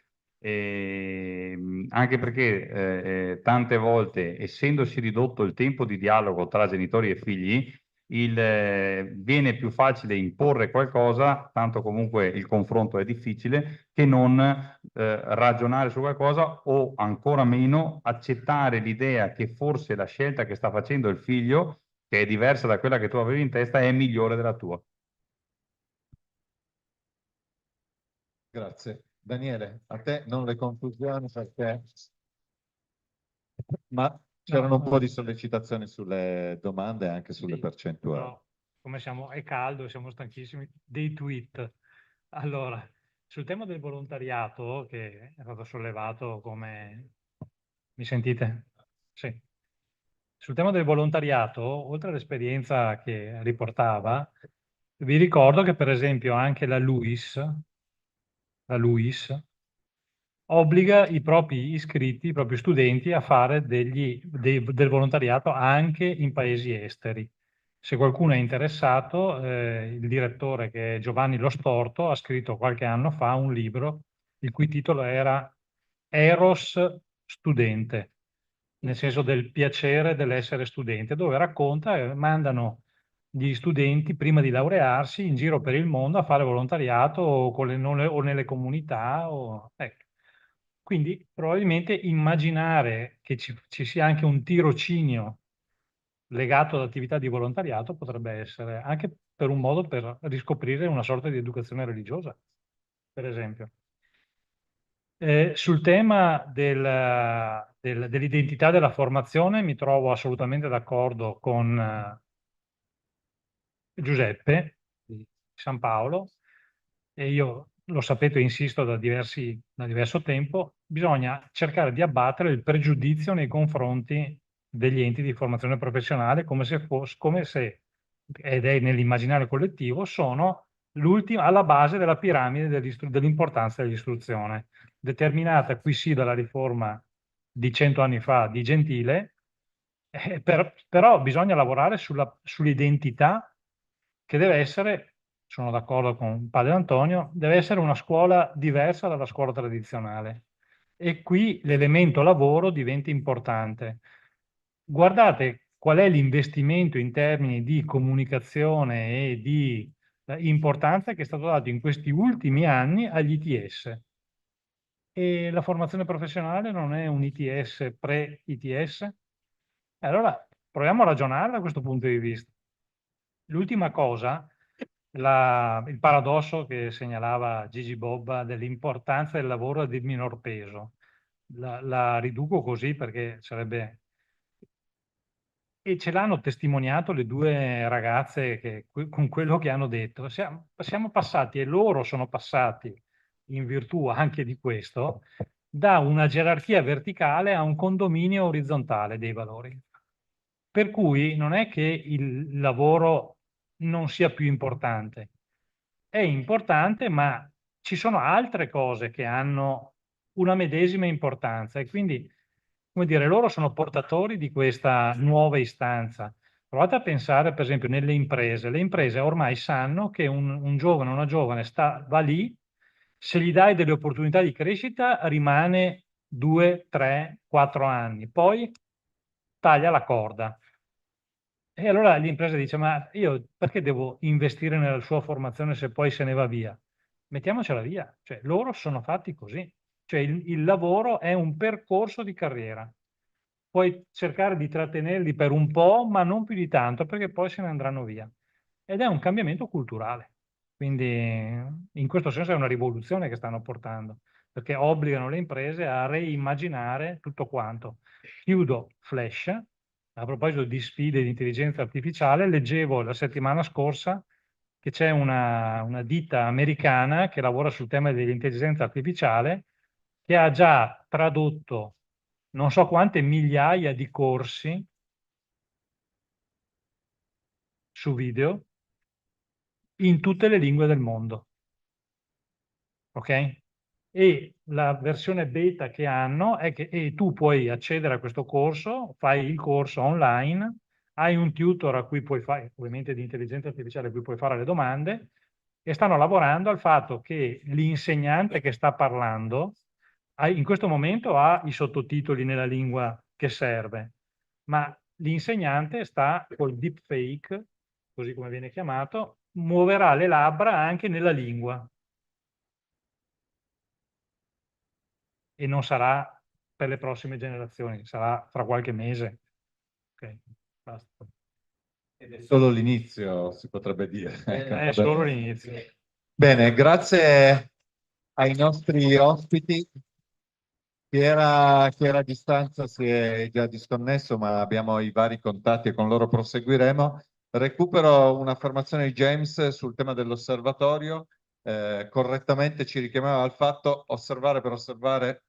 Speaker 11: Anche perché tante volte, essendosi ridotto il tempo di dialogo tra genitori e figli, viene più facile imporre qualcosa, tanto comunque il confronto è difficile, che non ragionare su qualcosa o ancora meno accettare l'idea che forse la scelta che sta facendo il figlio, che è diversa da quella che tu avevi in testa, è migliore della tua.
Speaker 1: Grazie. Daniele, a te non le conclusioni perché... Ma c'erano un po' di sollecitazioni sulle domande e anche sulle percentuali.
Speaker 2: Però, come è caldo, siamo stanchissimi, dei tweet. Allora, sul tema del volontariato, che è stato sollevato come... Mi sentite? Sì. Sul tema del volontariato, oltre all'esperienza che riportava, vi ricordo che per esempio anche la LUIS obbliga i propri iscritti, i propri studenti a fare del volontariato anche in paesi esteri. Se qualcuno è interessato, il direttore, che è Giovanni Lo Storto, ha scritto qualche anno fa un libro il cui titolo era Eros Studente, nel senso del piacere dell'essere studente, dove racconta, mandano gli studenti prima di laurearsi in giro per il mondo a fare volontariato o nelle comunità. Ecco. Quindi probabilmente immaginare che ci sia anche un tirocinio legato ad attività di volontariato potrebbe essere anche per un modo per riscoprire una sorta di educazione religiosa, per esempio. Sul tema dell'identità della formazione mi trovo assolutamente d'accordo con Giuseppe di San Paolo, e io lo sapete, insisto da diverso tempo, bisogna cercare di abbattere il pregiudizio nei confronti degli enti di formazione professionale come se, ed è nell'immaginario collettivo, sono alla base della piramide dell'importanza dell'istruzione, determinata qui sì dalla riforma di 100 anni fa di Gentile, però bisogna lavorare sull'identità che deve essere, sono d'accordo con Padre Antonio, deve essere una scuola diversa dalla scuola tradizionale. E qui l'elemento lavoro diventa importante. Guardate qual è l'investimento in termini di comunicazione e di importanza che è stato dato in questi ultimi anni agli ITS. E la formazione professionale non è un ITS pre-ITS? Allora proviamo a ragionare da questo punto di vista. L'ultima cosa, il paradosso che segnalava Gigi Bobba dell'importanza del lavoro di minor peso. La riduco così perché sarebbe... E ce l'hanno testimoniato le due ragazze con quello che hanno detto. Siamo passati, e loro sono passati, in virtù anche di questo, da una gerarchia verticale a un condominio orizzontale dei valori. Per cui non è che il lavoro non sia più importante. È importante, ma ci sono altre cose che hanno una medesima importanza e quindi, come dire, loro sono portatori di questa nuova istanza. Provate a pensare, per esempio, nelle imprese. Le imprese ormai sanno che un giovane o una giovane va lì, se gli dai delle opportunità di crescita rimane 2, 3, 4 anni, poi taglia la corda. E allora l'impresa dice, ma io perché devo investire nella sua formazione se poi se ne va via? Mettiamocela via, cioè loro sono fatti così. cioè il lavoro è un percorso di carriera. Puoi cercare di trattenerli per un po', ma non più di tanto, perché poi se ne andranno via. Ed è un cambiamento culturale. Quindi in questo senso è una rivoluzione che stanno portando, perché obbligano le imprese a reimmaginare tutto quanto. Chiudo Flash. A proposito di sfide di intelligenza artificiale, leggevo la settimana scorsa che c'è una ditta americana che lavora sul tema dell'intelligenza artificiale, che ha già tradotto non so quante migliaia di corsi su video in tutte le lingue del mondo. Ok? E la versione beta che hanno è che tu puoi accedere a questo corso, fai il corso online, hai un tutor a cui puoi fare, ovviamente di intelligenza artificiale, a cui puoi fare le domande, e stanno lavorando al fatto che l'insegnante che sta parlando in questo momento ha i sottotitoli nella lingua che serve, ma l'insegnante sta col deepfake, così come viene chiamato, muoverà le labbra anche nella lingua. E non sarà per le prossime generazioni, sarà fra qualche mese. Ok, basta.
Speaker 1: Ed è solo l'inizio, si potrebbe dire.
Speaker 2: È solo l'inizio.
Speaker 1: Bene, grazie ai nostri ospiti. Chi era a distanza si è già disconnesso, ma abbiamo i vari contatti e con loro proseguiremo. Recupero un'affermazione di James sul tema dell'osservatorio. Correttamente ci richiamava al fatto osservare per osservare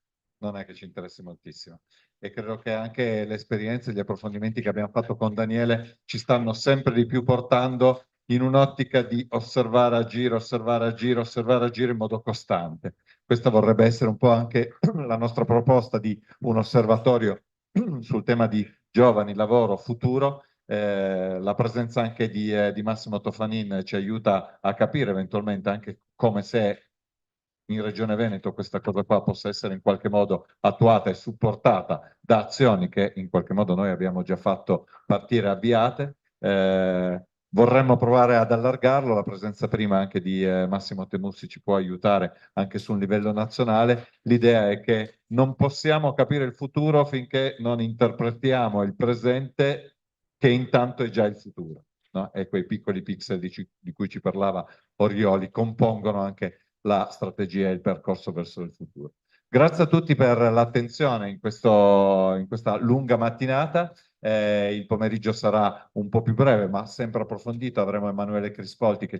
Speaker 1: non è che ci interessi moltissimo. E credo che anche le esperienze e gli approfondimenti che abbiamo fatto con Daniele ci stanno sempre di più portando in un'ottica di osservare, agire, osservare, agire, osservare, agire in modo costante. Questa vorrebbe essere un po' anche la nostra proposta di un osservatorio sul tema di giovani, lavoro, futuro. La presenza anche di Massimo Tofanin ci aiuta a capire eventualmente anche come se in Regione Veneto questa cosa qua possa essere in qualche modo attuata e supportata da azioni che in qualche modo noi abbiamo già fatto partire, avviate. Vorremmo provare ad allargarlo, la presenza prima anche di Massimo Temussi ci può aiutare anche su un livello nazionale. L'idea è che non possiamo capire il futuro finché non interpretiamo il presente, che intanto è già il futuro, no? E quei piccoli pixel di cui ci parlava Orioli compongono anche la strategia e il percorso verso il futuro. Grazie a tutti per l'attenzione in questa lunga mattinata. Il pomeriggio sarà un po' più breve, ma sempre approfondito. Avremo Emanuele Crispolti che